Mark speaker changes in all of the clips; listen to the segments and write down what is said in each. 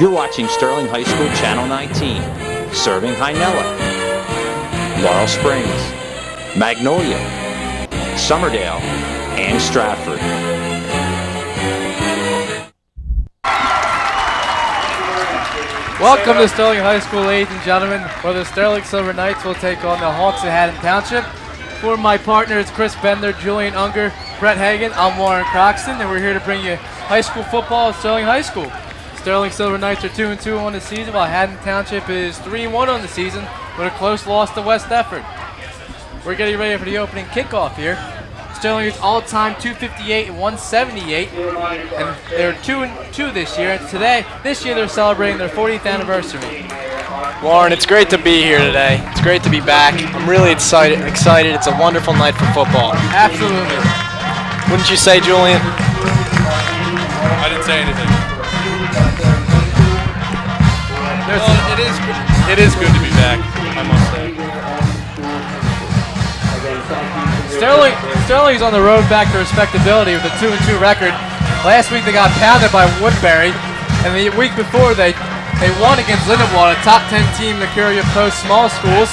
Speaker 1: You're watching Sterling High School Channel 19, serving Hynella, Laurel Springs, Magnolia, Summerdale, and Stratford.
Speaker 2: Welcome to Sterling High School, ladies and gentlemen, where the Sterling Silver Knights will take on the Hawks of Haddon Township. For my partners, Chris Bender, Julian Unger, Brett Hagan, I'm Warren Croxton, and we're here to bring you high school football at Sterling High School. Sterling Silver Knights are 2-2 on the season, while Haddon Township is 3-1 on the season with a close loss to West Efford. We're getting ready for the opening kickoff here. Sterling is all-time 258 and 178, and they're 2-2 this year. And this year, they're celebrating their 40th anniversary.
Speaker 3: Warren, it's great to be here today. It's great to be back. I'm really excited. It's a wonderful night for football.
Speaker 2: Absolutely.
Speaker 3: Wouldn't you say, Julian?
Speaker 4: I didn't say anything. It is good to be back, I must say.
Speaker 2: Sterling's on the road back to respectability with a 2-2 record. Last week they got pounded by Woodbury, and the week before they won against Lindenwold, a top 10 team in the Curia Post small schools.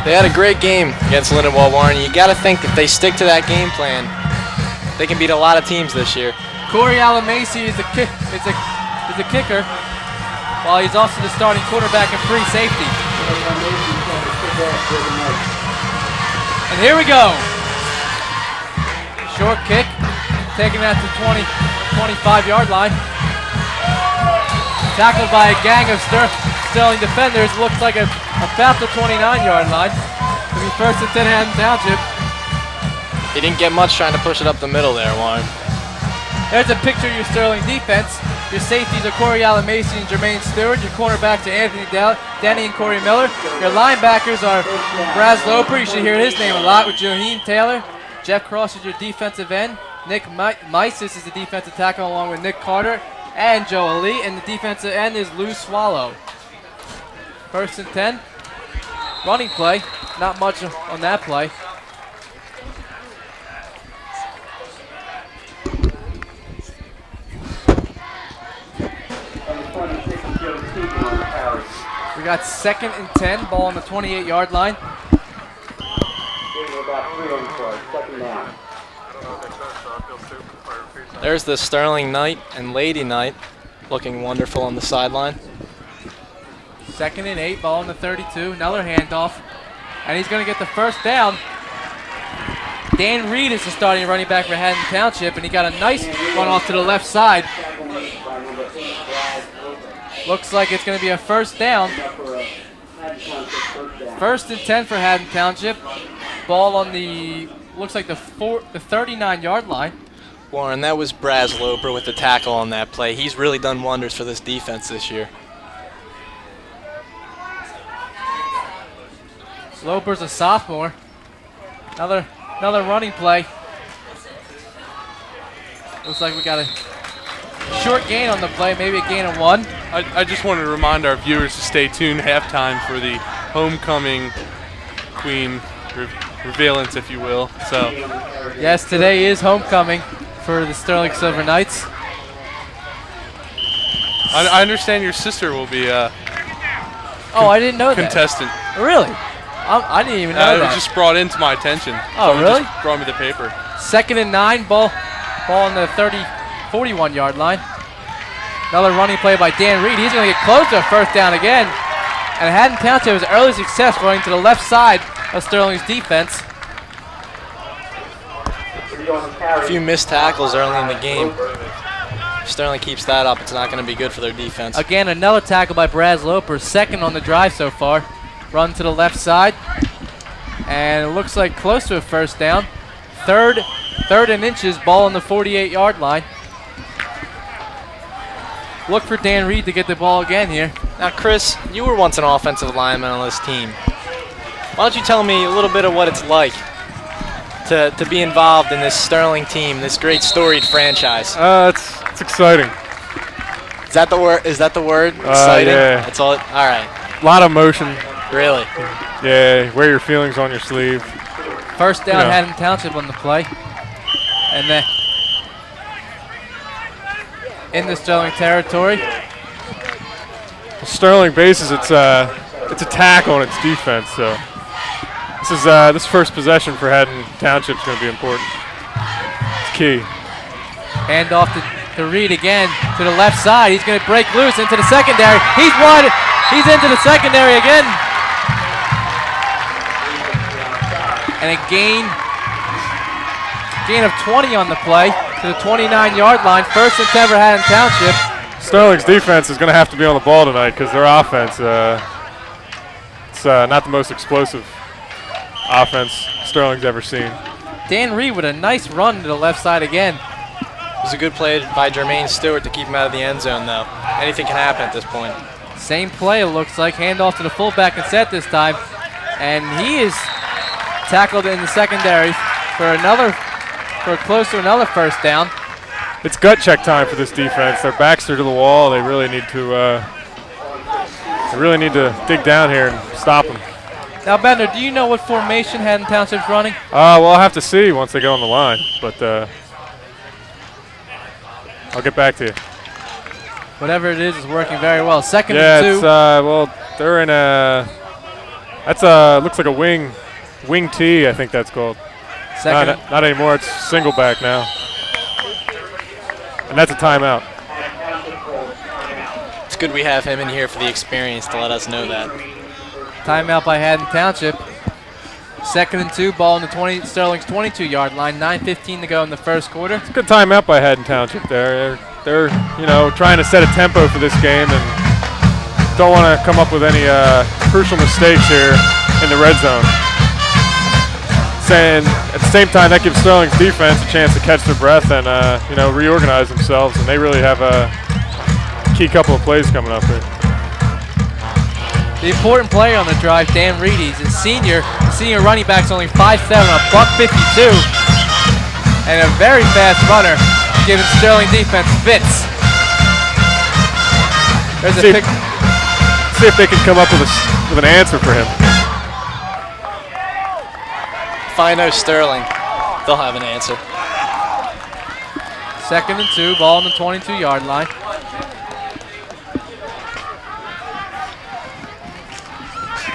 Speaker 3: They had a great game against Lindenwold, Warren. You got to think if they stick to that game plan, they can beat a lot of teams this year.
Speaker 2: Corey Alamasi is a kicker, while he's also the starting quarterback and free safety. And here we go. Short kick, taking that to 25-yard line. Tackled by a gang of Sterling defenders. Looks like about the 29-yard line. It'll be first and 10 Haddon Township.
Speaker 3: He didn't get much trying to push it up the middle there, Warren.
Speaker 2: There's a picture of your Sterling defense. Your safeties are Corey Alamasi and Jermaine Stewart. Your cornerbacks are Anthony Denny and Corey Miller. Your linebackers are Braz Loper. You should hear his name a lot with Joheen Taylor. Jeff Cross is your defensive end. Nick Mises is the defensive tackle along with Nick Carter and Joe Ali. And the defensive end is Lou Swallow. First and 10. Running play. Not much on that play. We got second and 10, ball on the 28-yard line.
Speaker 3: There's the Sterling Knight and Lady Knight looking wonderful on the sideline.
Speaker 2: Second and 8, ball on the 32, another handoff. And he's going to get the first down. Dan Reed is the starting running back for Haddon Township, and he got a nice one off to the left side. Looks like it's going to be a first down. First and 10 for Haddon Township. Ball on the, looks like the 39-yard line.
Speaker 3: Warren, that was Braz Loper with the tackle on that play. He's really done wonders for this defense this year.
Speaker 2: Loper's a sophomore. Another running play. Looks like we got a short gain on the play, maybe a gain of 1.
Speaker 4: I just wanted to remind our viewers to stay tuned halftime for the homecoming queen revealance, if you will. So,
Speaker 2: yes, today is homecoming for the Sterling Silver Knights.
Speaker 4: I understand your sister will be a
Speaker 2: I didn't know
Speaker 4: contestant.
Speaker 2: That. Really? I didn't even know
Speaker 4: It
Speaker 2: that.
Speaker 4: was just brought into my attention.
Speaker 2: Oh,
Speaker 4: Someone
Speaker 2: really?
Speaker 4: Just brought me the paper.
Speaker 2: Second and 9, ball on the 41-yard line. Another running play by Dan Reed. He's going to get close to a first down again. And Haddon Township has early success going to the left side of Sterling's defense.
Speaker 3: A few missed tackles early in the game. If Sterling keeps that up, it's not going to be good for their defense.
Speaker 2: Again, another tackle by Braz Loper, second on the drive so far. Run to the left side. And it looks like close to a first down. Third and inches, ball on the 48-yard line. Look for Dan Reed to get the ball again here.
Speaker 3: Now, Chris, you were once an offensive lineman on this team. Why don't you tell me a little bit of what it's like to be involved in this Sterling team, this great storied franchise?
Speaker 5: It's exciting.
Speaker 3: Is that the word? Exciting?
Speaker 5: Yeah.
Speaker 3: That's all. All right.
Speaker 5: A lot of motion.
Speaker 3: Really?
Speaker 5: Yeah. Wear your feelings on your sleeve.
Speaker 2: First down, Haddon Township on the play. And then in the Sterling territory.
Speaker 5: Well, Sterling bases its attack on its defense. So this first possession for Haddon Township is going to be important. It's key.
Speaker 2: Hand off to Reed again to the left side. He's going to break loose into the secondary. He's wide. He's into the secondary again. And a gain of 20 on the play to the 29-yard line. First and 10 for Haddon Township.
Speaker 5: Sterling's defense is going to have to be on the ball tonight because their offense, it's not the most explosive offense Sterling's ever seen.
Speaker 2: Dan Reed with a nice run to the left side again.
Speaker 3: It was a good play by Jermaine Stewart to keep him out of the end zone, though. Anything can happen at this point.
Speaker 2: Same play, it looks like. Handoff to the fullback and set this time. And he is tackled in the secondary for close to another first down.
Speaker 5: It's gut check time for this defense. Their backs are to the wall. They really need to dig down here and stop them.
Speaker 2: Now, Bender, do you know what formation Haddon Township's running?
Speaker 5: Well, I'll have to see once they get on the line, but I'll get back to you.
Speaker 2: Whatever it is working very well. Second
Speaker 5: Yeah,
Speaker 2: and 2.
Speaker 5: it's they're in a. Looks like a wing T, I think that's called.
Speaker 2: Second.
Speaker 5: Not anymore. It's single back now, and that's a timeout.
Speaker 3: It's good we have him in here for the experience to let us know that.
Speaker 2: Timeout by Haddon Township. Second and 2, ball in the Sterling's 22-yard line. 9:15 to go in the first quarter.
Speaker 5: It's a good timeout by Haddon Township there. They're trying to set a tempo for this game and don't want to come up with any crucial mistakes here in the red zone. And at the same time, that gives Sterling's defense a chance to catch their breath and reorganize themselves. And they really have a key couple of plays coming up here.
Speaker 2: The important player on the drive, Dan Reed, he's a senior. The senior running back's only 5'7", $152, and a very fast runner, giving Sterling defense fits. There's a pick.
Speaker 5: See if they can come up with an answer for him.
Speaker 3: If I know Sterling, they'll have an answer.
Speaker 2: Second and 2, ball on the 22-yard line.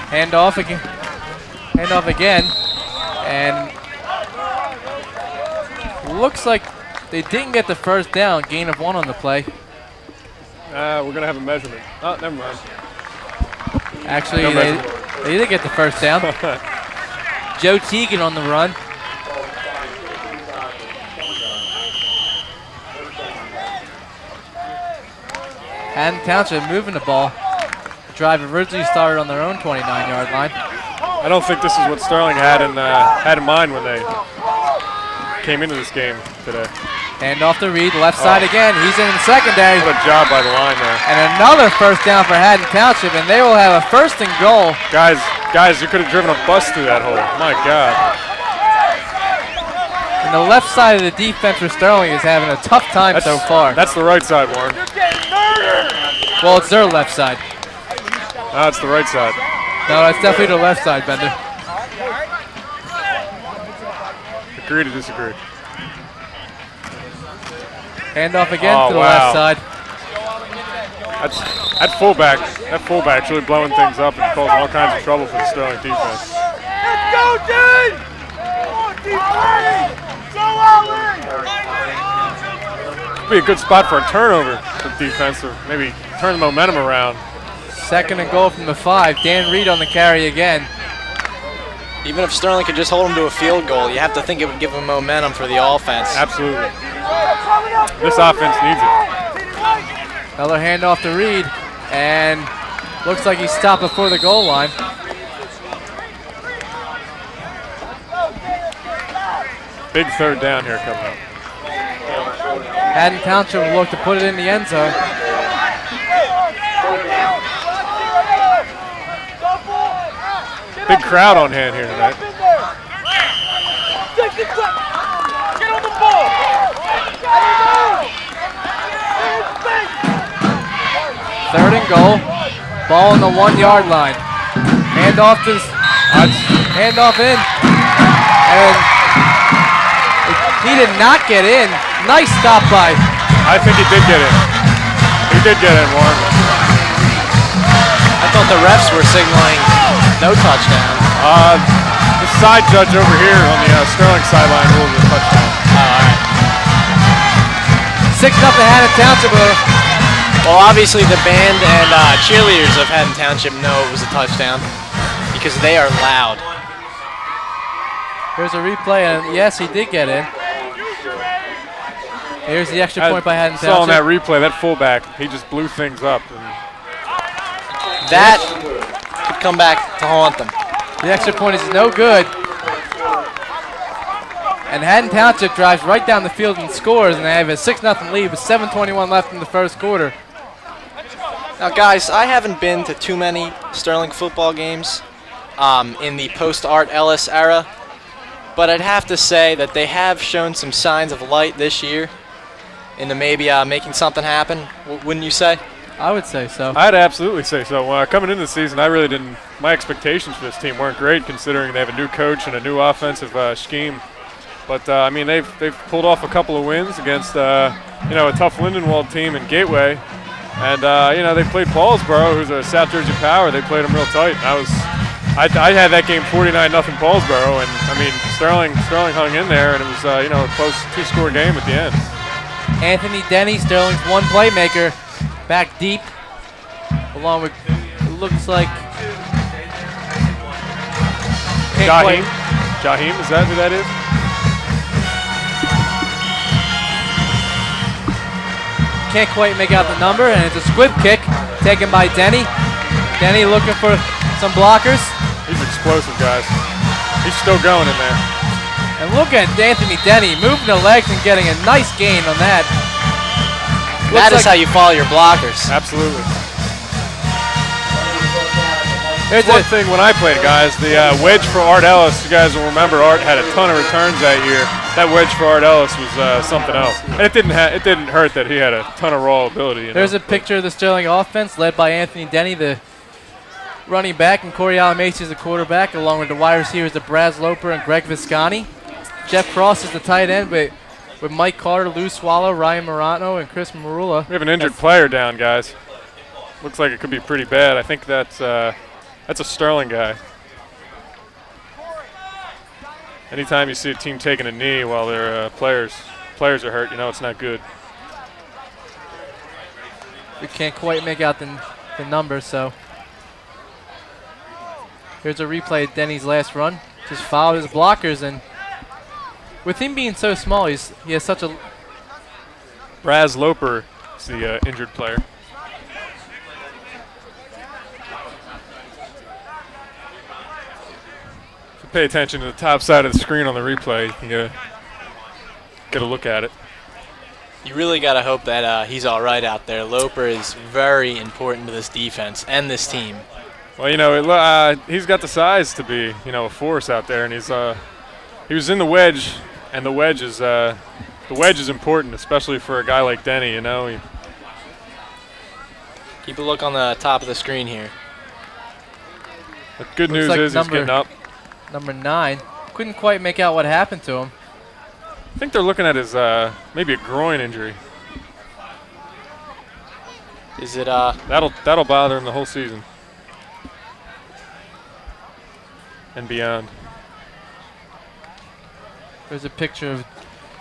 Speaker 2: Handoff again, and looks like they didn't get the first down. Gain of 1 on the play.
Speaker 5: We're gonna have a measurement. Oh, never mind.
Speaker 2: Actually,
Speaker 5: No
Speaker 2: they did get the first down. Joe Teagan on the run. Haddon Township moving the ball. The drive originally started on their own 29-yard line.
Speaker 5: I don't think this is what Sterling had in mind when they came into this game today.
Speaker 2: Hand off to Reed, left side again. He's in the secondary.
Speaker 5: What a job by the line there.
Speaker 2: And another first down for Haddon Township, and they will have a first and goal.
Speaker 5: Guys, you could have driven a bus through that hole. My God.
Speaker 2: And the left side of the defense for Sterling is having a tough time so far.
Speaker 5: That's the right side, Warren.
Speaker 2: Well, it's their left side.
Speaker 5: No, it's the right side.
Speaker 2: No, that's definitely the left side, Bender.
Speaker 5: Agree to disagree.
Speaker 2: Hand off again to the left side.
Speaker 5: That fullback's really blowing things up and causing all kinds of trouble for the Sterling defense.
Speaker 6: Let's go, dude!
Speaker 5: Could be a good spot for a turnover for the defense, or maybe turn the momentum around.
Speaker 2: Second and goal from the 5. Dan Reed on the carry again.
Speaker 3: Even if Sterling could just hold him to a field goal, you have to think it would give him momentum for the offense.
Speaker 5: Absolutely. This offense needs it.
Speaker 2: Another handoff to Reed, and looks like he's stopped before the goal line.
Speaker 5: Big third down here coming up.
Speaker 2: Haddon Township will look to put it in the end zone.
Speaker 5: Big crowd on hand here tonight.
Speaker 6: Get on the ball!
Speaker 2: Third and goal. Ball on the 1-yard line. Handoff in. And he did not get in. Nice stop by
Speaker 5: I think he did get in. He did get in, Warren.
Speaker 3: I thought the refs were signaling no touchdown.
Speaker 5: The side judge over here on the Sterling sideline ruled a touchdown.
Speaker 3: Oh, all right.
Speaker 2: 6-0 Haddon Township.
Speaker 3: Well, obviously the band and cheerleaders of Haddon Township know it was a touchdown because they are loud.
Speaker 2: Here's a replay, and yes, he did get in. Here's the extra point by Haddon Township.
Speaker 5: Saw on that replay, that fullback, he just blew things up.
Speaker 3: That could come back to haunt them.
Speaker 2: The extra point is no good. And Haddon Township drives right down the field and scores, and they have a 6-0 lead with 7:21 left in the first quarter.
Speaker 3: Now, guys, I haven't been to too many Sterling football games in the post-Art Ellis era, but I'd have to say that they have shown some signs of light this year into maybe making something happen, wouldn't you say?
Speaker 2: I would say so.
Speaker 5: I'd absolutely say so. Coming into the season, I really didn't. My expectations for this team weren't great, considering they have a new coach and a new offensive scheme. But I mean, they've pulled off a couple of wins against a tough Lindenwold team in Gateway, and they played Paulsboro, who's a South Jersey power. They played them real tight. And I had that game 49-0 Paulsboro, and I mean Sterling hung in there, and it was a close 2-score game at the end.
Speaker 2: Anthony Denny, Sterling's one playmaker, back deep, along with, it looks like
Speaker 5: Jaheim, is that who that is?
Speaker 2: Can't quite make out the number, and it's a squib kick taken by Denny. Denny looking for some blockers.
Speaker 5: He's explosive, guys. He's still going in there.
Speaker 2: And look at Anthony Denny moving the legs and getting a nice gain on that.
Speaker 3: That is how you follow your blockers.
Speaker 5: Absolutely.
Speaker 2: There's
Speaker 5: one thing when I played, guys, the wedge for Art Ellis, you guys will remember Art had a ton of returns that year. That wedge for Art Ellis was something else. And it didn't hurt that he had a ton of raw ability.
Speaker 2: There's a picture of the Sterling offense led by Anthony Denny, the running back, and Corey Alamasi is the quarterback, along with the wide receivers of Braz Loper and Greg Viscani. Jeff Cross is the tight end, but with Mike Carter, Lou Swallow, Ryan Morano, and Chris Marula.
Speaker 5: We have an injured player down, guys. Looks like it could be pretty bad. I think that's a Sterling guy. Anytime you see a team taking a knee while their players are hurt, you know it's not good.
Speaker 2: We can't quite make out the number, so. Here's a replay of Denny's last run. Just followed his blockers, and with him being so small, he has such a...
Speaker 5: Braz Loper is the injured player. If you pay attention to the top side of the screen on the replay, you can get a look at it.
Speaker 3: You really got to hope that he's all right out there. Loper is very important to this defense and this team.
Speaker 5: Well, he's got the size to be, a force out there, and he was in the wedge, and the wedge is important, especially for a guy like Denny.
Speaker 3: Keep a look on the top of the screen here.
Speaker 5: The good news is he's getting up.
Speaker 2: Number 9 couldn't quite make out what happened to him.
Speaker 5: I think they're looking at his maybe a groin injury.
Speaker 3: Is it
Speaker 5: that'll bother him the whole season and beyond.
Speaker 2: There's a picture of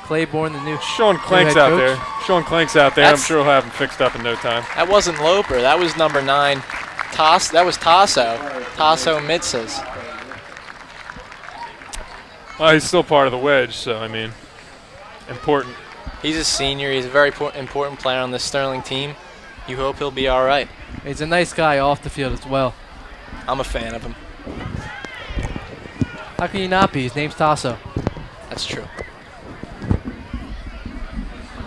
Speaker 2: Claiborne, the new
Speaker 5: Sean Clank's out there. Sean Clank's out there. I'm sure he'll have him fixed up in no time.
Speaker 3: That wasn't Loper. That was number 9. That was Tasso. Tasso Mitzes.
Speaker 5: Well, he's still part of the wedge, so important.
Speaker 3: He's a senior. He's a very important player on this Sterling team. You hope he'll be all right.
Speaker 2: He's a nice guy off the field as well.
Speaker 3: I'm a fan of him.
Speaker 2: How can you not be? His name's Tasso.
Speaker 3: That's true.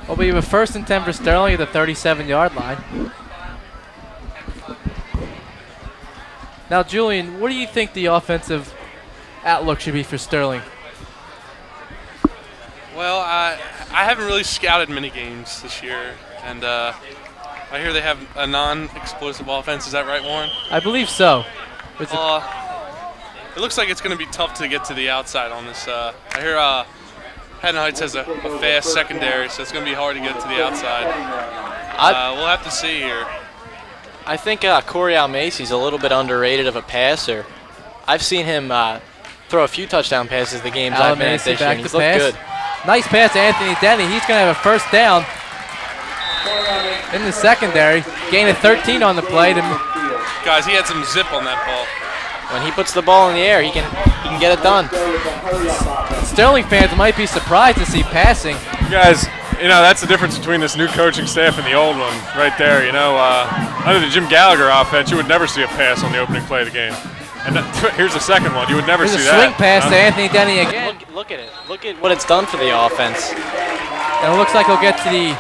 Speaker 2: Well, we have a 1st and 10 for Sterling at the 37-yard line. Now, Julian, what do you think the offensive outlook should be for Sterling?
Speaker 4: Well, I haven't really scouted many games this year, and I hear they have a non-explosive offense. Is that right, Warren?
Speaker 2: I believe so.
Speaker 4: It looks like it's going to be tough to get to the outside on this. I hear Haddon Heights has a fast secondary, so it's going to be hard to get to the outside. We'll have to see here.
Speaker 3: I think Corey Almacy's a little bit underrated of a passer. I've seen him throw a few touchdown passes the games I've been at this year, and he's looked good.
Speaker 2: Nice pass to Anthony Denny. He's going to have a first down in the secondary. Gain of 13 on the play.
Speaker 4: Guys, he had some zip on that ball.
Speaker 3: When he puts the ball in the air, he can get it done.
Speaker 2: Sterling fans might be surprised to see passing.
Speaker 5: You guys, that's the difference between this new coaching staff and the old one right there. Under the Jim Gallagher offense, you would never see a pass on the opening play of the game. And here's the second one. You would never see that.
Speaker 2: There's a swing pass to Anthony Denny again.
Speaker 3: Look at it. Look at what it's done for the offense.
Speaker 2: And it looks like he'll get to the...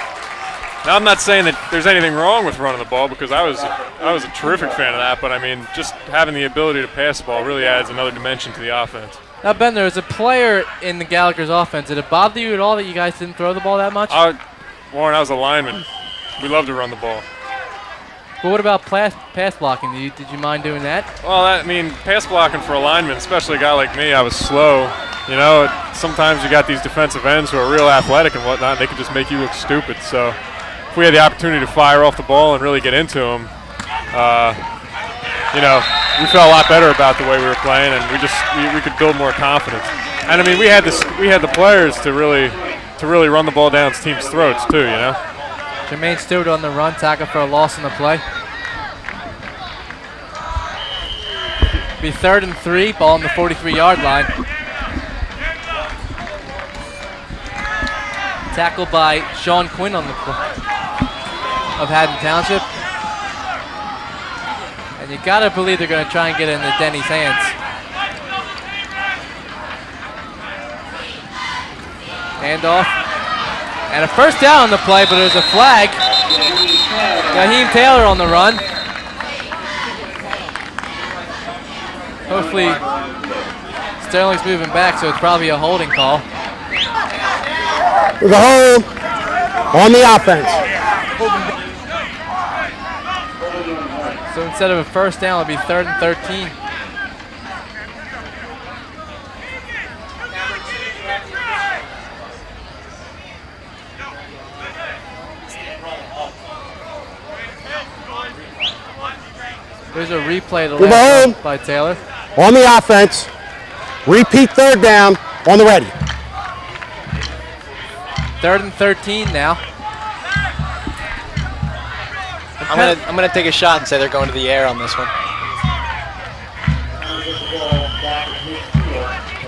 Speaker 5: Now, I'm not saying that there's anything wrong with running the ball, because I was a terrific fan of that, but I mean, just having the ability to pass the ball really adds another dimension to the offense.
Speaker 2: Now, Ben, there was a player in the Gallagher's offense. Did it bother you at all that you guys didn't throw the ball that much?
Speaker 5: Warren, I was a lineman. We love to run the ball.
Speaker 2: But what about pass blocking? Did you mind doing that?
Speaker 5: Well, pass blocking for a lineman, especially a guy like me, I was slow. Sometimes you got these defensive ends who are real athletic and whatnot, and they can just make you look stupid. So if we had the opportunity to fire off the ball and really get into them, we felt a lot better about the way we were playing, and we could build more confidence. And we had the players to really run the ball down teams' throats too.
Speaker 2: Jermaine Stewart on the run, tackle for a loss on the play. Be 3rd and 3, ball on the 43-yard line. Tackled by Sean Quinn on the of Haddon Township. And you gotta believe they're gonna try and get it into Denny's hands. Handoff. And a first down on the play, but there's a flag. Raheem Taylor on the run. Hopefully Sterling's moving back, so it's probably a holding call.
Speaker 7: There's a hold on the offense.
Speaker 2: So instead of a first down, it'll be 3rd and 13. There's a replay of the last one by Taylor.
Speaker 7: On the offense. Repeat 3rd down on the ready.
Speaker 2: 3rd and 13 now.
Speaker 3: I'm gonna take a shot and say they're going to the air on this one.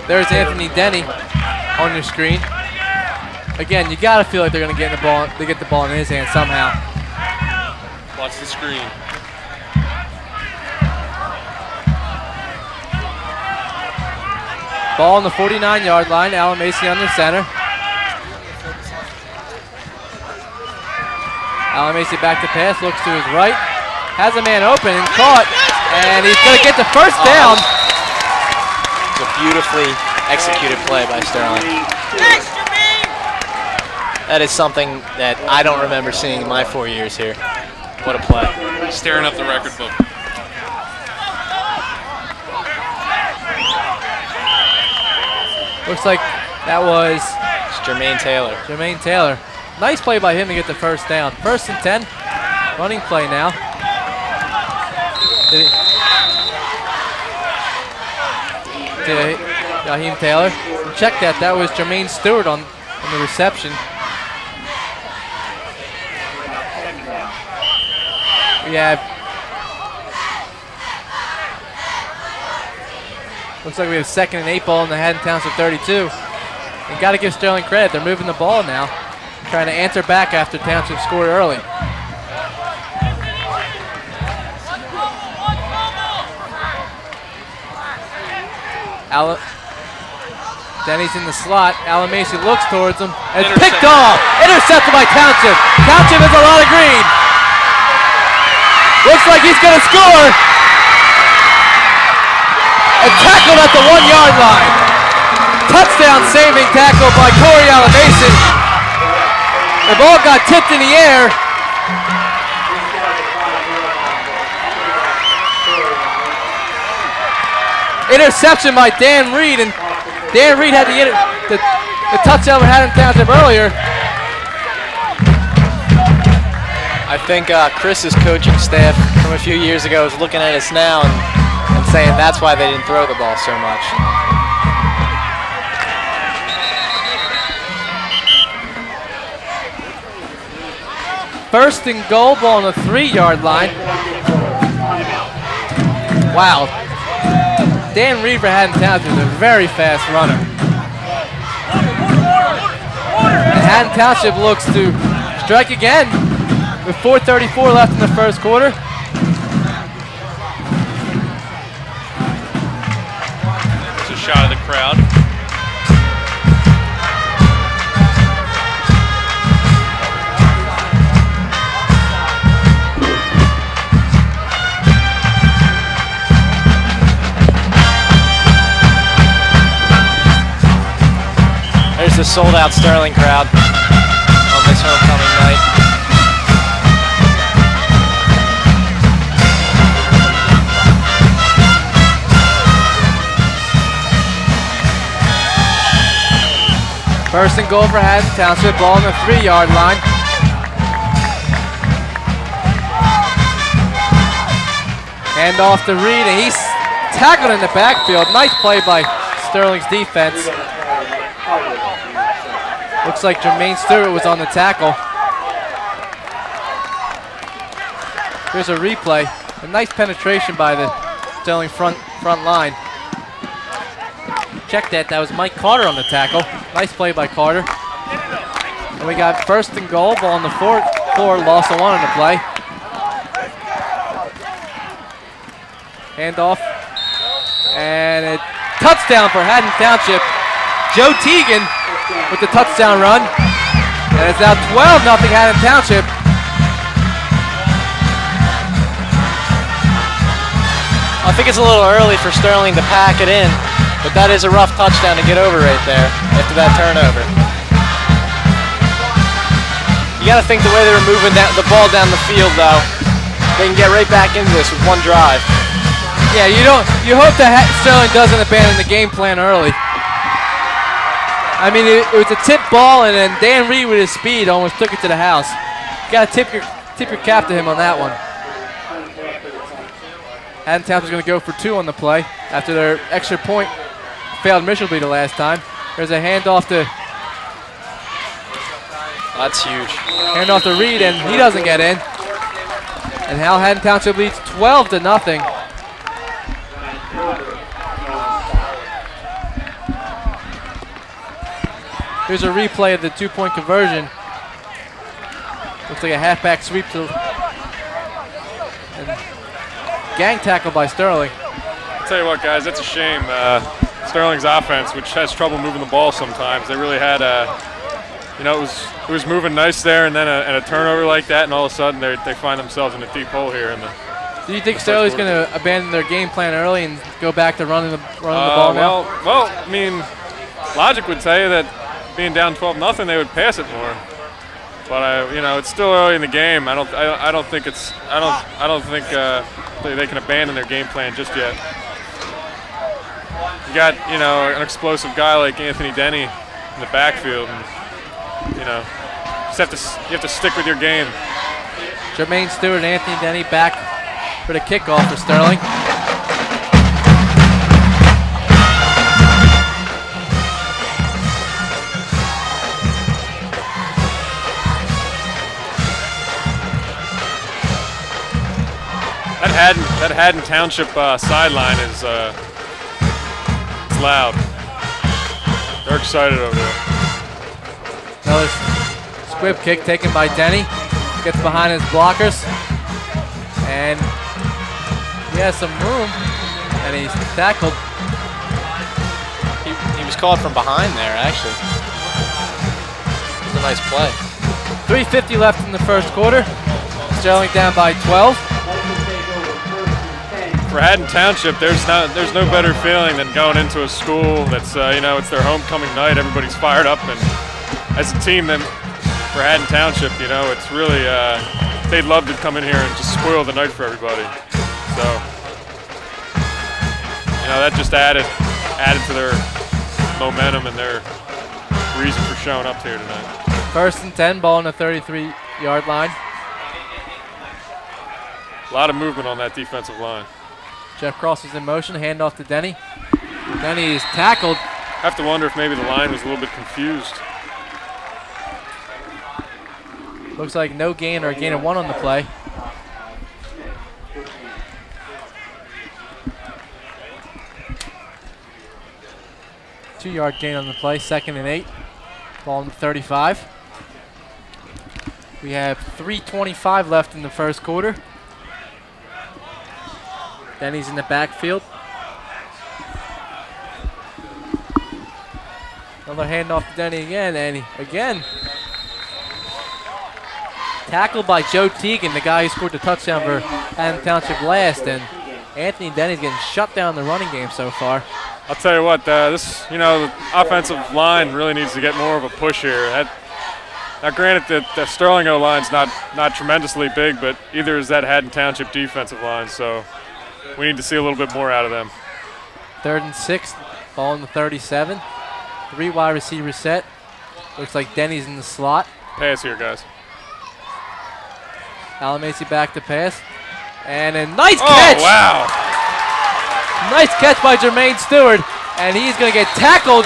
Speaker 2: There's Anthony Denny on your screen. Again, you gotta feel like they're gonna get the ball. They get the ball in his hand somehow.
Speaker 4: Watch the screen.
Speaker 2: Ball on the 49-yard line. Alan Macy under center. Alan Macy back to pass. Looks to his right. Has a man open and caught. And he's going to get the first down.
Speaker 3: It's a beautifully executed play by Sterling. That is something that I don't remember seeing in my 4 years here. What a play.
Speaker 4: Staring up the record book.
Speaker 2: Looks like that was
Speaker 3: It's Jermaine Taylor.
Speaker 2: Jermaine Taylor. Nice play by him to get the first down. 1st and 10. Running play now. To Raheem Taylor. Check that. That was Jermaine Stewart on the reception. We have. Looks like we have 2nd and 8 ball in the Haddon Township 32. And got to give Sterling credit. They're moving the ball now. Trying to answer back after Township scored early. Denny's in the slot. Alan Macy looks towards him. And it's picked off. Intercepted by Township. Township has a lot of green. Looks like he's going to score. And tackled at the 1-yard line. Touchdown saving tackle by Corey Alan Macy. The ball got tipped in the air. Interception by Dan Reed, and Dan Reed had the the touchdown for Haddon Township earlier.
Speaker 3: I think Chris's coaching staff from a few years ago is looking at us now and saying that's why they didn't throw the ball so much.
Speaker 2: First and goal, ball on the 3-yard line. Wow. Dan Reed for Haddon Township is a very fast runner. And Haddon Township looks to strike again with 4:34 left in the first quarter.
Speaker 4: It's a shot of the crowd.
Speaker 3: There's the sold-out Sterling crowd on this homecoming night.
Speaker 2: First and goal for Haddon Township, ball on the 3-yard line. Hand off to Reed, and he's tackled in the backfield. Nice play by Sterling's defense. Looks like Jermaine Stewart was on the tackle. Here's a replay. A nice penetration by the Sterling front line. Check that. That was Mike Carter on the tackle. Nice play by Carter. And we got first and goal. Ball on the floor. Loss of 1 on the play. Hand off. And a touchdown for Haddon Township. Joe Teagan with the touchdown run. And it's now 12-0 Haddon Township.
Speaker 3: I think it's a little early for Sterling to pack it in, but that is a rough touchdown to get over right there after that turnover. You got to think the way they were moving the ball down the field, though, they can get right back into this with one drive.
Speaker 2: Yeah, you hope that Sterling doesn't abandon the game plan early. I mean, it was a tip ball, and then Dan Reed with his speed almost took it to the house. You got to tip your cap to him on that one. Haddon Township's going to go for 2 on the play after their extra point failed miserably the last time. There's a handoff to
Speaker 3: That's huge.
Speaker 2: handoff to Reed, and he doesn't get in. And now Haddon Township leads 12-0. Here's a replay of the 2-point conversion. Looks like a halfback sweep to and gang tackle by Sterling.
Speaker 5: I'll tell you what, guys, that's a shame. Sterling's offense, which has trouble moving the ball sometimes, they really had it was moving nice there, and then a turnover like that, and all of a sudden they find themselves in a deep hole here.
Speaker 2: Do you think Sterling's going to abandon their game plan early and go back to running the ball now?
Speaker 5: Well, I mean, logic would tell you that being down 12-0, they would pass it more. But it's still early in the game. I don't think they can abandon their game plan just yet. You got an explosive guy like Anthony Denny in the backfield, and you have to stick with your game.
Speaker 2: Jermaine Stewart and Anthony Denny back for the kickoff for Sterling.
Speaker 5: That Haddon Township sideline is it's loud. They're excited over there.
Speaker 2: Another squib kick taken by Denny. Gets behind his blockers. And he has some room. And he's tackled.
Speaker 3: He was called from behind there, actually. It was a nice play.
Speaker 2: 3:50 left in the first quarter. Sterling down by 12.
Speaker 5: For Haddon Township, there's no better feeling than going into a school that's it's their homecoming night. Everybody's fired up, and as a team, then for Haddon Township, it's really they'd love to come in here and just spoil the night for everybody. So that just added to their momentum and their reason for showing up here tonight.
Speaker 2: 1st and 10, ball on the 33-yard line.
Speaker 5: A lot of movement on that defensive line.
Speaker 2: Jeff Cross is in motion, handoff to Denny. Denny is tackled.
Speaker 5: I have to wonder if maybe the line was a little bit confused.
Speaker 2: Looks like no gain or a gain of 1 on the play. Two-yard gain on the play, 2nd and 8. Ball on the 35. We have 3:25 left in the first quarter. Denny's in the backfield. Another handoff to Denny again, and again tackled by Joe Teagan, the guy who scored the touchdown for Haddon Township last, and Anthony Denny's getting shut down in the running game so far.
Speaker 5: I'll tell you what, the offensive line really needs to get more of a push here. Now, granted, the Sterling O-line's not tremendously big, but either is that Haddon Township defensive line, so we need to see a little bit more out of them.
Speaker 2: 3rd and 6, ball on the 37. 3 wide receiver set. Looks like Denny's in the slot.
Speaker 5: Pass here, guys.
Speaker 2: Alamasi back to pass. And a nice catch!
Speaker 5: Oh, wow.
Speaker 2: Nice catch by Jermaine Stewart. And he's going to get tackled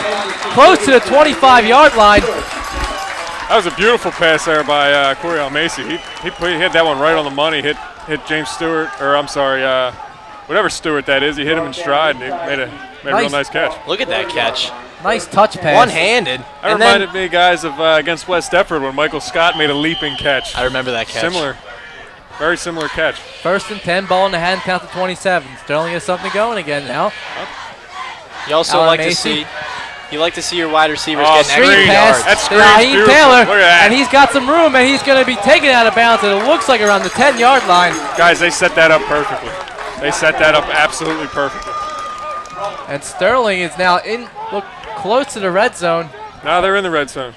Speaker 2: close to the 25-yard line.
Speaker 5: That was a beautiful pass there by Corey Alamasi. He hit that one right on the money. Hit James Stewart, or I'm sorry, whatever Stewart that is. He hit him in stride, and he made a real nice catch.
Speaker 3: Look at that catch.
Speaker 2: Nice touch pass.
Speaker 3: One-handed.
Speaker 5: That reminded me, guys, of against West Deptford when Michael Scott made a leaping catch.
Speaker 3: I remember that catch.
Speaker 5: Very similar catch.
Speaker 2: 1st and 10, ball in the Haddon Township 27. Sterling has something going again now.
Speaker 3: You also like to see. You like to see your wide receivers getting extra
Speaker 2: Screen pass.
Speaker 3: yards.
Speaker 5: That's
Speaker 2: to Raheem
Speaker 5: beautiful.
Speaker 2: Taylor,
Speaker 5: Look at that.
Speaker 2: and he's got some room, and he's going to be taken out of bounds, and it looks like around the 10-yard line.
Speaker 5: Guys, they set that up perfectly. They set that up absolutely perfectly.
Speaker 2: And Sterling is now close to the red zone.
Speaker 5: Now they're in the red zone.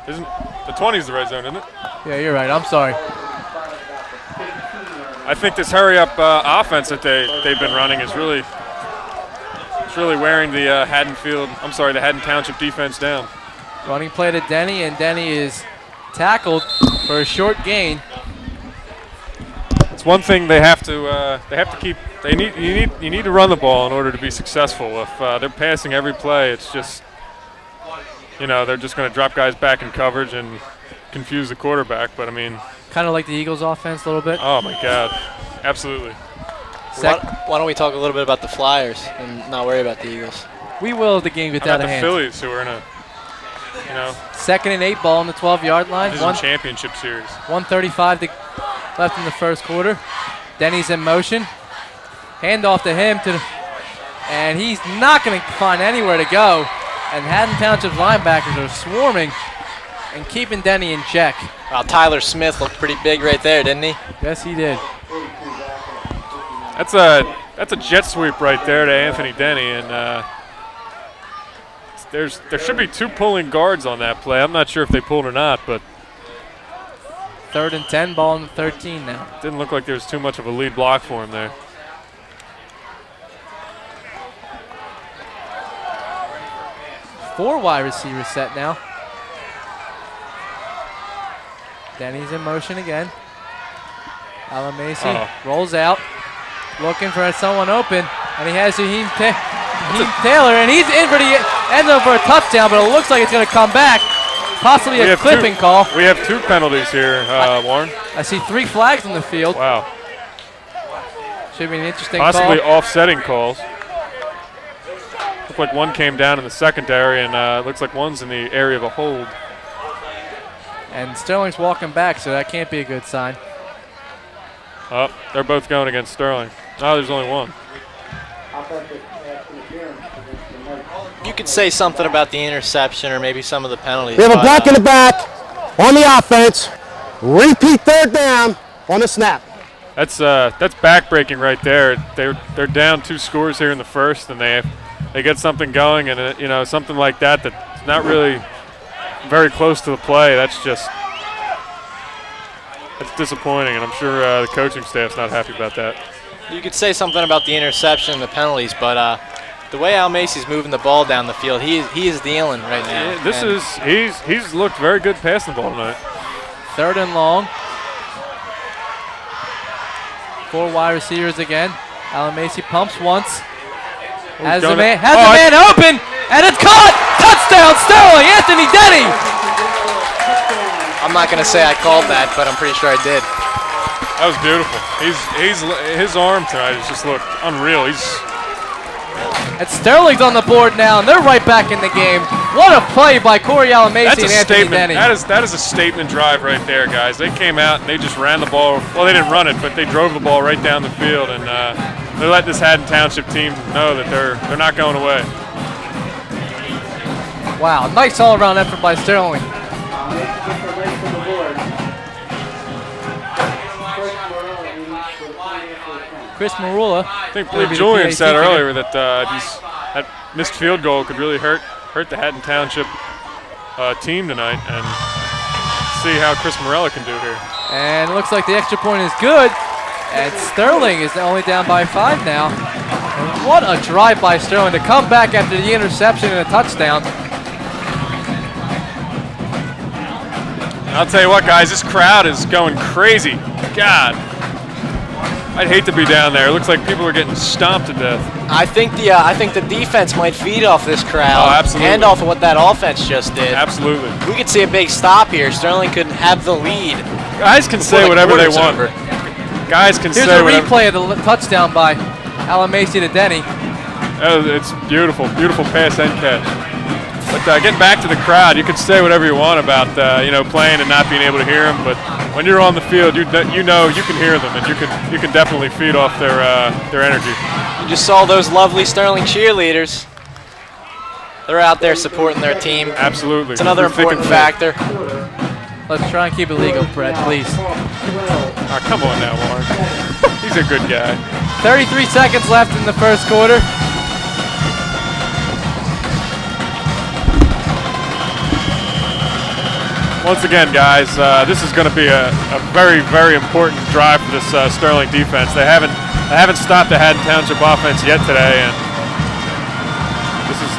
Speaker 5: The 20 is the red zone, isn't it?
Speaker 2: Yeah, you're right. I'm sorry.
Speaker 5: I think this hurry-up offense that they've been running is really wearing the Haddon Township defense down.
Speaker 2: Running play to Denny, and Denny is tackled for a short gain.
Speaker 5: It's one thing they have to keep. You need to run the ball in order to be successful. If they're passing every play, it's just they're just going to drop guys back in coverage and confuse the quarterback. But I mean,
Speaker 2: kind of like the Eagles' offense a little bit.
Speaker 5: Oh my God, absolutely.
Speaker 3: Why don't we talk a little bit about the Flyers and not worry about the Eagles?
Speaker 2: We will if the game gets out of
Speaker 5: the
Speaker 2: hand.
Speaker 5: Phillies, who are in a
Speaker 2: 2nd and 8, ball on the 12-yard line.
Speaker 5: This is a championship series.
Speaker 2: 1:35 left in the first quarter. Denny's in motion. Handoff to him and he's not going to find anywhere to go. And Haddon Township's linebackers are swarming and keeping Denny in check.
Speaker 3: Wow, Tyler Smith looked pretty big right there, didn't he?
Speaker 2: Yes, he did.
Speaker 5: That's a jet sweep right there to Anthony Denny, and there should be 2 pulling guards on that play. I'm not sure if they pulled or not, but
Speaker 2: 3rd and 10, ball on the 13 now.
Speaker 5: Didn't look like there was too much of a lead block for him there.
Speaker 2: Four wide receivers set now. Denny's in motion again. Alamasi rolls out, looking for someone open, and he has Raheem Taylor, and he's in for the end zone for a touchdown, but it looks like it's going to come back. Possibly a clipping call.
Speaker 5: We have 2 penalties here, Warren.
Speaker 2: I see 3 flags on the field.
Speaker 5: Wow.
Speaker 2: Should be an interesting
Speaker 5: Possibly
Speaker 2: call.
Speaker 5: offsetting calls. Looked like one came down in the secondary, and looks like one's in the area of a hold.
Speaker 2: And Sterling's walking back, so that can't be a good sign.
Speaker 5: Oh, they're both going against Sterling. No, there's only one.
Speaker 3: You could say something about the interception or maybe some of the penalties.
Speaker 7: We have a block in the back on the offense. Repeat 3rd down on the snap.
Speaker 5: That's backbreaking right there. They're down 2 scores here in the first, and they get something going, and something like that's not really very close to the play. That's disappointing, and I'm sure the coaching staff's not happy about that.
Speaker 3: You could say something about the interception and the penalties, but The way Al Macy's moving the ball down the field, he is dealing right now.
Speaker 5: Yeah, he's looked very good passing the ball tonight.
Speaker 2: 3rd and long. 4 wide receivers again. Alan Macy pumps once. Has a man open, and it's caught! Touchdown, Sterling! Anthony Denny!
Speaker 3: I'm not going to say I called that, but I'm pretty sure I did.
Speaker 5: That was beautiful. His arm tonight has just looked unreal.
Speaker 2: And Sterling's on the board now, and they're right back in the game. What a play by Corey Alamasi and Anthony Denny.
Speaker 5: That is a statement drive right there, guys. They came out and they just ran the ball. Well, they didn't run it, but they drove the ball right down the field, and they let this Haddon Township team know that they're not going away.
Speaker 2: Wow, nice all-around effort by Sterling. Chris Marula.
Speaker 5: I believe Julian said earlier that that missed field goal could really hurt the Haddon Township team tonight, and see how Chris Morella can do here.
Speaker 2: And it looks like the extra point is good, and Sterling is only down by 5 now. And what a drive by Sterling to come back after the interception and a touchdown.
Speaker 5: I'll tell you what, guys, this crowd is going crazy. God. I'd hate to be down there. It looks like people are getting stomped to death.
Speaker 3: I think the defense might feed off this crowd.
Speaker 5: Oh, absolutely.
Speaker 3: And off of what that offense just did.
Speaker 5: Absolutely.
Speaker 3: We could see a big stop here. Sterling could have the lead.
Speaker 5: Guys can say whatever they want. Guys can say whatever.
Speaker 2: Here's a replay of the touchdown by Alamasi to Denny.
Speaker 5: Oh, it's beautiful, beautiful pass and catch. But getting back to the crowd, you can say whatever you want about playing and not being able to hear them, but when you're on the field, you know you can hear them, and you can definitely feed off their energy.
Speaker 3: You just saw those lovely Sterling cheerleaders. They're out there supporting their team.
Speaker 5: Absolutely.
Speaker 3: It's another important factor.
Speaker 2: Let's try and keep it legal, Brett, please.
Speaker 5: Oh, come on now, Warren. He's a good guy.
Speaker 2: 33 seconds left in the first quarter.
Speaker 5: Once again, guys, this is going to be a very, very important drive for this Sterling defense. They haven't stopped the Haddon Township offense yet today, and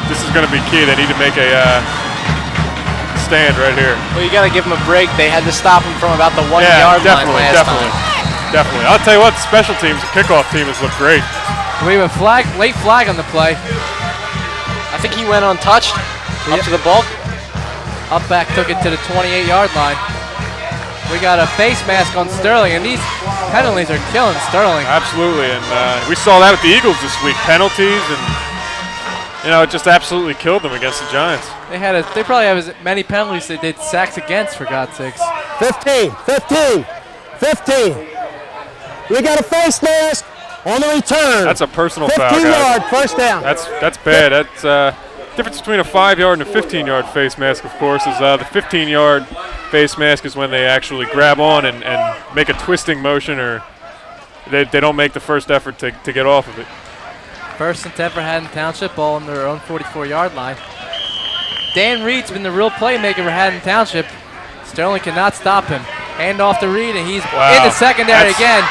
Speaker 5: this is going to be key. They need to make a stand right here.
Speaker 3: Well, you got to give them a break. They had to stop them from about the 1 yard line last time.
Speaker 5: Definitely. I'll tell you what, the special teams, the kickoff team has looked great.
Speaker 2: We have a late flag on the play.
Speaker 3: I think he went untouched up to the ball.
Speaker 2: Upback took it to the 28-yard line. We got a face mask on Sterling, and these penalties are killing Sterling.
Speaker 5: Absolutely, and we saw that with the Eagles this week. Penalties, and it just absolutely killed them against the Giants.
Speaker 2: They probably have as many penalties as they did sacks against, for God's sakes.
Speaker 7: 15. We got a face mask on the return.
Speaker 5: That's a personal foul, guys.
Speaker 7: 15-yard first down.
Speaker 5: That's bad. That's difference between a 5-yard and a 15-yard face mask, of course, is the 15-yard face mask is when they actually grab on and make a twisting motion, or they don't make the first effort to get off of it.
Speaker 2: 1st and 10 for Haddon Township, ball on their own 44-yard line. Dan Reed's been the real playmaker for Haddon Township. Sterling cannot stop him. Hand off to Reed, and he's in the secondary again.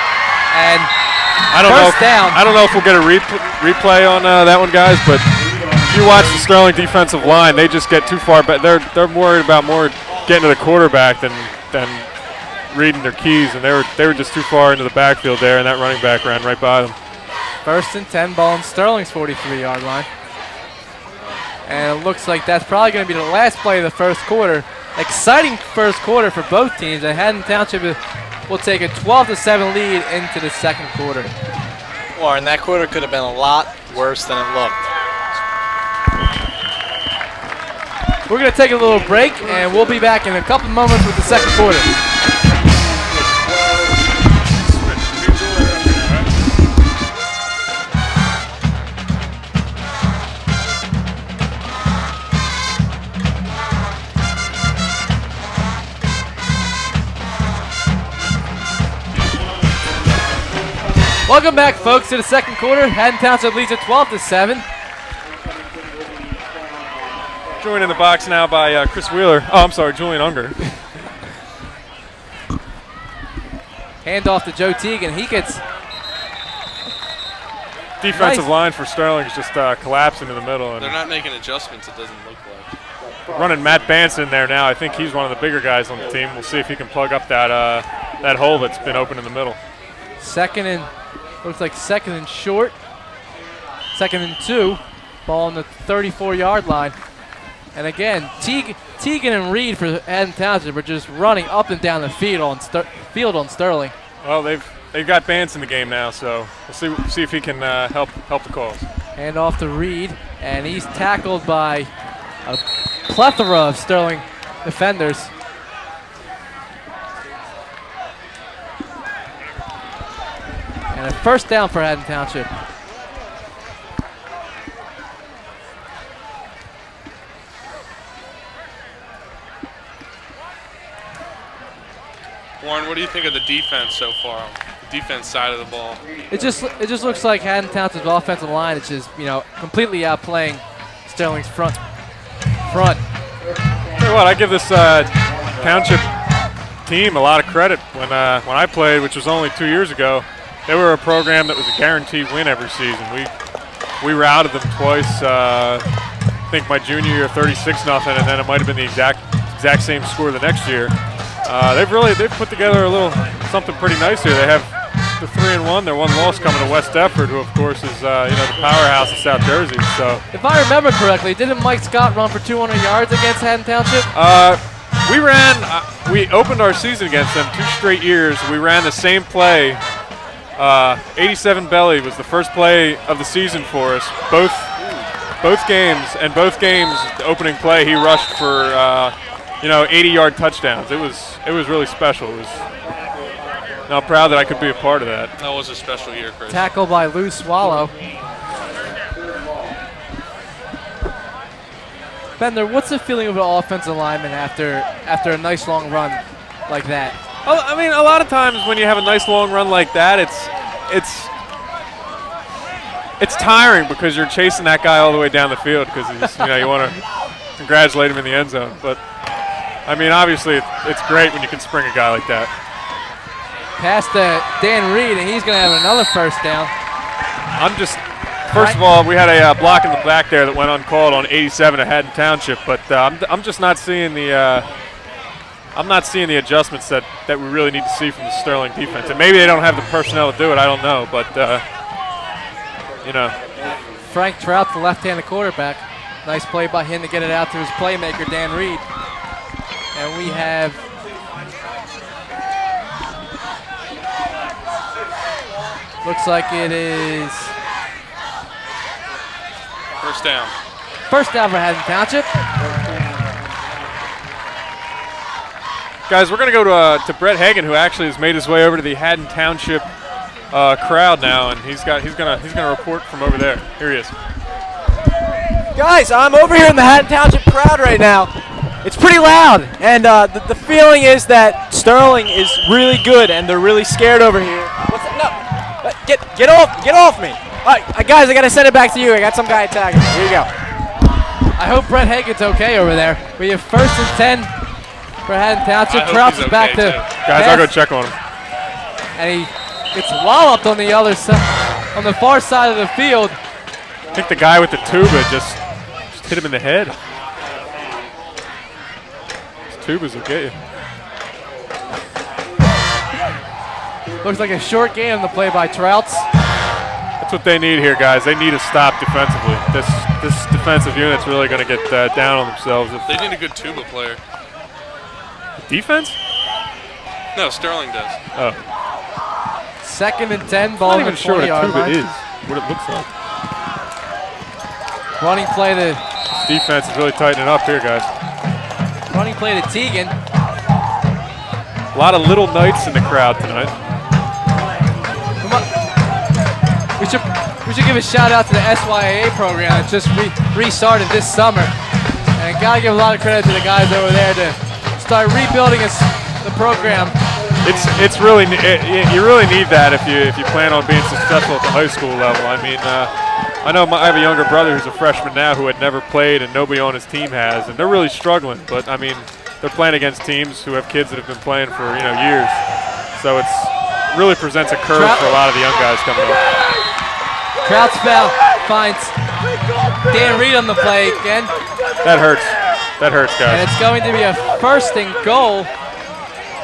Speaker 2: And
Speaker 5: I don't know if we'll get a replay on that one, guys, but if you watch the Sterling defensive line, they just get too far back. They're worried about more getting to the quarterback than reading their keys, and they were just too far into the backfield there, and that running back ran right by them.
Speaker 2: 1st and 10, ball on Sterling's 43-yard line. And it looks like that's probably going to be the last play of the first quarter. Exciting first quarter for both teams. And Haddon Township will take a 12-7 lead into the second quarter.
Speaker 3: Warren, that quarter could have been a lot worse than it looked.
Speaker 2: We're going to take a little break, and we'll be back in a couple moments with the second quarter. Welcome back, folks, to the second quarter. Haddon Township leads at 12-7.
Speaker 5: Joined in the box now by Chris Wheeler. Oh, I'm sorry, Julian Unger.
Speaker 2: Hand off to Joe Teagan. He gets
Speaker 5: defensive line for Sterling is just collapsing in the middle. And
Speaker 4: They're not making adjustments, it doesn't look like.
Speaker 5: running Matt Banson there now. I think he's one of the bigger guys on the team. We'll see if he can plug up that hole that's been open in the middle.
Speaker 2: Looks like second and short. 2nd and 2. Ball on the 34-yard line. And again, Teagan and Reed for Haddon Township are just running up and down the field on Sterling.
Speaker 5: Well, they've got Bance in the game now, so we'll see if he can help the cause.
Speaker 2: Hand off to Reed, and he's tackled by a plethora of Sterling defenders. And a first down for Haddon Township.
Speaker 4: Warren, what do you think of the defense so far? The defense side of the ball.
Speaker 2: It just looks like Haddon Township's offensive line is just completely outplaying Sterling's front.
Speaker 5: Tell you what, I give this Township team a lot of credit. When I played, which was only 2 years ago, they were a program that was a guaranteed win every season. We routed them twice. I think my junior year, 36-0, and then it might have been the exact same score the next year. They've put together a little something pretty nice here. They have the 3-1. Their one loss coming to West Deptford, who of course is the powerhouse of South Jersey. So
Speaker 2: if I remember correctly, didn't Mike Scott run for 200 yards against Haddon Township?
Speaker 5: We opened our season against them 2 straight years. We ran the same play. 87 belly was the first play of the season for us. Both games, the opening play, he rushed for 80-yard touchdowns. It was really special. I'm proud that I could be a part of that.
Speaker 4: That was a special year, Chris.
Speaker 2: Tackle by Lou Swallow. Bender, what's the feeling of an offensive lineman after a nice long run like that?
Speaker 5: Well, I mean, a lot of times when you have a nice long run like that, it's tiring because you're chasing that guy all the way down the field because you want to congratulate him in the end zone. But I mean, obviously, it's great when you can spring a guy like that.
Speaker 2: Pass to Dan Reed, and he's going to have another first down.
Speaker 5: First of all, we had a block in the back there that went uncalled on 87 at Haddon Township, but I'm just not seeing the adjustments that we really need to see from the Sterling defense. And maybe they don't have the personnel to do it. I don't know, but
Speaker 2: Frank Trout, the left-handed quarterback. Nice play by him to get it out to his playmaker, Dan Reed. And we have looks like it is
Speaker 4: first down.
Speaker 2: First down for Haddon Township.
Speaker 5: Guys, we're going to go to Brett Hagan, who actually has made his way over to the Haddon Township crowd now, and he's gonna report from over there. Here he is.
Speaker 3: Guys, I'm over here in the Haddon Township crowd right now. It's pretty loud, and the feeling is that Sterling is really good, and they're really scared over here. What's that? No, get off me! All right, guys, I gotta send it back to you. I got some guy attacking me. Here you go.
Speaker 2: I hope Brett Hagan's okay over there. We have 1st and 10 for Haddon Township. Trout is back to
Speaker 5: guys. I'll go check on him.
Speaker 2: And he gets walloped on the other side, on the far side of the field.
Speaker 5: I think the guy with the tuba just hit him in the head. These tubas will get you.
Speaker 2: Looks like a short game on the play by Trouts.
Speaker 5: That's what they need here, guys. They need a stop defensively. This defensive unit's really going to get down on themselves.
Speaker 4: They need a good tuba player.
Speaker 5: Defense?
Speaker 4: No, Sterling does.
Speaker 5: Oh.
Speaker 2: 2nd and 10, ball
Speaker 5: I'm
Speaker 2: on
Speaker 5: not
Speaker 2: the
Speaker 5: even sure what a
Speaker 2: 40-yard
Speaker 5: tuba
Speaker 2: line.
Speaker 5: is, what it looks like.
Speaker 2: Running play to
Speaker 5: This defense is really tightening up here, guys.
Speaker 2: Teagan.
Speaker 5: A lot of little knights in the crowd tonight.
Speaker 2: We should give a shout out to the SYAA program that just restarted this summer. And gotta give a lot of credit to the guys over there to start rebuilding the program.
Speaker 5: It's really you really need that if you plan on being successful at the high school level. I mean, I have a younger brother who's a freshman now who had never played and nobody on his team has, and they're really struggling. But I mean, they're playing against teams who have kids that have been playing for years. So it's really presents a curve for a lot of the young guys coming up.
Speaker 2: Troutsville finds Dan Reed on the play again.
Speaker 5: That hurts. That hurts,
Speaker 2: And
Speaker 5: guys.
Speaker 2: it's going to be a 1st and goal.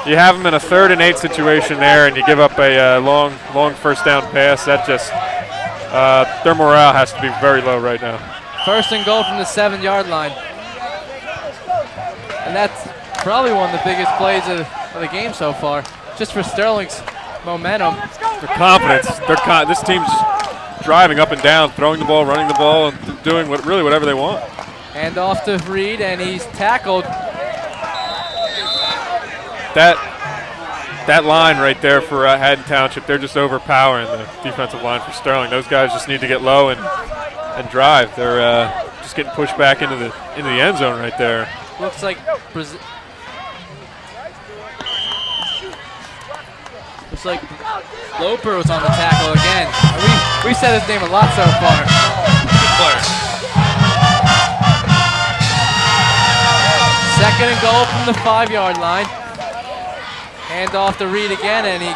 Speaker 5: You have them in a 3rd and 8 situation there, and you give up a long 1st down pass. That just their morale has to be very low right now.
Speaker 2: 1st and goal from the 7-yard line. And that's probably one of the biggest plays of the game so far, just for Sterling's momentum.
Speaker 5: Their confidence. This team's just driving up and down, throwing the ball, running the ball, and doing really whatever they want.
Speaker 2: Hand off to Reed, and he's tackled.
Speaker 5: That line right there for Haddon Township, they're just overpowering the defensive line for Sterling. Those guys just need to get low and drive. They're just getting pushed back into the end zone right there.
Speaker 2: Looks like Loper was on the tackle again. We said his name a lot so far.
Speaker 4: Good player.
Speaker 2: 2nd and goal from the 5-yard line. Hand off to Reed again, and he's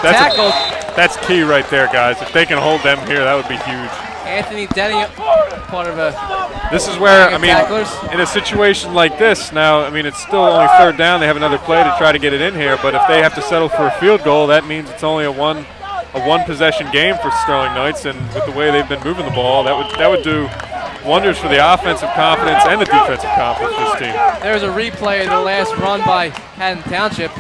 Speaker 2: tackled.
Speaker 5: That's key right there, guys. If they can hold them here, that would be huge.
Speaker 2: Anthony Denny, part of a.
Speaker 5: This is where,
Speaker 2: tacklers.
Speaker 5: in a situation like this, now, it's still only 3rd down. They have another play to try to get it in here, but if they have to settle for a field goal, that means it's only a one possession game for Sterling Knights, and with the way they've been moving the ball, that would do wonders for the offensive confidence and the defensive confidence of this team.
Speaker 2: There's a replay of the last run by Haddon Township.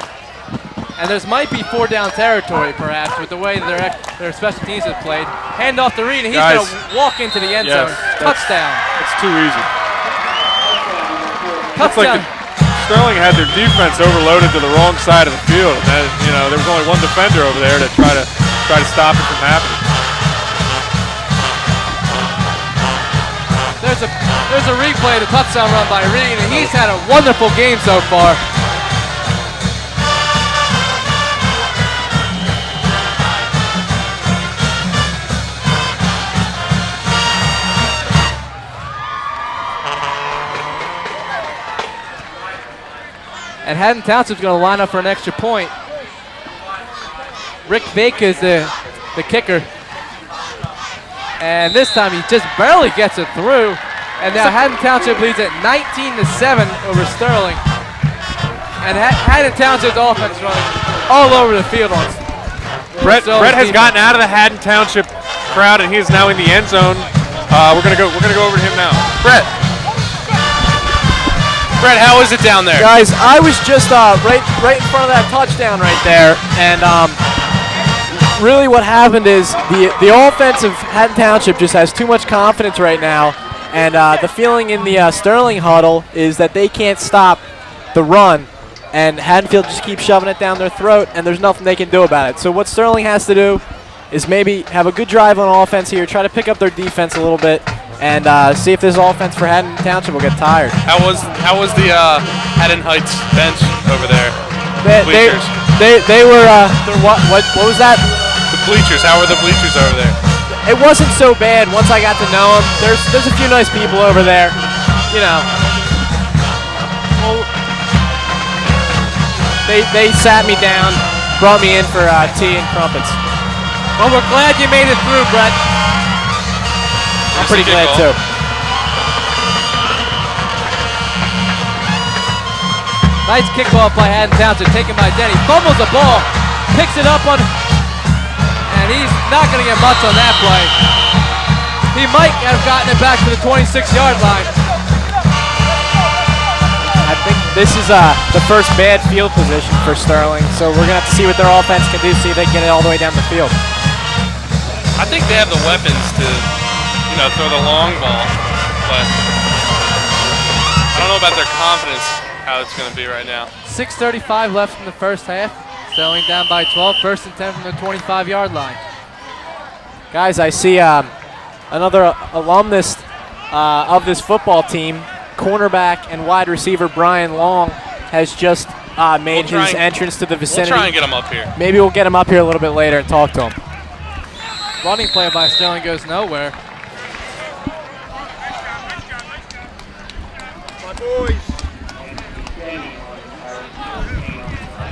Speaker 2: And there might be 4-down territory, perhaps, with the way their special teams have played. Hand off to Reed, and he's going to walk into the end zone. Touchdown.
Speaker 5: It's too easy.
Speaker 2: Touchdown.
Speaker 5: Sterling had their defense overloaded to the wrong side of the field. And there was only one defender over there to try to stop it from happening.
Speaker 2: There's a replay of the touchdown run by Reed, and he's had a wonderful game so far. And Haddon Township's going to line up for an extra point. Rick Baker is the kicker. And this time he just barely gets it through. And now Haddon Township leads at 19-7 over Sterling. And Haddon Township's offense is running all over the field.
Speaker 5: Brett has gotten out of the Haddon Township crowd, and he is now in the end zone. We're gonna go over to him now.
Speaker 3: Brett, how is it down there? Guys, I was just right in front of that touchdown right there, and really what happened is the offense of Haddon Township just has too much confidence right now, and the feeling in the Sterling huddle is that they can't stop the run, and Haddonfield just keeps shoving it down their throat, and there's nothing they can do about it. So what Sterling has to do is maybe have a good drive on offense here, try to pick up their defense a little bit, and see if this offense for Haddon Township will get tired.
Speaker 4: How was the Haddon Heights bench over there?
Speaker 3: Bleachers. They were what was that?
Speaker 4: The bleachers. How were the bleachers over there?
Speaker 3: It wasn't so bad once I got to know them. There's a few nice people over there, Well, they sat me down, brought me in for tea and crumpets.
Speaker 2: Well, we're glad you made it through, Brett.
Speaker 3: I'm pretty glad too.
Speaker 2: Nice kickoff by Haddon Township, taken by Denny. Fumbles the ball, picks it up and he's not going to get much on that play. He might have gotten it back to the 26-yard line.
Speaker 3: I think this is the first bad field position for Sterling, so we're going to have to see what their offense can do, see if they can get it all the way down the field.
Speaker 4: I think they have the weapons to throw the long ball, but I don't know about their confidence, how it's going to be right now.
Speaker 2: 6:35 left in the first half. Sterling down by 12, 1st and 10 from the 25-yard line.
Speaker 3: Guys, I see another alumnus of this football team, cornerback and wide receiver Brian Long, has just made his entrance to the vicinity.
Speaker 4: We'll try and get him up here.
Speaker 3: Maybe we'll get him up here a little bit later and talk to him.
Speaker 2: Running play by Sterling goes nowhere.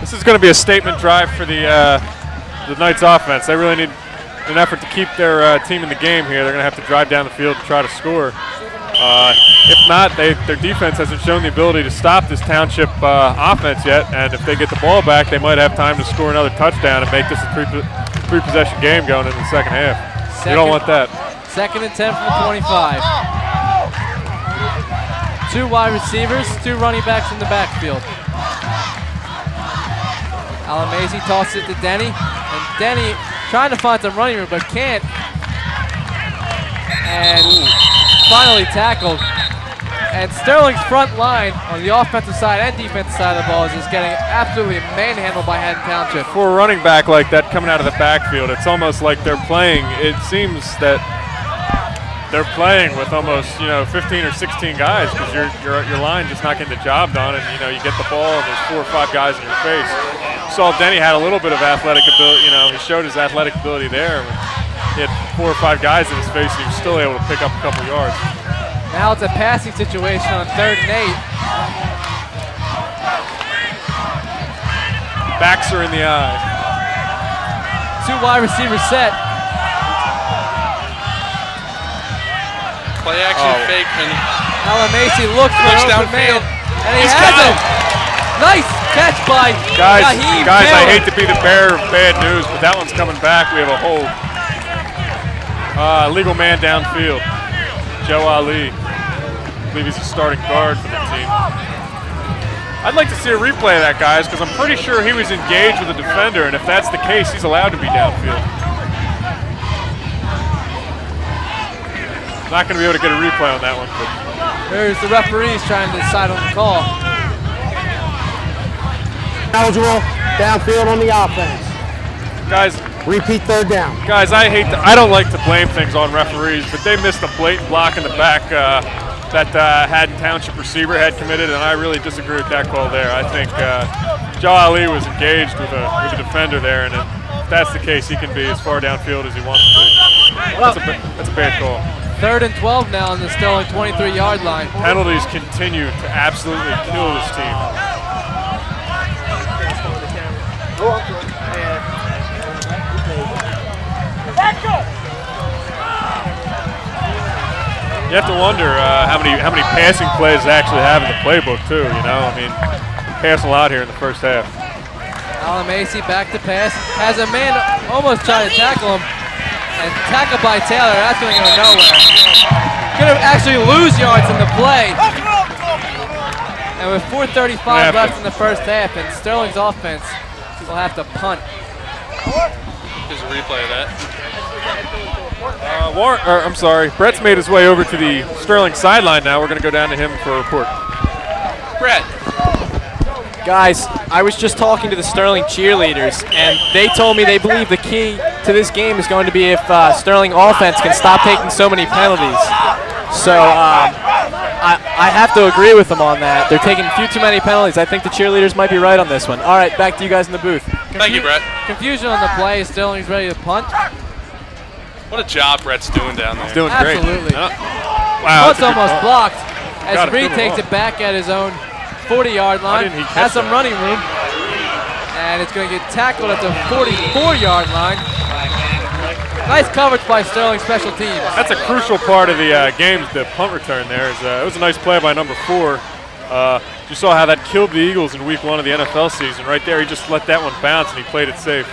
Speaker 5: This is going to be a statement drive for the Knights offense. They really need in an effort to keep their team in the game here, they're going to have to drive down the field and try to score. If not, their defense hasn't shown the ability to stop this Township offense yet, and if they get the ball back, they might have time to score another touchdown and make this a three-possession game going into the second half. You don't want that.
Speaker 2: 2nd and 10 from the 25. 2 wide receivers, 2 running backs in the backfield. Alamasi tosses it to Denny, and Denny trying to find some running room, but can't. And finally tackled. And Sterling's front line on the offensive side and defensive side of the ball is just getting absolutely manhandled by Haddon Township.
Speaker 5: For a running back like that coming out of the backfield, it's almost like they're playing. It seems that they're playing with almost 15 or 16 guys because your line just not getting the job done, and you get the ball and there's 4 or 5 guys in your face. Saw Denny had a little bit of athletic ability. He showed his athletic ability there. He had 4 or 5 guys in his face, and he was still able to pick up a couple yards.
Speaker 2: Now it's a passing situation on 3rd and 8.
Speaker 5: Backs are in the eye.
Speaker 2: 2 wide receivers set.
Speaker 4: Play action fake, and
Speaker 2: Alamasi looks for an open man, and he has him. Nice catch by
Speaker 5: guys.
Speaker 2: Taylor.
Speaker 5: I hate to be the bearer of bad news, but that one's coming back. We have a hold. Legal man downfield. Joe Ali. I believe he's a starting guard for the team. I'd like to see a replay of that, guys, because I'm pretty sure he was engaged with a defender, and if that's the case, he's allowed to be downfield. Not going to be able to get a replay on that one. But
Speaker 2: there's the referees trying to decide on the call.
Speaker 7: Eligible downfield on the offense.
Speaker 5: Guys,
Speaker 7: repeat 3rd down.
Speaker 5: Guys, I don't like to blame things on referees, but they missed a blatant block in the back that Haddon Township receiver had committed, and I really disagree with that call there. I think Joe Ali was engaged with a defender there, and if that's the case, he can be as far downfield as he wants to be. That's a bad call.
Speaker 2: 3rd and 12 now on the Sterling 23-yard line.
Speaker 5: Penalties continue to absolutely kill this team. You have to wonder how many passing plays they actually have in the playbook too. I mean, pass a lot here in the first half.
Speaker 2: Alamasi back to pass, has a man almost trying to tackle him, and tackled by Taylor. That's going to go nowhere. Going to actually lose yards in the play. And with 4:35 left in the first half, and Sterling's offense will have to punt.
Speaker 4: Here's a replay of that.
Speaker 5: Brett's made his way over to the Sterling sideline now. We're going to go down to him for a report.
Speaker 4: Brett.
Speaker 3: Guys, I was just talking to the Sterling cheerleaders, and they told me they believe the key to this game is going to be if Sterling offense can stop taking so many penalties. So I have to agree with them on that. They're taking a few too many penalties. I think the cheerleaders might be right on this one. All right, back to you guys in the booth.
Speaker 4: Thank you, Brett.
Speaker 2: Confusion on the play. Sterling's ready to punt.
Speaker 4: What a job Brett's doing down there.
Speaker 5: He's doing great.
Speaker 2: Absolutely.
Speaker 5: Wow.
Speaker 2: Punt's almost blocked as Reed takes it back at his own 40-yard line. Has some running room. And it's going to get tackled at the 44-yard line. Nice coverage by Sterling special teams.
Speaker 5: That's a crucial part of the game, the punt return there. It was a nice play by number 4. You saw how that killed the Eagles in week 1 of the NFL season. Right there, he just let that one bounce and he played it safe.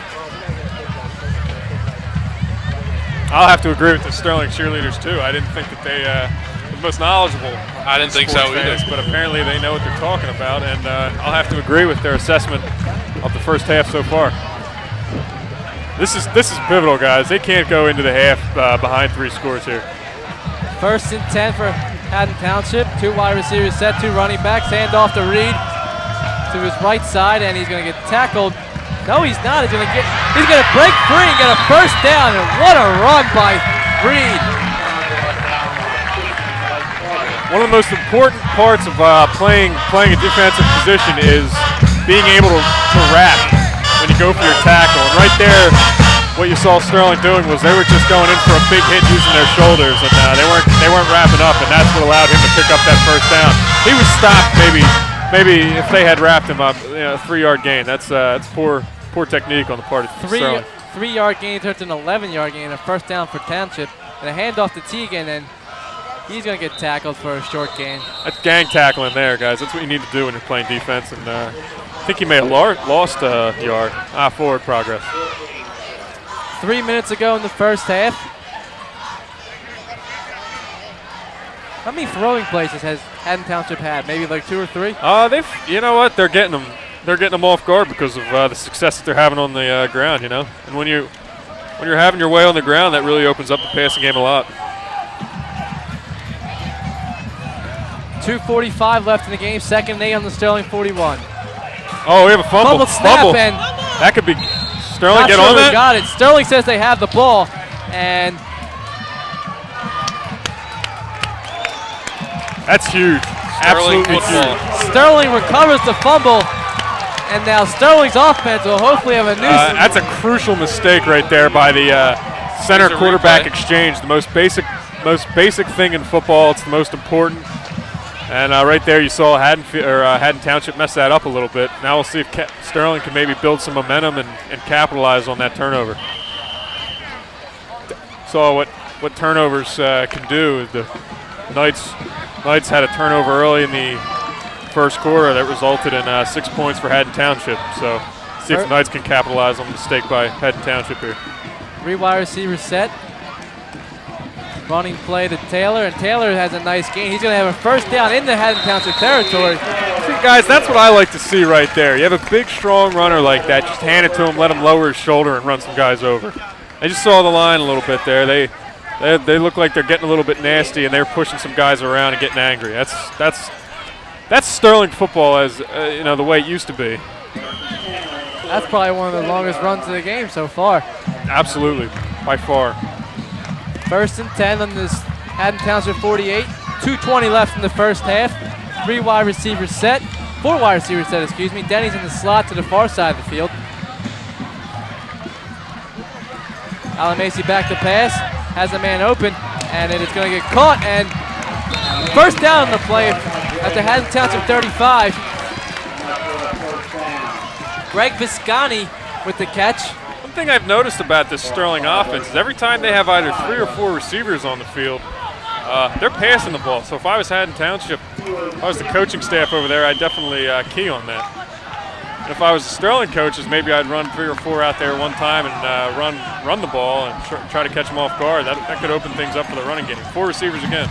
Speaker 5: I'll have to agree with the Sterling cheerleaders too. I didn't think that they were the most knowledgeable.
Speaker 4: I didn't think so either.
Speaker 5: But apparently they know what they're talking about, and I'll have to agree with their assessment of the first half so far. This is pivotal, guys. They can't go into the half behind 3 scores here.
Speaker 2: 1st and 10 for Haddon Township. 2 wide receivers set, 2 running backs. Hand off to Reed to his right side, and he's going to get tackled. No, he's not. He's going to break free and get a first down, and what a run by Reed.
Speaker 5: One of the most important parts of playing a defensive position is being able to wrap when you go for your tackle. And right there, what you saw Sterling doing was they were just going in for a big hit using their shoulders, and they weren't wrapping up, and that's what allowed him to pick up that first down. He was stopped maybe if they had wrapped him up, 3-yard gain. That's poor technique on the part of Sterling.
Speaker 2: 3-yard gain turns to an 11-yard gain, a first down for Township. And a handoff to Teagan, and he's going to get tackled for a short gain.
Speaker 5: That's gang tackling there, guys. That's what you need to do when you're playing defense. And I think he may have lost a yard. Forward progress.
Speaker 2: 3 minutes ago in the first half. How many throwing places has Haddon Township had? Maybe like 2 or 3?
Speaker 5: You know what? They're getting them off guard because of the success that they're having on the ground. You know, and when you're having your way on the ground, that really opens up the passing game a lot.
Speaker 2: 2:45 left in the game. 2nd and 8 on the Sterling 41.
Speaker 5: Oh, we have a fumble.
Speaker 2: Snap, and
Speaker 5: that could be Sterling.
Speaker 2: not
Speaker 5: Get
Speaker 2: sure
Speaker 5: on
Speaker 2: who
Speaker 5: that.
Speaker 2: got it. Sterling says they have the ball, and
Speaker 5: That's huge.
Speaker 4: Sterling
Speaker 5: Absolutely
Speaker 4: football.
Speaker 5: huge.
Speaker 2: Sterling recovers the fumble, and now Sterling's offense will hopefully have a new.
Speaker 5: That's a crucial mistake right there by the center
Speaker 4: There's a
Speaker 5: quarterback
Speaker 4: replay.
Speaker 5: exchange. The most basic thing in football. It's the most important. And right there, you saw Haddon Township mess that up a little bit. Now we'll see if Sterling can maybe build some momentum and capitalize on that turnover. Saw what turnovers can do. The Knights had a turnover early in the first quarter that resulted in 6 points for Haddon Township. So see if the Knights can capitalize on the mistake by Haddon Township here.
Speaker 2: 3 wide receivers set. Running play to Taylor, and Taylor has a nice gain. He's going to have a first down in the Haddon Township territory.
Speaker 5: See, guys, that's what I like to see right there. You have a big, strong runner like that. Just hand it to him, let him lower his shoulder, and run some guys over. I just saw the line a little bit there. They look like they're getting a little bit nasty, and they're pushing some guys around and getting angry. That's Sterling football as the way it used to be.
Speaker 2: That's probably one of the longest runs of the game so far.
Speaker 5: Absolutely, by far.
Speaker 2: 1st and 10 on this Haddon Township 48. 2:20 left in the first half. 3 wide receivers set. 4 wide receivers set, excuse me. Denny's in the slot to the far side of the field. Alan Macy back to pass. Has a man open, and it is going to get caught. And first down on the play at the Haddon Township 35. Greg Viscani with the catch.
Speaker 5: One thing I've noticed about this Sterling offense is every time they have either 3 or 4 receivers on the field, they're passing the ball. So if I was Haddon Township, if I was the coaching staff over there, I'd definitely key on that. And if I was the Sterling coaches, maybe I'd run 3 or 4 out there one time and run the ball and try to catch them off guard. That could open things up for the running game. 4 receivers again.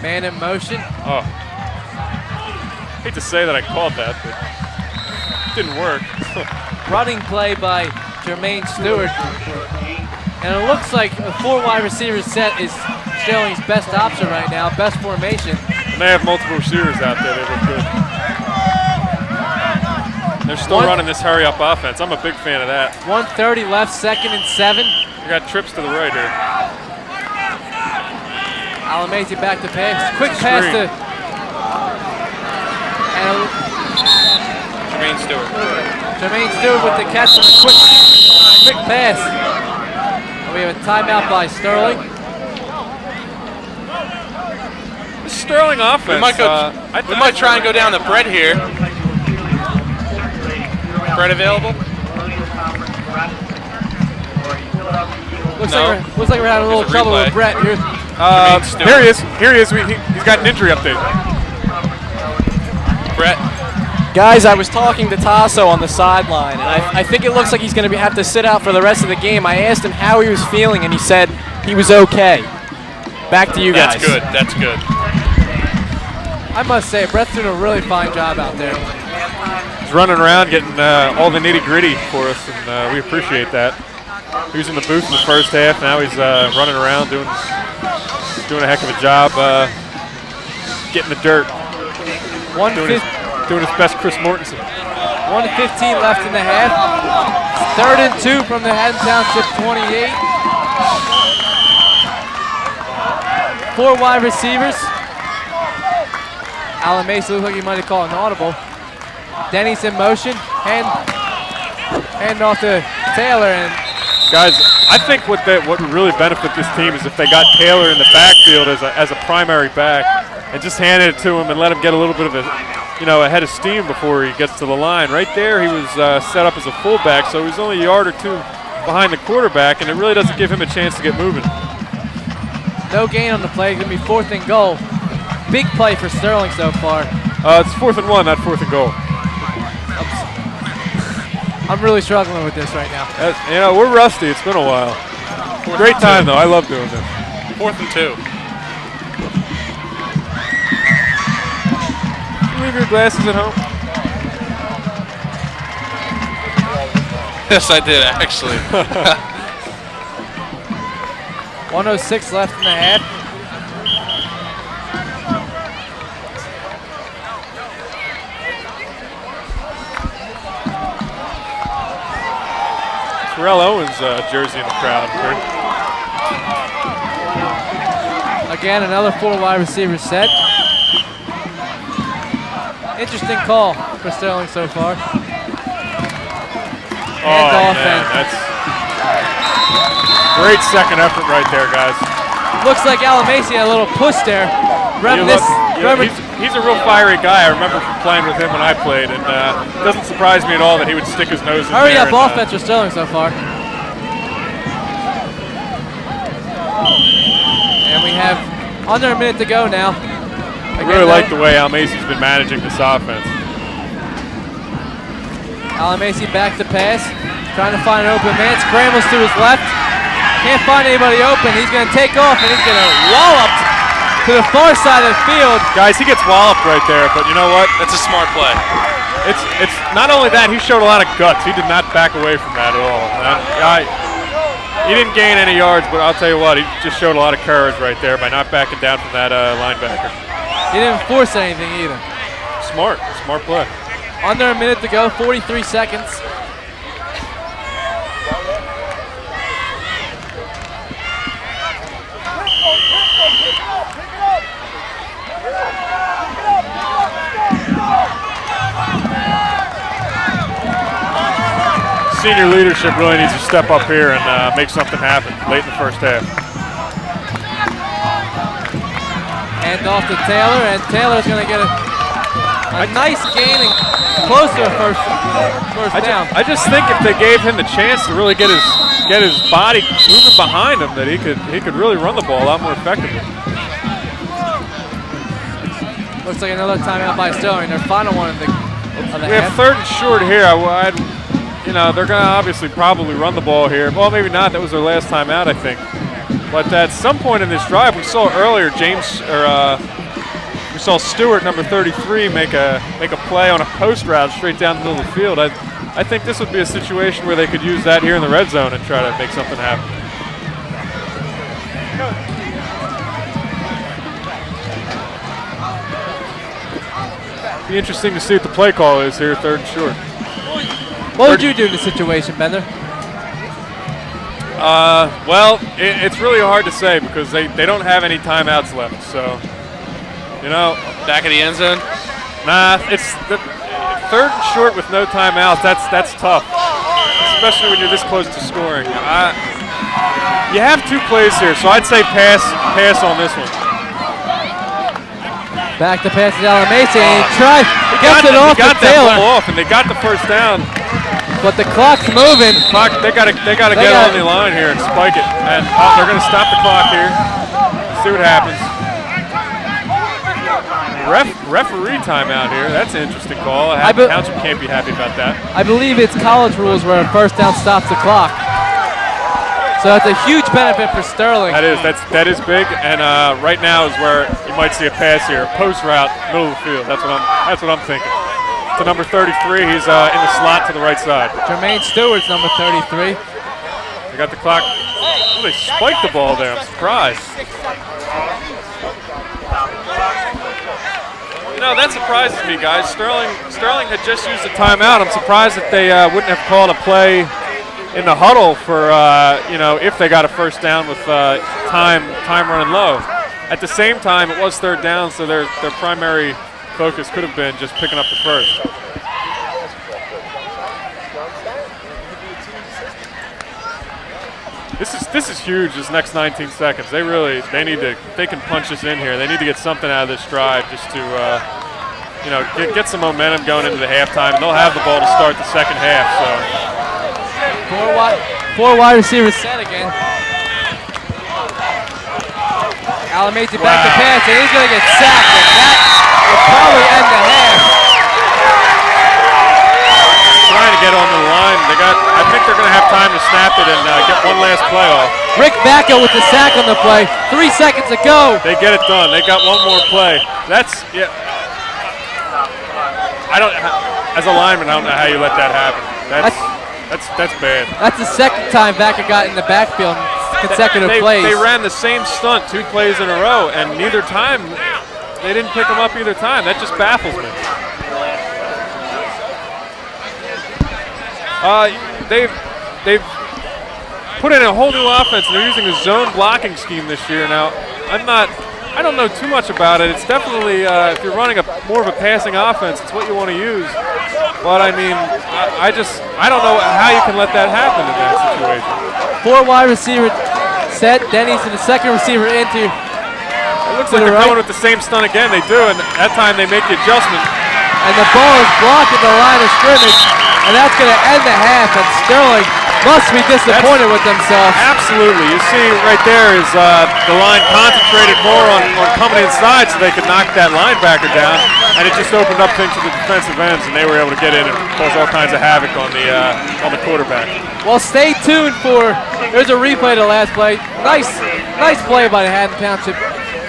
Speaker 2: Man in motion.
Speaker 5: Oh, hate to say that I called that, but it didn't work.
Speaker 2: Running play by Jermaine Stewart. And it looks like a 4 wide receiver set is Sterling's best option right now, best formation.
Speaker 5: And they have multiple receivers out there. They look good. They're still running this hurry-up offense. I'm a big fan of that.
Speaker 2: 1:30 left, 2nd and 7.
Speaker 5: You got trips to the right here.
Speaker 2: Alamezi back to pass. Quick pass to
Speaker 4: Jermaine Stewart.
Speaker 2: Jermaine Stewart with the catch and a quick pass. And we have a timeout by Sterling.
Speaker 5: The Sterling offense.
Speaker 4: We might try and go down to Brett here. Brett available?
Speaker 2: Looks like we're having a little
Speaker 4: Here's a
Speaker 2: trouble
Speaker 4: replay.
Speaker 2: with Brett here.
Speaker 5: Here he is. Here he is. He's got an injury update.
Speaker 4: Brett.
Speaker 3: Guys, I was talking to Tasso on the sideline, and I think it looks like he's going to have to sit out for the rest of the game. I asked him how he was feeling, and he said he was okay. Back to you guys.
Speaker 4: That's good. That's good.
Speaker 2: I must say, Brett's doing a really fine job out there.
Speaker 5: He's running around getting all the nitty-gritty for us, and we appreciate that. He was in the booth in the first half. Now he's running around doing a heck of a job getting the dirt. Doing his best Chris Mortensen.
Speaker 2: 1:15 left in the half. 3rd and 2 from the Haddon Township 28. 4 wide receivers. Alan Mason looks like he might have called an audible. Denny's in motion. Hand off to Taylor. And
Speaker 5: guys, I think what would really benefit this team is if they got Taylor in the backfield as a primary back and just handed it to him and let him get a little bit of ahead of steam before he gets to the line. Right there, he was set up as a fullback, so he's only a yard or two behind the quarterback, and it really doesn't give him a chance to get moving.
Speaker 2: No gain on the play. Going to be 4th and goal. Big play for Sterling so far.
Speaker 5: It's 4th and 1, not 4th and goal.
Speaker 2: I'm really struggling with this right now.
Speaker 5: We're rusty. It's been a while. Great time, though. I love doing this.
Speaker 4: 4th and 2.
Speaker 5: You leave your glasses at home?
Speaker 4: Yes, I did, actually.
Speaker 2: 1:06 left in the half.
Speaker 5: Terrell Owens' jersey in the crowd.
Speaker 2: Again, another 4 wide receiver set. Interesting call for Sterling so far.
Speaker 5: Man, that's great second effort right there, guys.
Speaker 2: Looks like Alamasi had a little push there.
Speaker 5: He's a real fiery guy. I remember from playing with him when I played, and it doesn't surprise me at all that he would stick his nose in there.
Speaker 2: Hurry up offense for Sterling so far. And we have under a minute to go now.
Speaker 5: I really like the way Alamasi's been managing this offense.
Speaker 2: Alamasi back to pass, trying to find an open man, scrambles to his left, can't find anybody open, he's going to take off and he's going to wallop to the far side of the field.
Speaker 5: Guys, he gets walloped right there, but you know what?
Speaker 4: That's a smart play.
Speaker 5: It's not only that, he showed a lot of guts. He did not back away from that at all. He didn't gain any yards, but I'll tell you what, he just showed a lot of courage right there by not backing down from that linebacker.
Speaker 2: He didn't force anything either.
Speaker 5: Smart play.
Speaker 2: Under a minute to go, 43 seconds.
Speaker 5: Senior leadership really needs to step up here and make something happen late in the first half.
Speaker 2: Hand off to Taylor, and Taylor's going to get a nice gain and close to a first down.
Speaker 5: I just think if they gave him the chance to really get his body moving behind him, that he could really run the ball a lot more effectively.
Speaker 2: Looks like another timeout by Sterling. Their final one of the
Speaker 5: We have 3rd and short here. They're going to obviously probably run the ball here. Well, maybe not. That was their last time out, I think. But at some point in this drive, we saw earlier we saw Stewart, number 33, make a play on a post route straight down the middle of the field. I think this would be a situation where they could use that here in the red zone and try to make something happen. Be interesting to see what the play call is here, 3rd and short.
Speaker 2: What would you do in this situation, Bender?
Speaker 5: Well, it's really hard to say because they don't have any timeouts left. So,
Speaker 4: back of the end zone.
Speaker 5: Nah, it's the 3rd and short with no timeouts. That's tough, especially when you're this close to scoring. You have 2 plays here, so I'd say pass on this one.
Speaker 2: Back to pass to Alamasi, and he gets it off to Taylor.
Speaker 5: And they got the first down.
Speaker 2: But the clock's moving.
Speaker 5: They gotta get on the line here and spike it. And they're gonna stop the clock here. See what happens. Referee timeout here. That's an interesting call. Haddon Township can't be happy about that.
Speaker 2: I believe it's college rules where a first down stops the clock. So that's a huge benefit for Sterling.
Speaker 5: That is big. And right now is where you might see a pass here, a post route, middle of the field. That's what I'm thinking. To number 33, he's in the slot to the right side.
Speaker 2: Jermaine Stewart's number 33.
Speaker 5: They got the clock. Oh, they spiked the ball there. I'm surprised. That surprises me, guys. Sterling had just used a timeout. I'm surprised that they wouldn't have called a play in the huddle for if they got a first down with time running low. At the same time, it was 3rd down, so their primary focus could have been just picking up the first. This is huge. This next 19 seconds, they can punch this in here. They need to get something out of this drive just to get some momentum going into the halftime. And they'll have the ball to start the second half. So
Speaker 2: Four wide receivers set again. Alamete back to pass, and he's going to get sacked, and that will probably end the half.
Speaker 5: Trying to get on the line. I think they're going to have time to snap it and get one last play off.
Speaker 2: Rick Bacco with the sack on the play. 3 seconds to go.
Speaker 5: They get it done. They got one more play. As a lineman, I don't know how you let that happen. That's bad.
Speaker 2: That's the second time Bacco got in the backfield in consecutive plays.
Speaker 5: They ran the same stunt 2 plays in a row, and neither time, they didn't pick them up either time. That just baffles me. They've put in a whole new offense. They're using a zone blocking scheme this year. Now, I don't know too much about it. It's definitely, if you're running more of a passing offense, it's what you want to use. But I mean, I don't know how you can let that happen in that situation.
Speaker 2: 4 wide receiver set. Denny's to the second receiver into.
Speaker 5: It looks like they're going with the same stunt again. They do, and that time they make the adjustment.
Speaker 2: And the ball is blocked at the line of scrimmage, and that's going to end the half. And Sterling must be disappointed with themselves.
Speaker 5: Absolutely. You see right there is the line concentrated more on coming inside so they could knock that linebacker down, and it just opened up things for the defensive ends, and they were able to get in and cause all kinds of havoc on the quarterback.
Speaker 2: Well, stay tuned for, there's a replay of the last play. Nice play by the Haddon Township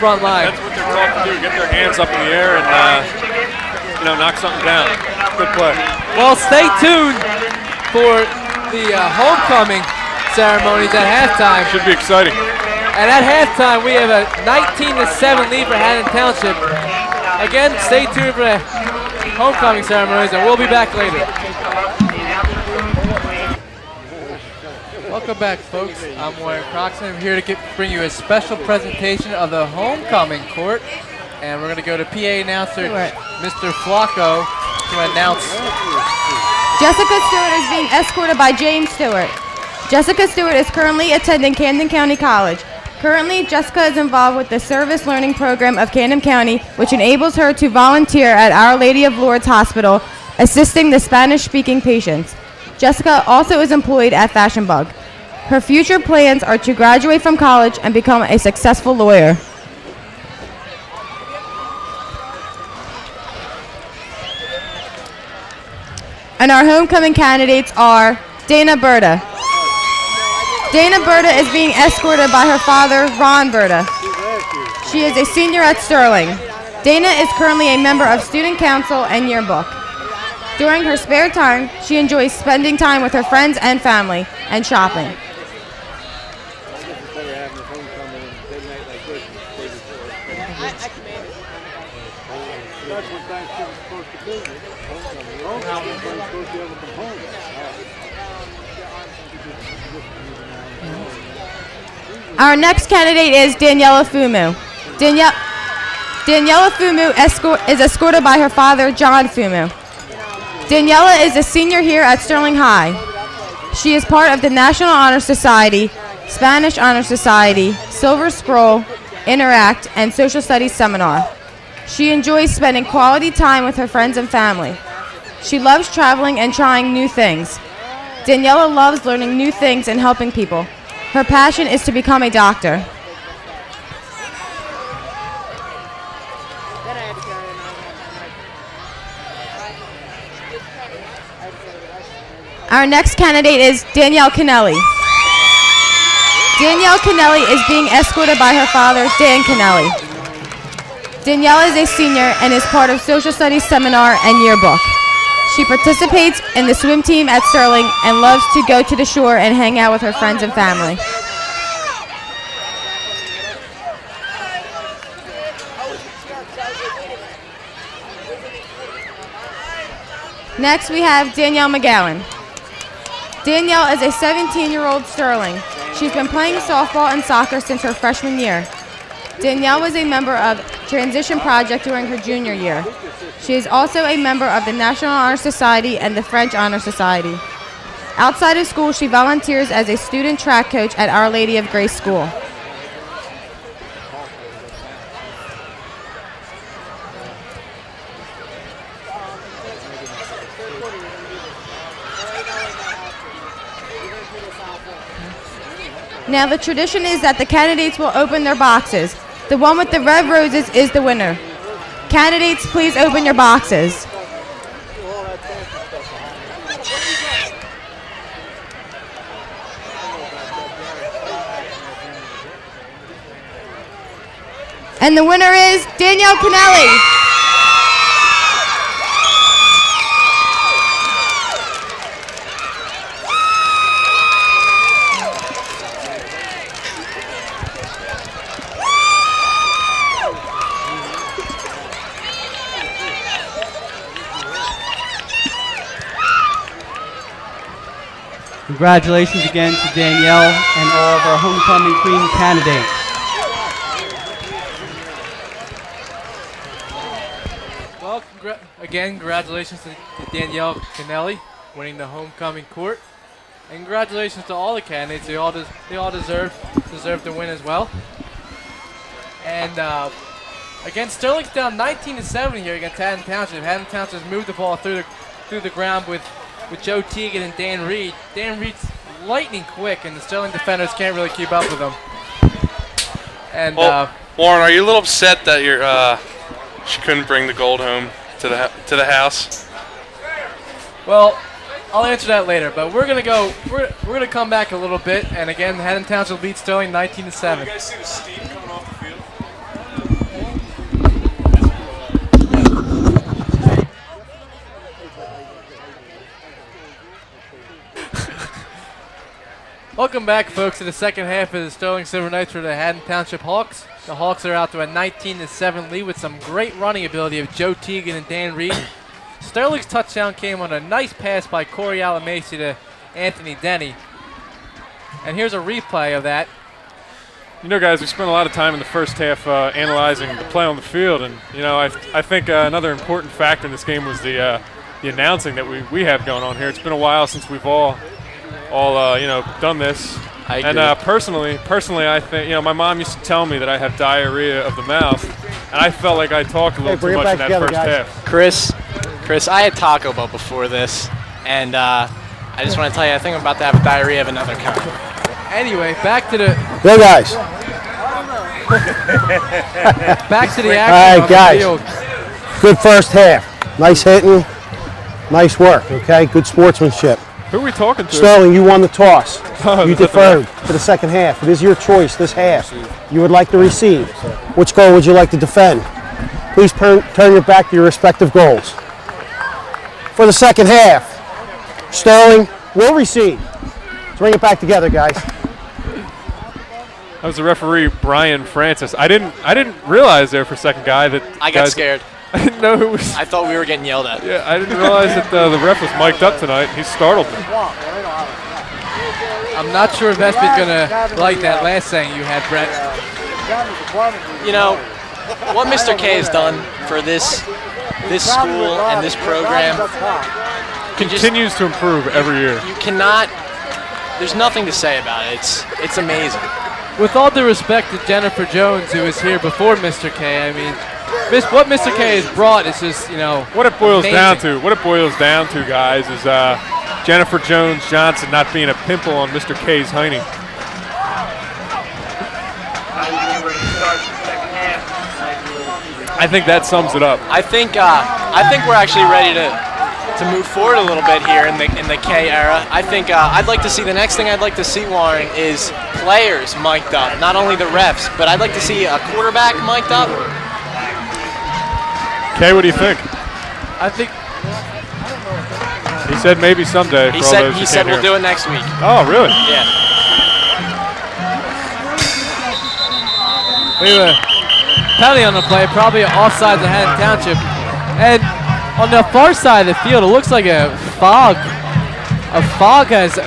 Speaker 2: front line.
Speaker 5: That's what they're taught to do, get their hands up in the air and knock something down. Good play.
Speaker 2: Well, stay tuned for the homecoming ceremonies at halftime.
Speaker 5: Should be exciting.
Speaker 2: And at halftime, we have a 19-7 lead for Haddon Township. Again, stay tuned for the homecoming ceremonies, and we'll be back later. Welcome back, folks. I'm Warren Croxton. I'm here to bring you a special presentation of the homecoming court. And we're going to go to PA announcer Mr. Flacco to announce.
Speaker 8: Jessica Stewart is being escorted by James Stewart. Jessica Stewart is currently attending Camden County College. Currently, Jessica is involved with the Service Learning Program of Camden County, which enables her to volunteer at Our Lady of Lourdes Hospital, assisting the Spanish-speaking patients. Jessica also is employed at Fashion Bug. Her future plans are to graduate from college and become a successful lawyer. And our homecoming candidates are Dana Berta. Dana Berta is being escorted by her father, Ron Berta. She is a senior at Sterling. Dana is currently a member of Student Council and Yearbook. During her spare time, she enjoys spending time with her friends and family and shopping. Our next candidate is Daniela Fumu. Daniela Fumu is escorted by her father, John Fumu. Daniela is a senior here at Sterling High. She is part of the National Honor Society, Spanish Honor Society, Silver Scroll, Interact, and Social Studies Seminar. She enjoys spending quality time with her friends and family. She loves traveling and trying new things. Daniela loves learning new things and helping people. Her passion is to become a doctor. Our next candidate is Danielle Kennelly. Danielle Kennelly is being escorted by her father, Dan Kennelly. Danielle is a senior and is part of Social Studies Seminar and Yearbook. She participates in the swim team at Sterling and loves to go to the shore and hang out with her friends and family. Next, we have Danielle McGowan. Danielle is a 17-year-old Sterling. She's been playing softball and soccer since her freshman year. Danielle was a member of Transition Project during her junior year. She is also a member of the National Honor Society and the French Honor Society. Outside of school, she volunteers as a student track coach at Our Lady of Grace School. Now the tradition is that the candidates will open their boxes. The one with the red roses is the winner. Candidates, please open your boxes. And the winner is Danielle Kennelly.
Speaker 9: Congratulations again to Danielle and all of our homecoming queen candidates.
Speaker 2: Well, again, congratulations to Danielle Kennelly winning the homecoming court. And congratulations to all the candidates. They all deserve to win as well. And again, Sterling's down 19-7 here against Haddon Township. Haddon Township has moved the ball through the ground with Joe Teagan and Dan Reed. Dan Reed's lightning quick, and the Sterling defenders can't really keep up with him. And
Speaker 4: Warren, are you a little upset that she couldn't bring the gold home to the house?
Speaker 2: Well, I'll answer that later. But we're gonna come back a little bit, and again, Haddon Township beat Sterling 19-7.
Speaker 6: You guys see the steam coming off the field?
Speaker 2: Welcome back, folks, to the second half of the Sterling Silver Knights for the Haddon Township Hawks. The Hawks are out to a 19-7 lead with some great running ability of Joe Teagan and Dan Reed. Sterling's touchdown came on a nice pass by Corey Alamasi to Anthony Denny. And here's a replay of that.
Speaker 5: You know, guys, we spent a lot of time in the first half analyzing the play on the field, and I think another important factor in this game was the announcing that we have going on here. It's been a while since we've all done this.
Speaker 3: I agree.
Speaker 5: And personally, I think my mom used to tell me that I have diarrhea of the mouth, and I felt like I talked a little too much in that first half.
Speaker 3: Chris, I had Taco Bell before this, and I just want to tell you, I think I'm about to have a diarrhea of another kind.
Speaker 2: Anyway, back to the
Speaker 7: Go, guys.
Speaker 2: action.
Speaker 7: All right,
Speaker 2: on the
Speaker 7: guys.
Speaker 2: field.
Speaker 7: Good first half. Nice hitting. Nice work, okay? Good sportsmanship.
Speaker 5: Who are we talking to?
Speaker 7: Sterling, you won the toss.
Speaker 5: Oh,
Speaker 7: You deferred to the second half. It is your choice this half. You would like to receive. Which goal would you like to defend? Please turn your back to your respective goals. For the second half, Sterling will receive. Let's bring it back together, guys.
Speaker 5: That was the referee, Brian Francis. I didn't realize there for a second, that
Speaker 3: I got scared.
Speaker 5: I didn't know who was.
Speaker 3: I thought we were getting yelled at.
Speaker 5: Yeah, I didn't realize that the ref was mic'd up tonight. He startled me.
Speaker 2: I'm not sure if Espy's gonna like that last saying you had, Brett.
Speaker 3: You know, what Mr. K has done for this school and this program
Speaker 5: Continues to improve every year.
Speaker 3: You cannot. There's nothing to say about it. It's amazing.
Speaker 2: With all due respect to Jennifer Jones, who was here before Mr. K, I mean, what Mr. K has brought is just,
Speaker 5: what it boils
Speaker 2: amazing.
Speaker 5: down to, guys, is Jennifer Jones Johnson not being a pimple on Mr. K's hiney. I think that sums it up.
Speaker 3: I think we're actually ready to move forward a little bit here in the K era. I think I'd like to see the next thing I'd like to see, Warren, is players mic'd up, not only the refs, but I'd like to see a quarterback mic'd up.
Speaker 5: Kay, what do you think?
Speaker 2: I think
Speaker 5: he said maybe someday.
Speaker 3: He said we'll do it next week.
Speaker 5: Oh, really?
Speaker 3: Yeah.
Speaker 2: we have a penalty on the play, probably offside to Haddon Township. And on the far side of the field, it looks like a fog has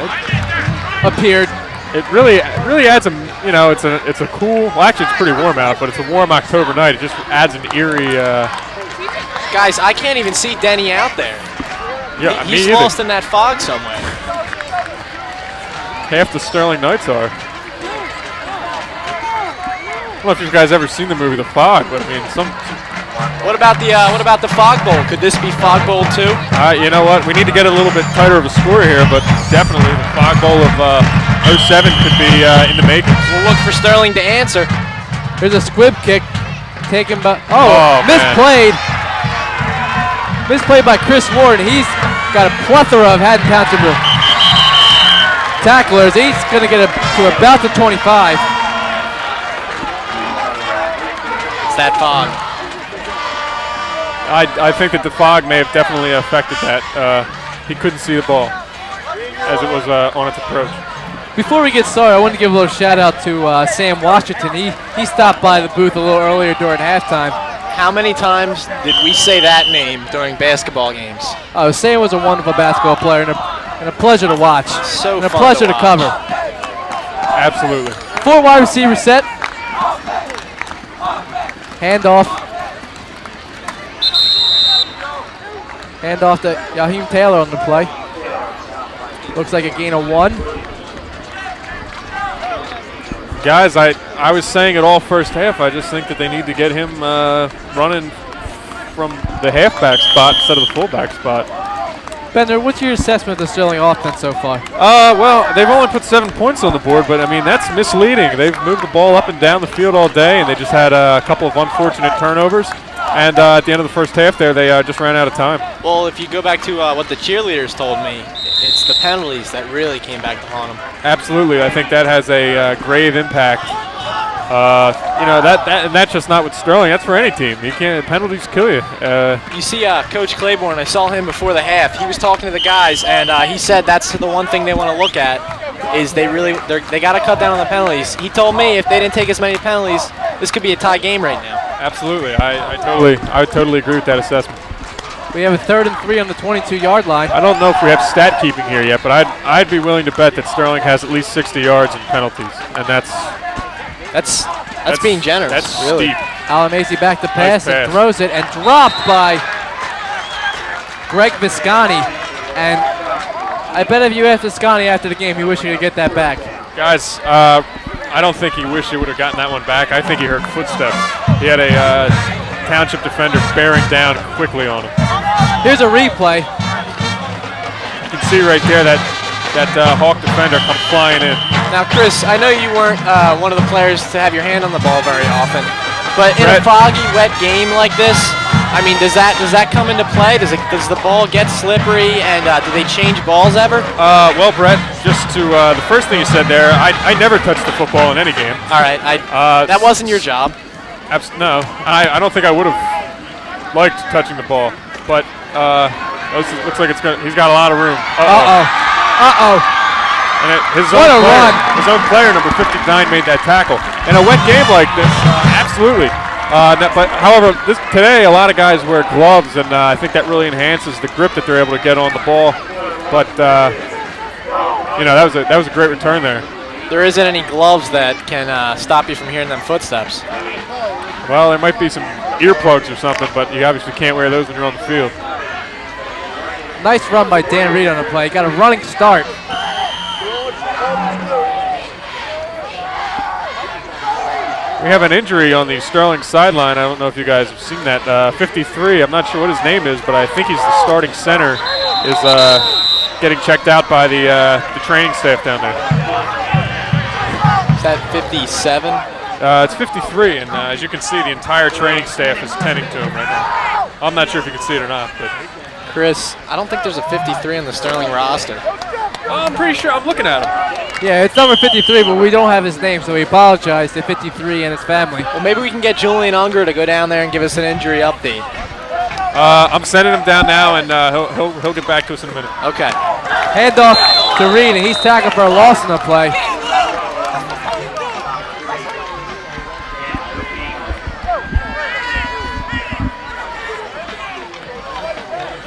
Speaker 2: appeared.
Speaker 5: It really adds it's a cool. Well, actually, it's pretty warm out, but it's a warm October night. It just adds an eerie.
Speaker 3: Guys, I can't even see Denny out there.
Speaker 5: Yeah,
Speaker 3: He's lost in that fog somewhere.
Speaker 5: Half the Sterling Knights are. I don't know if you guys ever seen the movie The Fog, but I mean,
Speaker 3: What about the Fog Bowl? Could this be Fog Bowl 2?
Speaker 5: You know what? We need to get a little bit tighter of a score here, but definitely the Fog Bowl of 07 could be in the making.
Speaker 3: We'll look for Sterling to answer.
Speaker 2: There's a squib kick taken by, misplayed. Misplayed by Chris Ward. He's got a plethora of Haddon Township tacklers. He's going to get to about the 25.
Speaker 3: It's that fog.
Speaker 5: I think that the fog may have definitely affected that. He couldn't see the ball as it was on its approach.
Speaker 2: Before we get started, I want to give a little shout out to Sam Washington. He stopped by the booth a little earlier during halftime.
Speaker 3: How many times did we say that name during basketball games?
Speaker 2: Sam was a wonderful basketball player and a pleasure to watch.
Speaker 3: So
Speaker 2: and a
Speaker 3: fun
Speaker 2: pleasure to
Speaker 3: watch.
Speaker 2: cover.
Speaker 5: Absolutely.
Speaker 2: 4 wide receiver set. Handoff. Handoff to Yaheem Taylor on the play. Looks like a gain of 1.
Speaker 5: Guys, I was saying it all first half. I just think that they need to get him running from the halfback spot instead of the fullback spot.
Speaker 2: Bender, what's your assessment of the Sterling offense so far?
Speaker 5: Well, they've only put 7 points on the board, but I mean that's misleading. They've moved the ball up and down the field all day, and they just had a couple of unfortunate turnovers. And at the end of the first half there, they just ran out of time.
Speaker 3: Well, if you go back to what the cheerleaders told me, it's the penalties that really came back to haunt them.
Speaker 5: Absolutely, I think that has a grave impact. That's just not with Sterling. That's for any team. You can't penalties kill you.
Speaker 3: You see, Coach Claiborne. I saw him before the half. He was talking to the guys, and he said that's the one thing they want to look at is they got to cut down on the penalties. He told me if they didn't take as many penalties, this could be a tie game right now.
Speaker 5: Absolutely, I totally agree with that assessment.
Speaker 2: We have a 3rd and 3 on the 22-yard line.
Speaker 5: I don't know if we have stat keeping here yet, but I'd be willing to bet that Sterling has at least 60 yards in penalties, and that's
Speaker 3: being generous.
Speaker 5: That's
Speaker 3: really.
Speaker 5: steep.
Speaker 2: Alamasi back to pass
Speaker 5: Nice
Speaker 2: and
Speaker 5: pass.
Speaker 2: throws it and dropped by Greg Viscani. And I bet if you asked Viscani after the game, he wished he could get that back.
Speaker 5: Guys, I don't think he wished he would have gotten that one back. I think he heard footsteps. He had a Township defender bearing down quickly on him.
Speaker 2: Here's a replay.
Speaker 5: You can see right there that Hawk defender come flying in.
Speaker 3: Now, Chris, I know you weren't one of the players to have your hand on the ball very often, but in a
Speaker 5: Brett.
Speaker 3: foggy, wet game like this, I mean, does that come into play? Does the ball get slippery, and do they change balls ever?
Speaker 5: Well, Brett, just to the first thing you said there, I never touched the football in any game.
Speaker 3: All right, that wasn't your job.
Speaker 5: No, I don't think I would have liked touching the ball, but looks like he's got a lot of room.
Speaker 2: Uh-oh.
Speaker 5: And his
Speaker 2: What a run.
Speaker 5: His own player, number 59, made that tackle. In a wet game like this, absolutely. But however, today a lot of guys wear gloves, and I think that really enhances the grip that they're able to get on the ball. But that was a great return there.
Speaker 3: There isn't any gloves that can stop you from hearing them footsteps.
Speaker 5: Well, there might be some earplugs or something, but you obviously can't wear those when you're on the field.
Speaker 2: Nice run by Dan Reed on the play. Got a running start.
Speaker 5: We have an injury on the Sterling sideline. I don't know if you guys have seen that. 53, I'm not sure what his name is, but I think he's the starting center, is getting checked out by the training staff down there.
Speaker 3: Is that 57?
Speaker 5: It's 53, and as you can see, the entire training staff is tending to him right now. I'm not sure if you can see it or not, but
Speaker 3: Chris, I don't think there's a 53 on the Sterling roster.
Speaker 5: I'm pretty sure. I'm looking at him.
Speaker 2: Yeah, it's number 53, but we don't have his name, so we apologize to 53 and his family.
Speaker 3: Well, maybe we can get Julian Unger to go down there and give us an injury update.
Speaker 5: I'm sending him down now, and he'll get back to us in a minute.
Speaker 3: Okay.
Speaker 2: Handoff to Reed, and he's tackled for a loss in the play.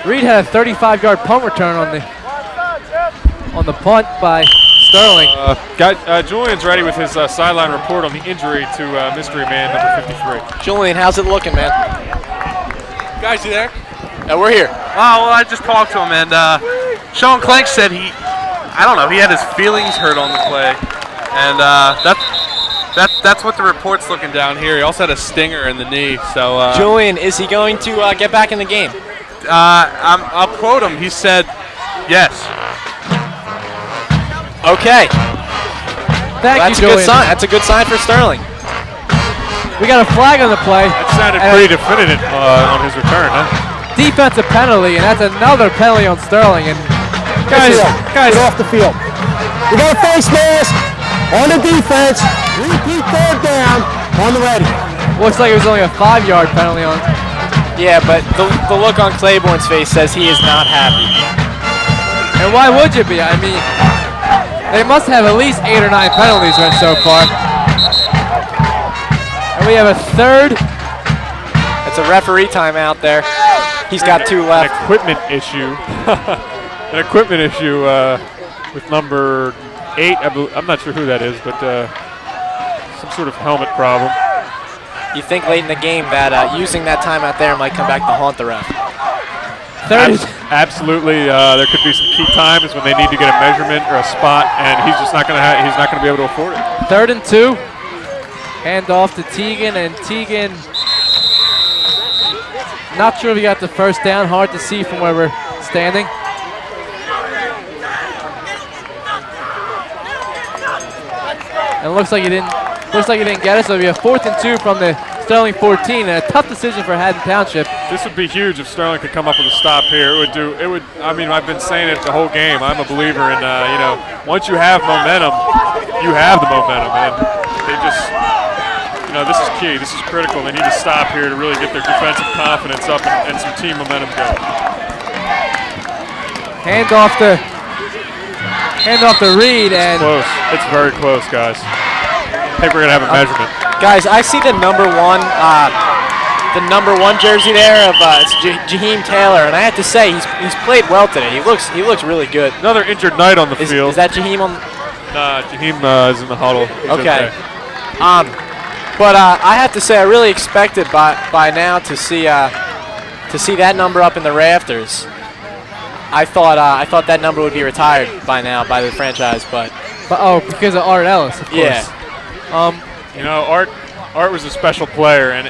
Speaker 2: Reed had a 35-yard punt return on the punt by Sterling.
Speaker 5: Julian's ready with his sideline report on the injury to mystery man number 53.
Speaker 3: Julian, how's it looking, man?
Speaker 4: Guys, you there?
Speaker 3: We're here.
Speaker 4: Oh, well, I just talked to him, and Sean Clank said he had his feelings hurt on the play, and that's what the report's looking down here. He also had a stinger in the knee, so.
Speaker 3: Julian, is he going to get back in the game?
Speaker 4: I'll quote him. He said, yes.
Speaker 3: Okay.
Speaker 2: Thank
Speaker 3: That's
Speaker 2: you,
Speaker 3: a good
Speaker 2: Julian.
Speaker 3: sign. That's a good sign for Sterling.
Speaker 2: We got a flag on the play.
Speaker 5: That sounded
Speaker 2: And
Speaker 5: pretty definitive on his return, huh?
Speaker 2: defensive penalty, and that's another penalty on Sterling. And
Speaker 7: Guys, get off the field. We got a face mask on the defense. Repeat third down on the ready.
Speaker 2: looks like it was only a 5-yard penalty on.
Speaker 3: Yeah, but the look on Claiborne's face says he is not happy.
Speaker 2: And why would you be? I mean, they must have at least 8 or 9 penalties run so far. And we have a third.
Speaker 3: It's a referee timeout there. He's got 2 left.
Speaker 5: An equipment issue. An equipment issue with number 8. I'm not sure who that is, but some sort of helmet problem.
Speaker 3: You think late in the game that using that timeout there might come back to haunt the ref?
Speaker 5: Absolutely. There could be some key times when they need to get a measurement or a spot, and he's just not going to. He's not going to be able to afford it.
Speaker 2: 3rd and 2. Hand off to Teagan, and Teagan. Not sure if he got the first down. Hard to see from where we're standing. And it looks like he didn't. Looks like he didn't get it. So it'll be a 4th and 2 from the Sterling 14, and a tough decision for Haddon Township.
Speaker 5: This would be huge if Sterling could come up with a stop here. It would do. It would. I mean, I've been saying it the whole game. I'm a believer in. Once you have momentum, you have the momentum, and they just. This is key. This is critical. They need to stop here to really get their defensive confidence up and some team momentum going.
Speaker 2: Hand off to Reed, and
Speaker 5: Close. It's very close, guys. I think we're gonna have a measurement.
Speaker 3: Guys, I see the number one jersey there of Jaheim Taylor, and I have to say he's played well today. He looks really good.
Speaker 5: Another injured Knight on the field.
Speaker 3: Is that Jaheim on?
Speaker 5: Nah, Jaheim is in the huddle. He's
Speaker 3: Okay. But I have to say I really expected by now to see that number up in the rafters. I thought that number would be retired by now by the franchise, but
Speaker 2: because of Art Ellis, of course.
Speaker 3: Yeah.
Speaker 5: Art was a special player, and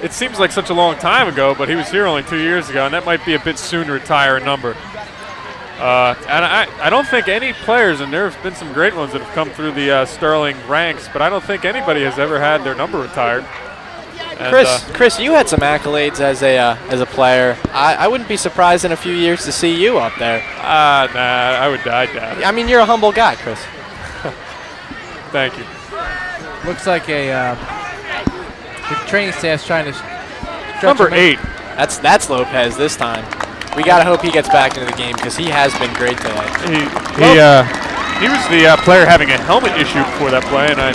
Speaker 5: it seems like such a long time ago, but he was here only 2 years ago, and that might be a bit soon to retire a number. And I don't think any players, and there have been some great ones that have come through the Sterling ranks, but I don't think anybody has ever had their number retired. And,
Speaker 3: Chris, you had some accolades as a player. I wouldn't be surprised in a few years to see you up there.
Speaker 5: Nah, I doubt it.
Speaker 3: I mean, you're a humble guy, Chris.
Speaker 5: Thank you.
Speaker 2: Looks like the training staff's trying to stretch
Speaker 5: Number
Speaker 2: him
Speaker 5: 8.
Speaker 3: That's Lopez this time. We gotta hope he gets back into the game because he has been great today.
Speaker 5: He was the player having a helmet issue before that play, and I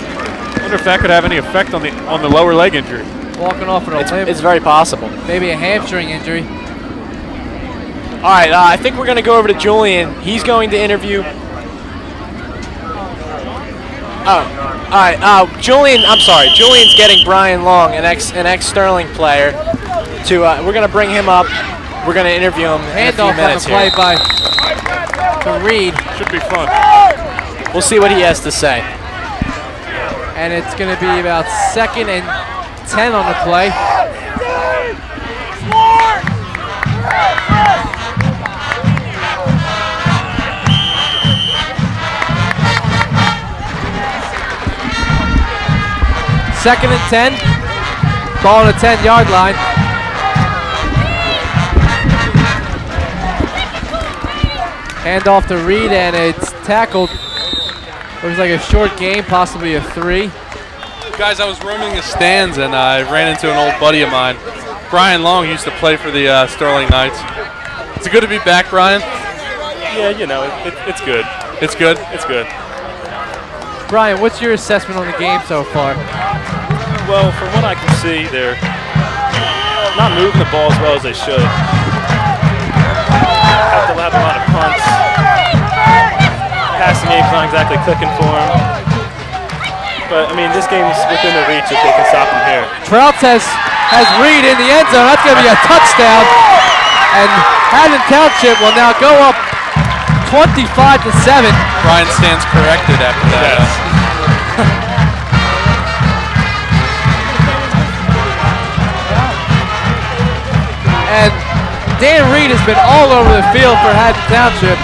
Speaker 5: wonder if that could have any effect on the lower leg injury.
Speaker 2: Walking off an limb.
Speaker 3: It's very possible.
Speaker 2: Maybe a hamstring injury.
Speaker 3: All right, I think we're gonna go over to Julian. He's going to interview. All right. Julian. I'm sorry. Julian's getting Brian Long, an ex Sterling player. We're gonna bring him up. We're gonna interview him in a few minutes
Speaker 2: here. Handoff on the play to Reed.
Speaker 5: Should be fun.
Speaker 3: We'll see what he has to say.
Speaker 2: And it's gonna be about 2nd and 10 on the play. Second and 10. Ball on the 10-yard line. Hand off to Reed, and it's tackled. Looks like a short game, possibly a 3.
Speaker 4: Guys, I was roaming the stands, and I ran into an old buddy of mine. Brian Long used to play for the Sterling Knights. Is it good to be back, Brian?
Speaker 10: Yeah, it's good.
Speaker 4: It's good?
Speaker 10: It's good.
Speaker 2: Brian, what's your assessment on the game so far?
Speaker 10: Well, from what I can see, they're not moving the ball as well as they should. Have to have a lot of punts. Passing game's not exactly clicking for them. But, I mean, this game's within their reach if they can stop them here.
Speaker 2: Trout has Reed in the end zone. That's going to be a touchdown. And Haddon Township will now go up 25-7.
Speaker 4: Brian stands corrected after that.
Speaker 10: Yes.
Speaker 2: And Dan Reed has been all over the field for Haddon Township.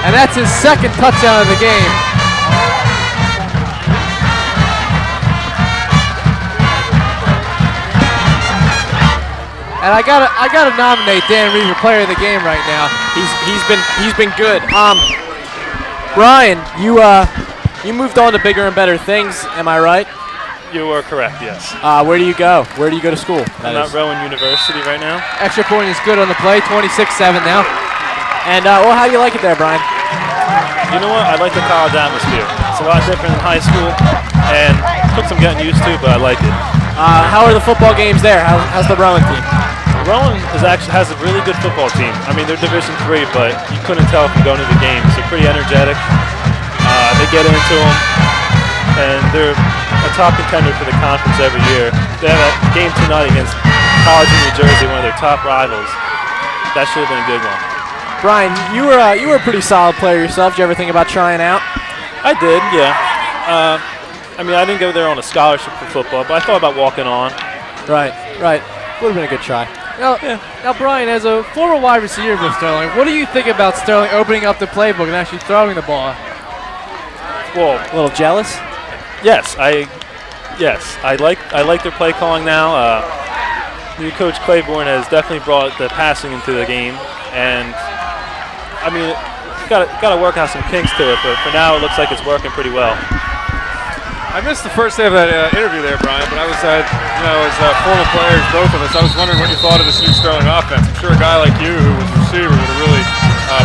Speaker 2: And that's his second touchdown of the game. And I gotta nominate Dan Reaver player of the game right now.
Speaker 3: He's been good. Brian, you moved on to bigger and better things. Am I right?
Speaker 10: You are correct, yes.
Speaker 3: Where do you go? Where do you go to school?
Speaker 10: I'm at Rowan University right now.
Speaker 2: Extra point is good on the play. 26-7 now.
Speaker 3: And how do you like it there, Brian?
Speaker 10: You know what? I like the college atmosphere. It's a lot different than high school, and it took some getting used to, but I like it.
Speaker 3: How are the football games there? How's the Rowan team?
Speaker 10: Rowan has a really good football team. I mean, they're Division III, but you couldn't tell from going to the games. They're pretty energetic. They get into them, and they're a top contender for the conference every year. They have a game tonight against College of New Jersey, one of their top rivals. That should have been a good one.
Speaker 3: Brian, you were a pretty solid player yourself. Did you ever think about trying out?
Speaker 10: I did, yeah. I mean, I didn't go there on a scholarship for football, but I thought about walking on.
Speaker 3: Right. Would have been a good try.
Speaker 2: Now, Brian, as a former wide receiver for Sterling, what do you think about Sterling opening up the playbook and actually throwing the ball?
Speaker 10: Well,
Speaker 3: a little jealous?
Speaker 10: Yes, I like their play calling now. New coach Claiborne has definitely brought the passing into the game, and I mean, got to work out some kinks to it. But for now, it looks like it's working pretty well.
Speaker 5: I missed the first day of that interview there, Brian, but I was, as former players, both of us, I was wondering what you thought of this new Sterling offense. I'm sure a guy like you, who was a receiver, would have really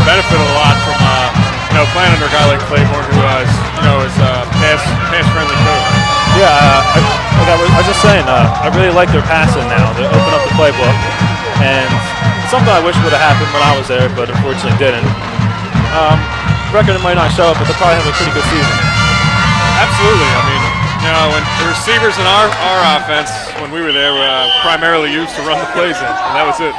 Speaker 5: benefited a lot from, playing under a guy like Claiborne, who is pass-friendly coach.
Speaker 10: Yeah, I was just saying, I really like their passing now. They open up the playbook, and it's something I wish would have happened when I was there, but unfortunately didn't. Record might not show up, but they'll probably have a pretty good season.
Speaker 5: Absolutely. I mean, when the receivers in our offense, when we were there, were primarily used to run the plays in, and that was it,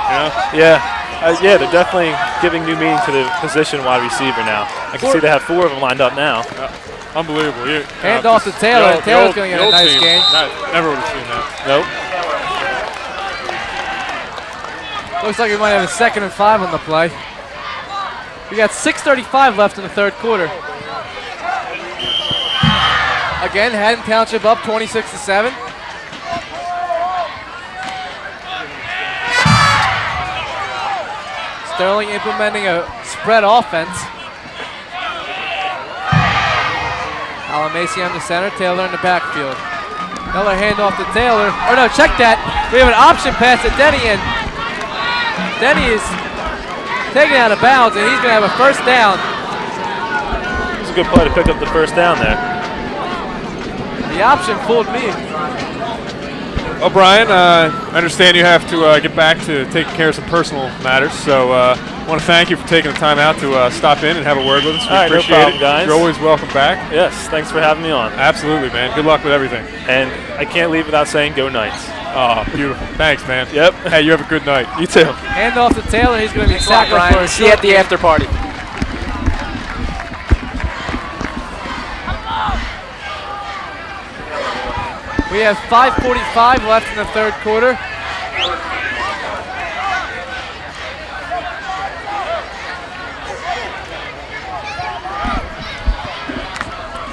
Speaker 10: Yeah. They're definitely giving new meaning to the position wide receiver now. I can see they have 4 of them lined up now.
Speaker 5: Unbelievable.
Speaker 2: Hand off to Taylor. Taylor's going to get a nice game.
Speaker 5: Never would have seen that.
Speaker 10: Nope.
Speaker 2: Looks like we might have a 2nd and 5 on the play. We got 6:35 left in the third quarter. Again, Haddon Township up 26-7. Sterling implementing a spread offense. Alamasi on the center, Taylor in the backfield. Another handoff to Taylor. Oh no, check that. We have an option pass to Denny, and Denny is taken out of bounds, and he's going to have a first down.
Speaker 10: It's a good play to pick up the first down there.
Speaker 2: The option fooled me.
Speaker 5: Well, Brian, I understand you have to get back to taking care of some personal matters, so I want to thank you for taking the time out to stop in and have a word with us. We appreciate
Speaker 10: no problem,
Speaker 5: it.
Speaker 10: guys.
Speaker 5: You're always welcome back.
Speaker 10: Yes, thanks for having me on.
Speaker 5: Absolutely, man. Good luck with everything.
Speaker 10: And I can't leave without saying go Knights.
Speaker 5: Oh, beautiful. Thanks, man.
Speaker 10: Yep.
Speaker 5: Hey, you have a good night.
Speaker 10: You too.
Speaker 2: Handoff to Taylor. He's going to be tackled for a
Speaker 3: See you at the after party.
Speaker 2: We have 5:45 left in the third quarter.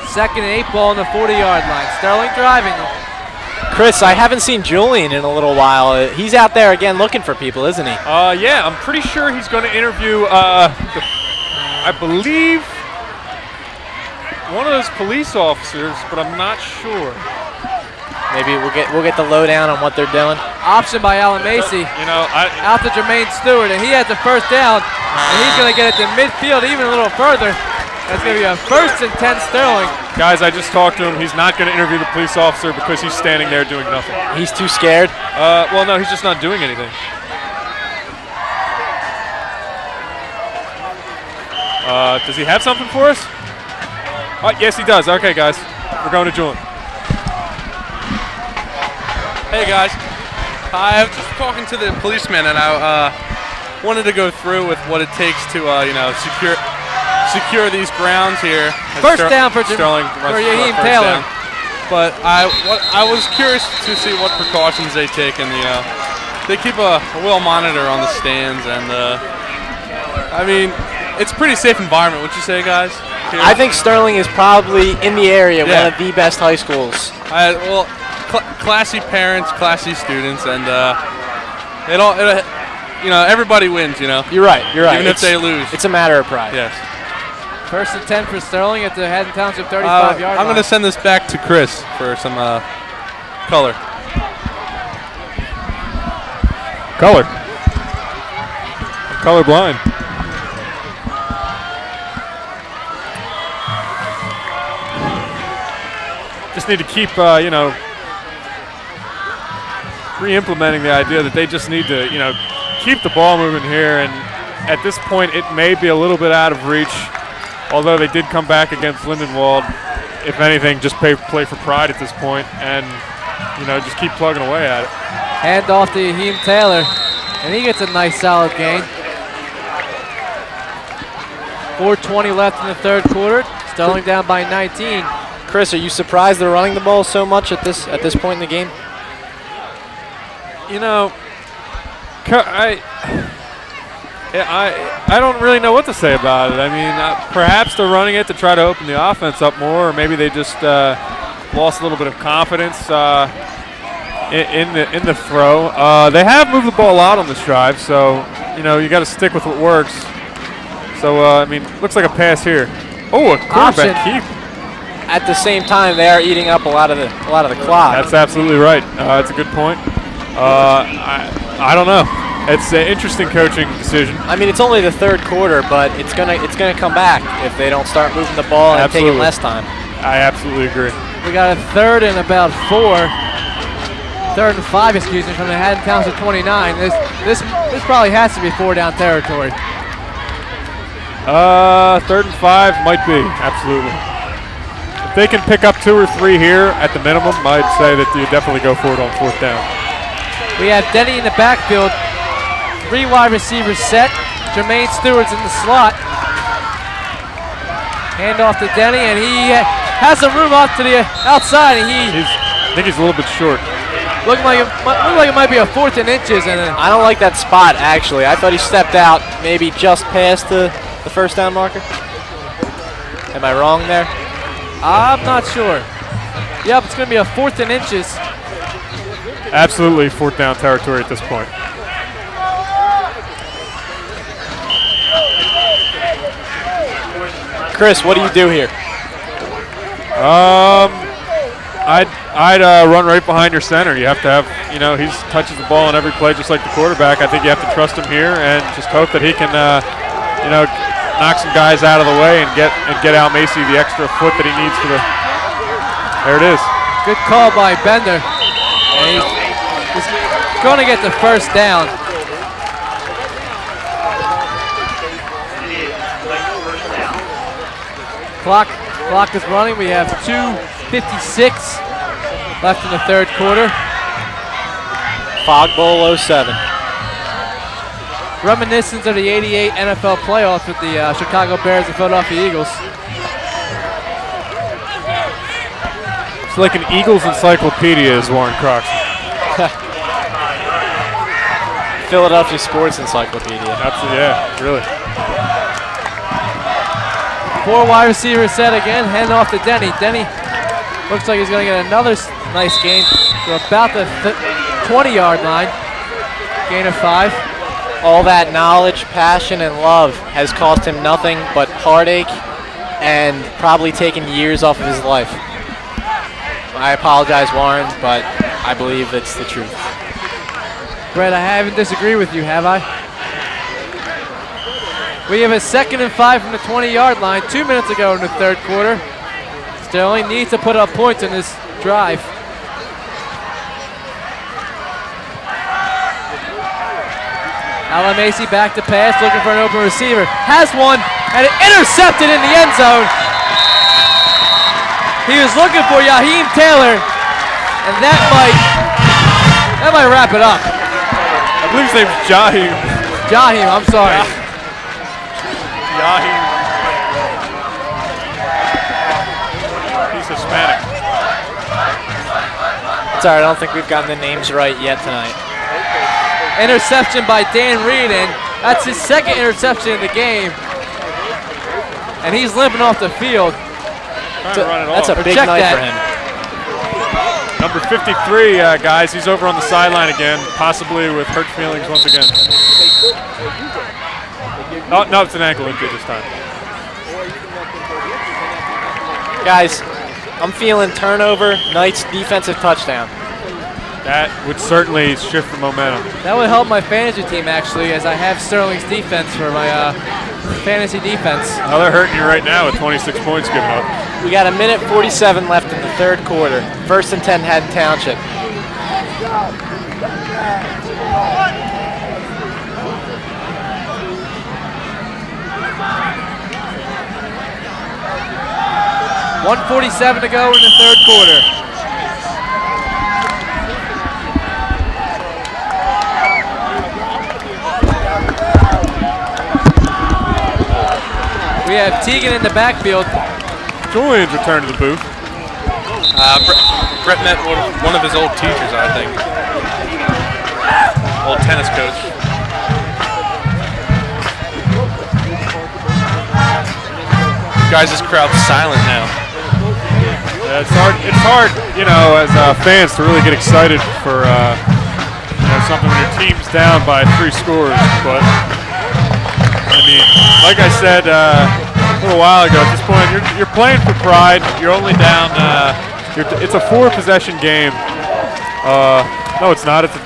Speaker 2: Second and 8 ball on the 40-yard line. Sterling driving.
Speaker 3: Chris, I haven't seen Julian in a little while. He's out there again looking for people, isn't he?
Speaker 5: Yeah, I'm pretty sure he's going to interview, I believe, one of those police officers, but I'm not sure.
Speaker 3: Maybe we'll get the lowdown on what they're doing.
Speaker 2: Option by Alamasi. Out to Jermaine Stewart, and he has the first down, and he's going to get it to midfield even a little further. That's going to be a 1st and 10 Sterling.
Speaker 5: Guys, I just talked to him. He's not going to interview the police officer because he's standing there doing nothing.
Speaker 3: He's too scared?
Speaker 5: Well, no, he's just not doing anything. Does he have something for us? Yes, he does. Okay, guys. We're going to Julian.
Speaker 4: Hey guys, I was just talking to the policeman, and I wanted to go through with what it takes to secure these grounds here.
Speaker 2: First down for
Speaker 4: Sterling
Speaker 2: Yaheem Taylor.
Speaker 4: But I was curious to see what precautions they take, and they keep a well monitor on the stands, and I mean, it's a pretty safe environment, would you say, guys? Here?
Speaker 3: I think Sterling is probably in the area one of the best high schools.
Speaker 4: Well, classy parents, classy students, and everybody wins.
Speaker 3: You're right.
Speaker 4: Even if they lose,
Speaker 3: it's a matter of pride.
Speaker 4: Yes.
Speaker 2: 1st and 10 for Sterling at the Haddon Township 35-yard line.
Speaker 4: I'm going to send this back to Chris for some color.
Speaker 5: Color. I'm colorblind. Just need to keep, re-implementing the idea that they just need to, keep the ball moving here. And at this point, it may be a little bit out of reach. Although they did come back against Lindenwold, if anything, just play for pride at this point and, just keep plugging away at it.
Speaker 2: Hand off to Yaheem Taylor, and he gets a nice solid gain. 4:20 left in the third quarter. Sterling down by 19.
Speaker 3: Chris, are you surprised they're running the ball so much at this point in the game?
Speaker 5: I don't really know what to say about it. I mean, perhaps they're running it to try to open the offense up more, or maybe they just lost a little bit of confidence in the throw. They have moved the ball a lot on this drive, so you got to stick with what works. So looks like a pass here. Oh, a quarterback keep.
Speaker 3: At the same time, they are eating up a lot of the clock.
Speaker 5: That's absolutely right. That's a good point. I don't know. It's an interesting coaching decision.
Speaker 3: I mean, it's only the third quarter, but it's gonna come back if they don't start moving the ball and taking less time.
Speaker 5: I absolutely agree.
Speaker 2: We got a 3rd and about 4. 3rd and 5, excuse me, from the Haddon Township 29. This probably has to be 4-down territory.
Speaker 5: 3rd and 5 might be, absolutely. If they can pick up 2 or 3 here at the minimum, I'd say that you definitely go for it on 4th down.
Speaker 2: We have Denny in the backfield. 3 wide receivers set. Jermaine Stewart's in the slot. Hand off to Denny, and he has some room off to the outside. And
Speaker 5: I think he's a little bit short.
Speaker 2: Looking like it might be a 4th and inches. And
Speaker 3: I don't like that spot, actually. I thought he stepped out maybe just past the 1st down marker. Am I wrong there?
Speaker 2: I'm not sure. Yep, it's going to be a 4th and inches.
Speaker 5: Absolutely 4th down territory at this point.
Speaker 3: Chris, what do you do here?
Speaker 5: I'd run right behind your center. You have to have, he touches the ball on every play just like the quarterback. I think you have to trust him here and just hope that he can, knock some guys out of the way and get Al Macy the extra foot that he needs for the. There it is.
Speaker 2: Good call by Bender. And he's going to get the 1st down. Clock is running. We have 2:56 left in the third quarter.
Speaker 3: Fog Bowl 07.
Speaker 2: Reminiscence of the '88 NFL playoffs with the Chicago Bears and Philadelphia Eagles.
Speaker 5: It's like an Eagles encyclopedia, is Warren Croxton.
Speaker 3: Philadelphia Sports Encyclopedia.
Speaker 5: Absolutely, yeah, really.
Speaker 2: 4 wide receivers set again. Hand off to Denny. Denny looks like he's going to get another nice gain to about the 20-yard line. Gain of 5.
Speaker 3: All that knowledge, passion, and love has cost him nothing but heartache and probably taken years off of his life. I apologize, Warren, but I believe it's the truth.
Speaker 2: Brett, I haven't disagreed with you, have I? We have a 2nd and 5 from the 20-yard line 2 minutes ago in the third quarter. Sterling needs to put up points in this drive. Alan Macy back to pass, looking for an open receiver. Has one, and it intercepted in the end zone. He was looking for Yaheem Taylor, and that might wrap it up.
Speaker 5: I believe his name's Jaheim.
Speaker 2: Jaheim, I'm sorry.
Speaker 5: Yaheim. He's Hispanic.
Speaker 3: It's all right, I don't think we've gotten the names right yet tonight.
Speaker 2: Interception by Dan Reed, and that's his 2nd interception in the game. and he's limping off the field.
Speaker 5: Trying to run it
Speaker 3: That's
Speaker 5: off.
Speaker 3: a big
Speaker 2: check
Speaker 3: night
Speaker 2: that.
Speaker 3: for him.
Speaker 5: Number 53, guys, he's over on the sideline again, possibly with hurt feelings once again. Oh, no, it's an ankle injury this time.
Speaker 3: Guys, I'm feeling turnover, Knights defensive touchdown.
Speaker 5: That would certainly shift the momentum.
Speaker 2: That would help my fantasy team, actually, as I have Sterling's defense for my fantasy defense.
Speaker 5: Now they're hurting you right now with 26 points given up.
Speaker 3: We got 1:47 left in the third quarter. 1st and 10, Haddon Township.
Speaker 2: $1:47 to go in the third quarter. We have Teagan in the backfield.
Speaker 5: Julian's returned to the booth.
Speaker 4: Brett met one of his old teachers, I think. Old tennis coach. Guys, this crowd's silent now.
Speaker 5: Yeah, it's hard, you know, as fans to really get excited for you know, something when your team's down by 3 scores. But I mean, like I said a little while ago, at this point, you're playing for pride. You're only down. It's a 4-possession game. No, it's not. It's a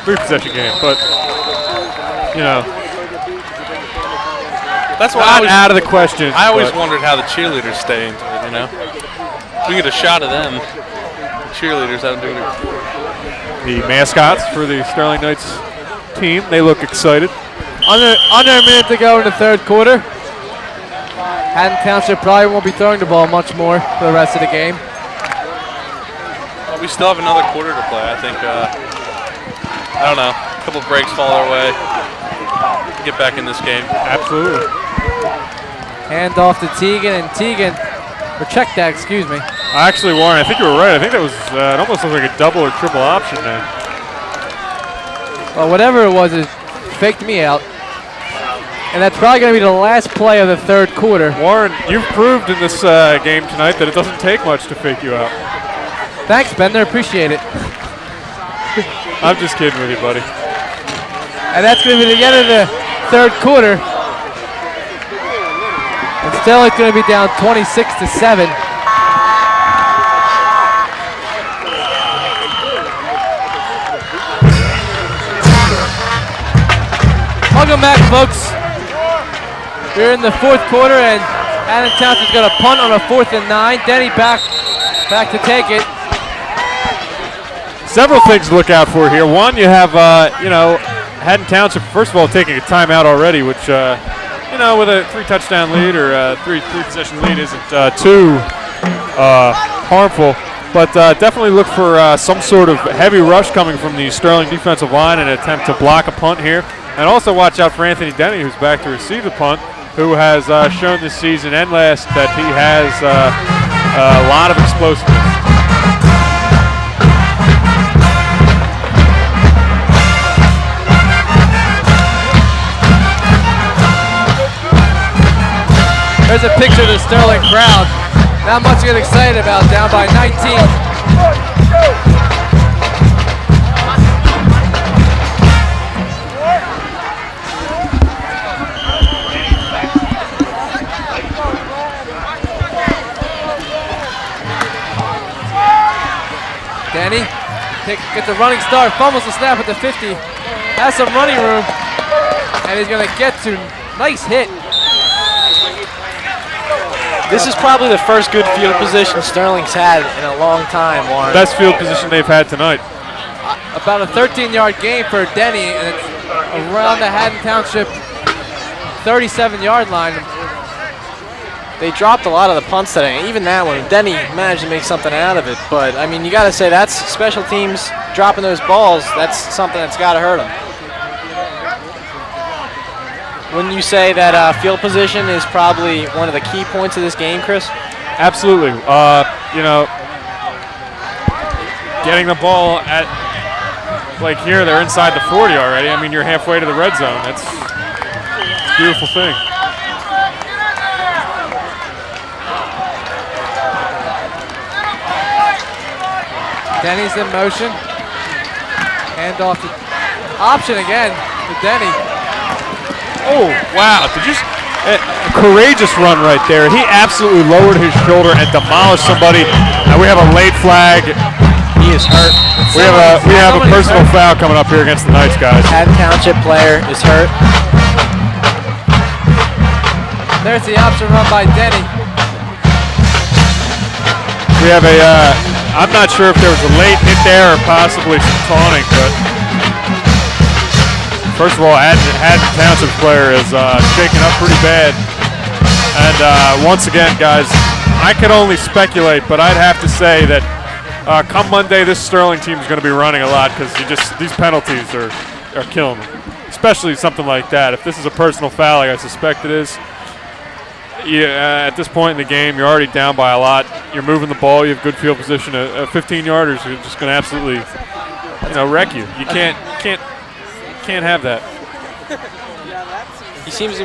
Speaker 5: 3-possession game. But you know,
Speaker 4: That's what
Speaker 5: not out of the question.
Speaker 4: I always
Speaker 5: but
Speaker 4: wondered how the cheerleaders stay into it, you know? We get a shot of them. The cheerleaders out doing it.
Speaker 5: the mascots for the Sterling Knights team, they look excited.
Speaker 2: Under a minute to go in the third quarter. Haddon Township probably won't be throwing the ball much more for the rest of the game.
Speaker 4: Well, we still have another quarter to play. I think, I don't know, a couple of breaks fall our way. Get back in this game.
Speaker 5: Absolutely.
Speaker 2: Hand off to Teagan, and Teagan, or check that, excuse me.
Speaker 5: Actually, Warren, I think you were right. I think that was, it almost looked like a double or triple option there.
Speaker 2: Well, whatever it was, it faked me out. And that's probably going to be the last play of the third quarter.
Speaker 5: Warren, you've proved in this game tonight that it doesn't take much to fake you out.
Speaker 2: Thanks, Bender, appreciate it.
Speaker 5: I'm just kidding with you, buddy.
Speaker 2: And that's going to be the end of the third quarter. And still it's going to be down 26-7. Welcome back, folks. We're in the fourth quarter, and Haddon Townsend's got a punt on a 4th and 9. Denny back to take it.
Speaker 5: Several things to look out for here. One, you have, you know, Haddon Township, first of all, taking a timeout already, which, you know, with a 3-touchdown lead or a three-possession lead isn't too harmful. But definitely look for some sort of heavy rush coming from the Sterling defensive line in an attempt to block a punt here. And also watch out for Anthony Denny, who's back to receive the punt, who has shown this season and last that he has a lot of explosiveness.
Speaker 2: There's a picture of the Sterling crowd. Not much to get excited about, down by 19. Danny gets a running start, fumbles the snap at the 50, has some running room, and he's going to get to nice hit.
Speaker 3: This is probably the first good field position Sterling's had in a long time, Warren.
Speaker 5: Best field position they've had tonight.
Speaker 2: About a 13-yard gain for Denny, and it's around the Haddon Township 37-yard line.
Speaker 3: They dropped a lot of the punts today. Even that one, Denny managed to make something out of it. But, I mean, you got to say that's special teams dropping those balls. That's something that's got to hurt them. Wouldn't you say that field position is probably one of the key points of this game, Chris?
Speaker 5: Absolutely. You know, getting the ball at, like here, they're inside the 40 already. I mean, you're halfway to the red zone. That's a beautiful thing.
Speaker 2: Denny's in motion. Hand off to option again to Denny.
Speaker 5: Oh, wow. Did you a courageous run right there. He absolutely lowered his shoulder and demolished somebody. And we have a late flag.
Speaker 3: He is hurt.
Speaker 5: We have a personal foul coming up here against the Knights, guys.
Speaker 3: Haddon Township player is hurt.
Speaker 2: There's the option run by Denny.
Speaker 5: We have a, I'm not sure if there was a late hit there or possibly some taunting, but first of all, Haddon Township's player is shaking up pretty bad. And once again, guys, I can only speculate, but I'd have to say that come Monday, this Sterling team is going to be running a lot because these penalties are killing them, especially something like that. If this is a personal foul, like I suspect it is, at this point in the game, you're already down by a lot. You're moving the ball. You have good field position. A 15-yarders are just going to absolutely, wreck you. You can't have that.
Speaker 3: He seems to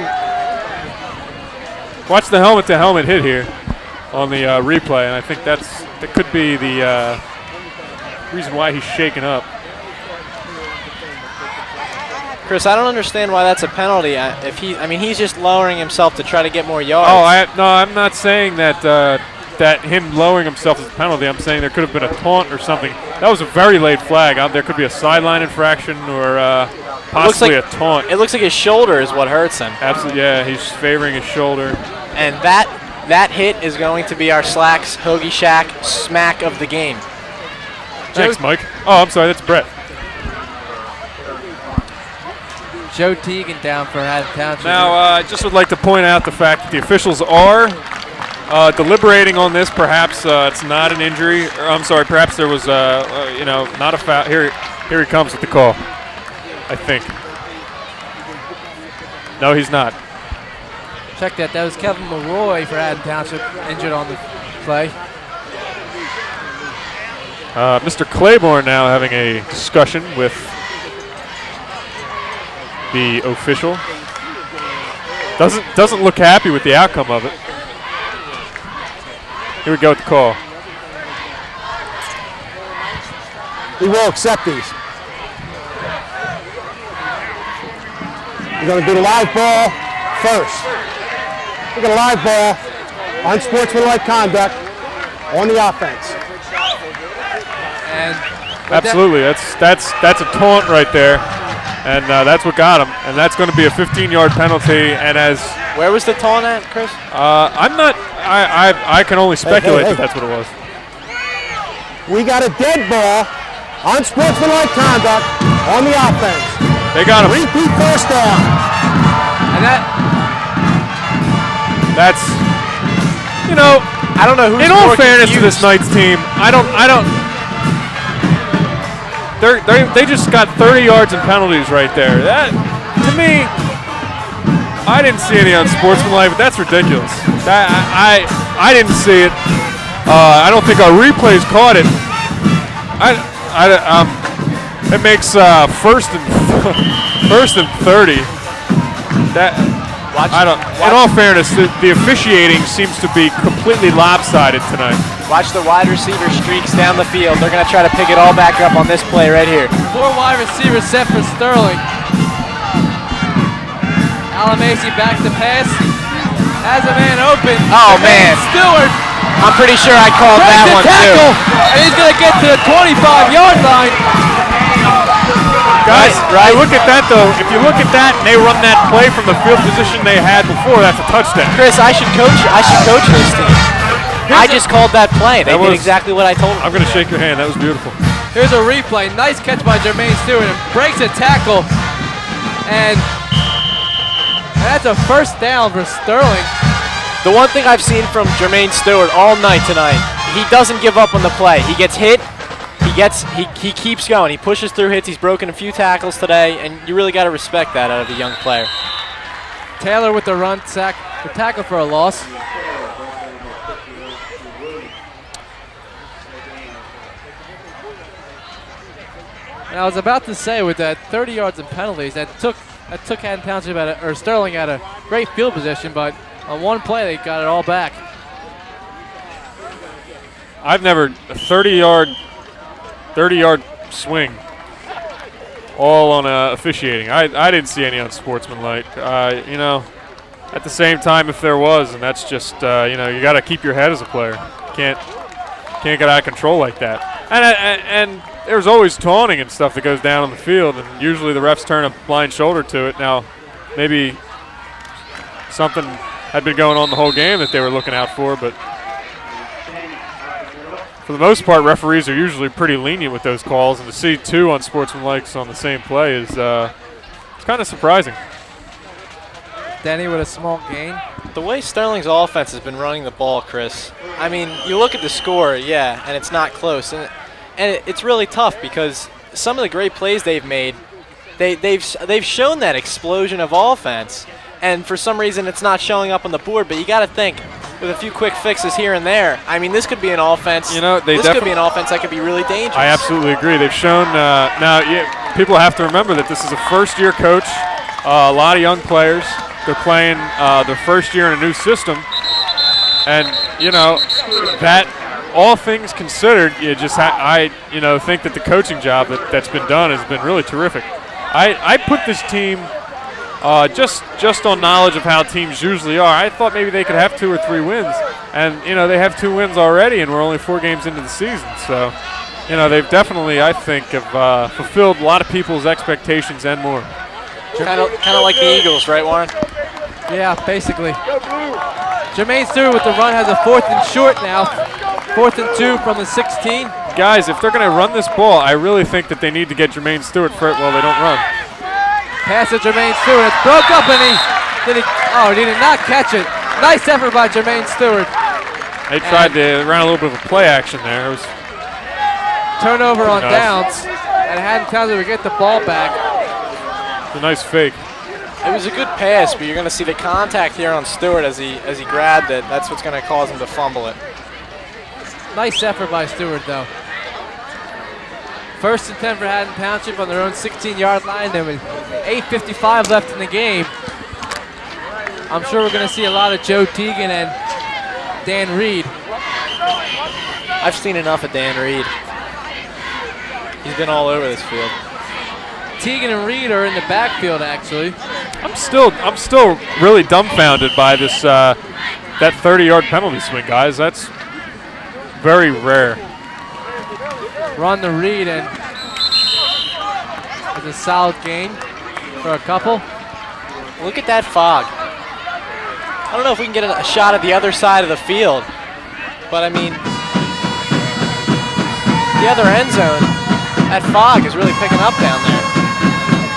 Speaker 5: watch the helmet-to-helmet hit here on the replay, and I think that could be the reason why he's shaking up.
Speaker 3: Chris, I don't understand why that's a penalty. He's just lowering himself to try to get more yards.
Speaker 5: Oh, I'm not saying that that him lowering himself is a penalty. I'm saying there could have been a taunt or something. That was a very late flag. There could be a sideline infraction or possibly a taunt.
Speaker 3: It looks like his shoulder is what hurts him.
Speaker 5: Absolutely, yeah. He's favoring his shoulder.
Speaker 3: And that hit is going to be our Slacks Hoagie Shack smack of the game.
Speaker 5: Thanks, Mike. Oh, I'm sorry. That's Brett.
Speaker 2: Joe Teagan down for Haddon Township.
Speaker 5: Now, I just would like to point out the fact that the officials are deliberating on this. Perhaps it's not an injury. I'm sorry. Perhaps there was, not a foul. Here he comes with the call. I think. No, he's not.
Speaker 2: Check that. That was Kevin Leroy for Haddon Township, injured on the play.
Speaker 5: Mr. Claiborne now having a discussion with the official. Doesn't look happy with the outcome of it. Here we go with the call.
Speaker 7: He will accept these. You're going to do the live ball first. We're going to live ball, unsportsmanlike conduct on the offense.
Speaker 2: And
Speaker 5: absolutely, that's a taunt right there. And that's what got him, and that's going to be a 15-yard penalty. And
Speaker 3: where was the taunt at, Chris?
Speaker 5: I can only speculate that that's what it was.
Speaker 7: We got a dead ball, unsportsmanlike conduct on the offense.
Speaker 5: They got him.
Speaker 7: Repeat first down.
Speaker 2: And
Speaker 5: that's
Speaker 3: I don't know who's
Speaker 5: in all fairness to this Knights team, I don't. They just got 30 yards in penalties right there. That, to me, I didn't see any unsportsmanlike, but that's ridiculous. I didn't see it. I don't think our replays caught it. It makes first and 30. In all fairness, the officiating seems to be completely lopsided tonight.
Speaker 3: Watch the wide receiver streaks down the field. They're going to try to pick it all back up on this play right here.
Speaker 2: 4 wide receivers set for Sterling. Alamasi back to pass. Has a man open.
Speaker 3: Oh, man.
Speaker 2: Stewart.
Speaker 3: I'm pretty sure I called that one, too.
Speaker 2: And he's going to get to the 25-yard line.
Speaker 5: Guys, right. Look at that, though. If you look at that and they run that play from the field position they had before, that's a touchdown.
Speaker 3: Chris, I should coach this team. I just called that play. They did exactly what I told them.
Speaker 5: I'm going to shake your hand. That was beautiful.
Speaker 2: Here's a replay. Nice catch by Jermaine Stewart and breaks a tackle. And that's a first down for Sterling.
Speaker 3: The one thing I've seen from Jermaine Stewart all night tonight, he doesn't give up on the play. He gets hit. He keeps going. He pushes through hits. He's broken a few tackles today, and you really got to respect that out of a young player.
Speaker 2: Taylor with the run sack, the tackle for a loss. And I was about to say, with that 30 yards in penalties, that took Haddon Township or Sterling at a great field position, but on one play they got it all back.
Speaker 5: I've never a 30-yard 30-yard swing, all on officiating. I didn't see any unsportsmanlike. At the same time, if there was, and that's just you got to keep your head as a player. Can't get out of control like that. And there's always taunting and stuff that goes down on the field, and usually the refs turn a blind shoulder to it. Now, maybe something had been going on the whole game that they were looking out for, but for the most part, referees are usually pretty lenient with those calls, and to see 2 unsportsmanlikes on the same play is it's kind of surprising.
Speaker 2: Denny with a small gain.
Speaker 3: The way Sterling's offense has been running the ball, Chris, I mean, you look at the score, yeah, and it's not close. And it's really tough because some of the great plays they've made, they've shown that explosion of offense. And for some reason, it's not showing up on the board. But you got to think, with a few quick fixes here and there, I mean, this could be an offense. This could be an offense that could be really dangerous.
Speaker 5: I absolutely agree. They've shown now. People have to remember that this is a first-year coach. A lot of young players. They're playing their first year in a new system, and that all things considered, you just think that the coaching job that's been done has been really terrific. I put this team just on knowledge of how teams usually are. I thought maybe they could have 2 or 3 wins, and they have 2 wins already, and we're only 4 games into the season. So, they've definitely, I think, have fulfilled a lot of people's expectations and more.
Speaker 3: Kind of like the Eagles, right, Warren?
Speaker 2: Yeah, basically. Jermaine Stewart with the run has a 4th and short now. 4th and 2 from the 16.
Speaker 5: Guys, if they're going to run this ball, I really think that they need to get Jermaine Stewart for it while they don't run.
Speaker 2: Pass to Jermaine Stewart. It's broke up, and he did not catch it. Nice effort by Jermaine Stewart.
Speaker 5: They tried to run a little bit of a play action there. It was
Speaker 2: turnover on downs, and Haddon Township would get the ball back.
Speaker 5: It's a nice fake.
Speaker 3: It was a good pass, but you're going to see the contact here on Stewart as he grabbed it. That's what's going to cause him to fumble it.
Speaker 2: Nice effort by Stewart, though. 1st and 10 for Haddon Township on their own 16-yard line. There was 8:55 left in the game. I'm sure we're going to see a lot of Joe Teagan and Dan Reed.
Speaker 3: I've seen enough of Dan Reed. He's been all over this field.
Speaker 2: Teagan and Reed are in the backfield, actually.
Speaker 5: I'm still really dumbfounded by this that 30-yard penalty swing, guys. That's very rare.
Speaker 2: Run to Reed, and it's a solid gain for a couple.
Speaker 3: Look at that fog. I don't know if we can get a shot at the other side of the field, but I mean, the other end zone, that fog is really picking up down there.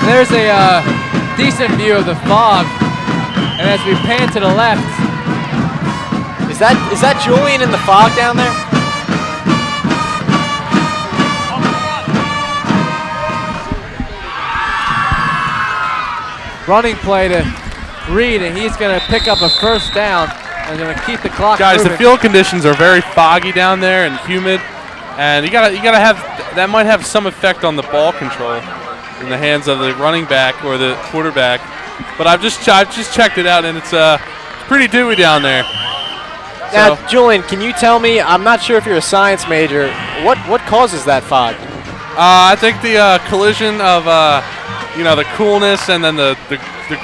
Speaker 2: There's a decent view of the fog, and as we pan to the left,
Speaker 3: is that Julian in the fog down there?
Speaker 2: Running play to Reed, and he's going to pick up a 1st down and going to keep the clock
Speaker 4: Guys,
Speaker 2: moving.
Speaker 4: the field conditions are very foggy down there and humid, and you gotta have that might have some effect on the ball control in the hands of the running back or the quarterback. But I've just checked it out, and it's pretty dewy down there.
Speaker 3: Now, Julian, can you tell me? I'm not sure if you're a science major. What causes that fog?
Speaker 4: I think the collision of the coolness and then the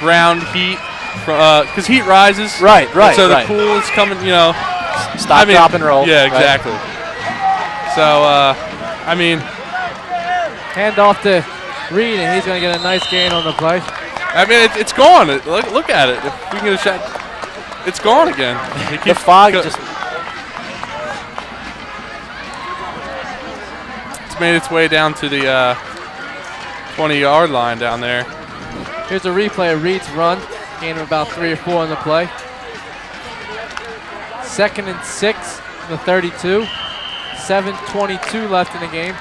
Speaker 4: ground heat, because heat rises.
Speaker 3: Right.
Speaker 4: So the cool is coming.
Speaker 3: Stop, drop, and roll.
Speaker 4: Yeah, exactly. Right. So
Speaker 2: hand off to Reed, and he's going to get a nice gain on the play.
Speaker 4: I mean, it's gone. Look at it. If we can get a shot, it's gone again.
Speaker 3: The fog just.
Speaker 4: It's made its way down to the 20-yard line down there.
Speaker 2: Here's a replay of Reed's run. Gain of about 3 or 4 on the play. 2nd and 6 from the 32. 7:22 left in the game.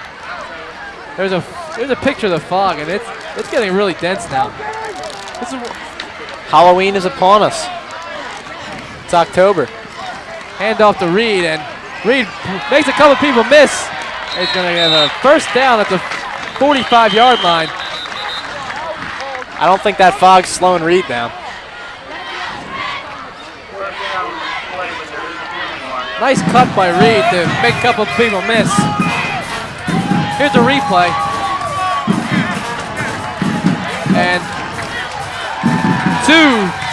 Speaker 2: There's a picture of the fog, and it's getting really dense now.
Speaker 3: Halloween is upon us. It's October.
Speaker 2: Hand off to Reed, and Reed makes a couple people miss. He's going to get a 1st down at the 45-yard line.
Speaker 3: I don't think that fog's slowing Reed down.
Speaker 2: Nice cut by Reed to make a couple people miss. Here's a replay. And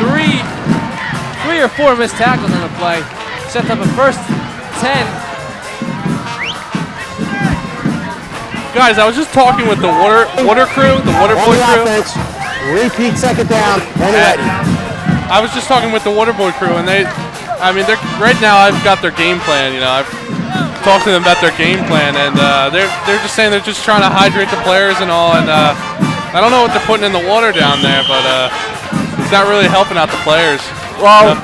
Speaker 2: three or four missed tackles on the play. Sets up a first 10.
Speaker 4: Guys, I was just talking with the water crew, the water boy crew.
Speaker 7: Offense, repeat second down, and ready.
Speaker 4: I was just talking with the water boy crew, and they're right now. I've got their game plan. You know, I've talked to them about their game plan, and they're just saying they're just trying to hydrate the players and all. And I don't know what they're putting in the water down there, but it's not really helping out the players.
Speaker 3: Well,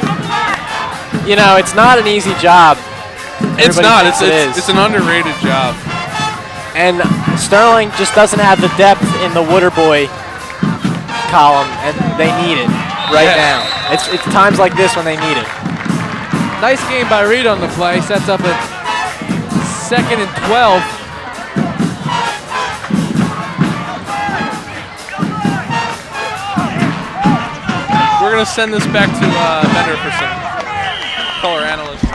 Speaker 3: you know, it's not an easy job.
Speaker 4: It's
Speaker 3: Everybody
Speaker 4: not.
Speaker 3: thinks
Speaker 4: It's an underrated job.
Speaker 3: And Sterling just doesn't have the depth in the water boy column, and they need it right now. It's times like this when they need it.
Speaker 2: Nice game by Reed on the play. Sets up a 2nd and 12.
Speaker 4: We're gonna send this back to Bender for some color analysis.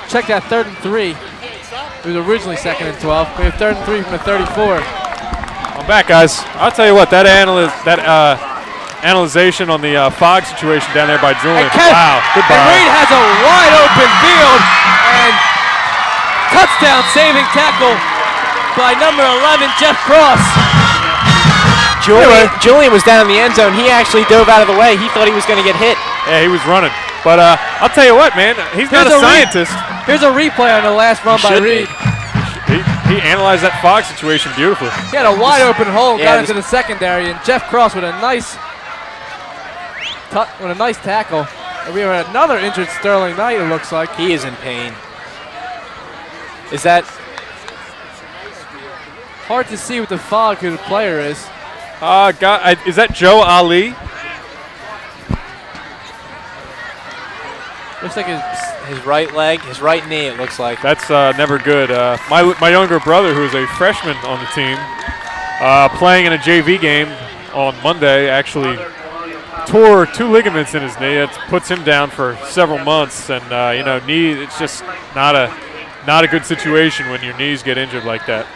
Speaker 2: Check that 3rd and 3. It was originally 2nd and 12. We have 3rd and 3 from the 34.
Speaker 5: I'm back, guys. I'll tell you what, that analyzation on the fog situation down there by Julian. Wow, goodbye.
Speaker 2: And Reed has a wide open field, and touchdown saving tackle by number 11, Jeff Cross.
Speaker 3: Julian was down in the end zone. He actually dove out of the way. He thought he was going to get hit.
Speaker 5: Yeah, he was running. But I'll tell you what, man, he's not a scientist.
Speaker 2: Here's a replay on the last run by Reed.
Speaker 5: He analyzed that fog situation beautifully.
Speaker 2: He had a wide open hole, got into the secondary, and Jeff Cross with a nice tackle. And we have another injured Sterling Knight, it looks like.
Speaker 3: He is in pain. Is that
Speaker 2: hard to see with the fog who the player is?
Speaker 5: Is that Joe Ali?
Speaker 2: Looks like
Speaker 3: his right leg, his right knee, it looks like.
Speaker 5: That's never good. My younger brother, who is a freshman on the team, playing in a JV game on Monday, actually tore 2 ligaments in his knee. That puts him down for several months. And, knee, it's just not a good situation when your knees get injured like that.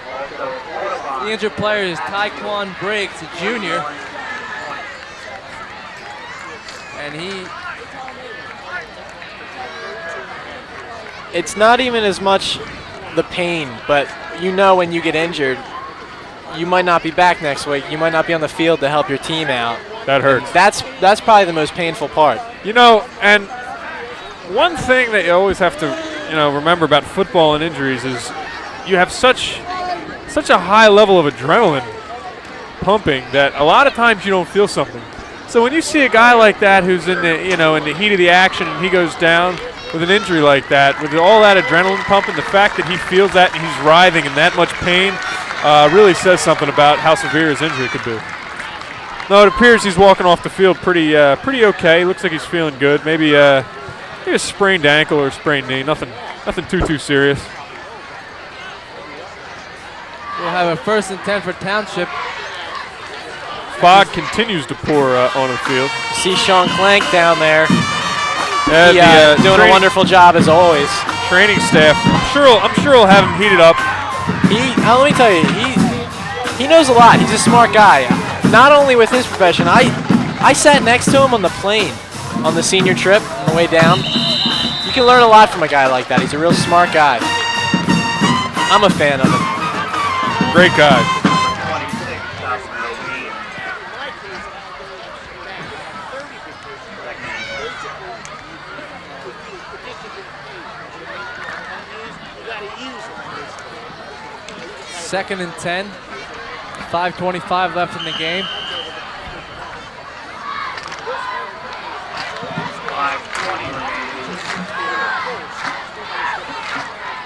Speaker 2: The injured player is Tyquan Briggs, a junior. And
Speaker 3: it's not even as much the pain, but when you get injured, you might not be back next week. You might not be on the field to help your team out.
Speaker 5: That hurts.
Speaker 3: And that's probably the most painful part.
Speaker 5: And one thing that you always have to, remember about football and injuries is you have such a high level of adrenaline pumping that a lot of times you don't feel something. So when you see a guy like that who's in the, in the heat of the action and he goes down with an injury like that, with all that adrenaline pumping, the fact that he feels that and he's writhing in that much pain really says something about how severe his injury could be. No, it appears he's walking off the field pretty okay. Looks like he's feeling good. Maybe a sprained ankle or a sprained knee. Nothing too serious.
Speaker 2: We'll have a 1st and 10 for Township.
Speaker 5: Fog continues to pour on the field.
Speaker 3: See Sean Clank down there.
Speaker 5: Doing
Speaker 3: a wonderful job as always.
Speaker 5: Training staff. I'm sure he'll have him heated up.
Speaker 3: Let me tell you, he knows a lot. He's a smart guy. Not only with his profession. I sat next to him on the plane on the senior trip on the way down. You can learn a lot from a guy like that. He's a real smart guy. I'm a fan of him.
Speaker 5: Great guy.
Speaker 2: Second and 10. 5:25 left in the game.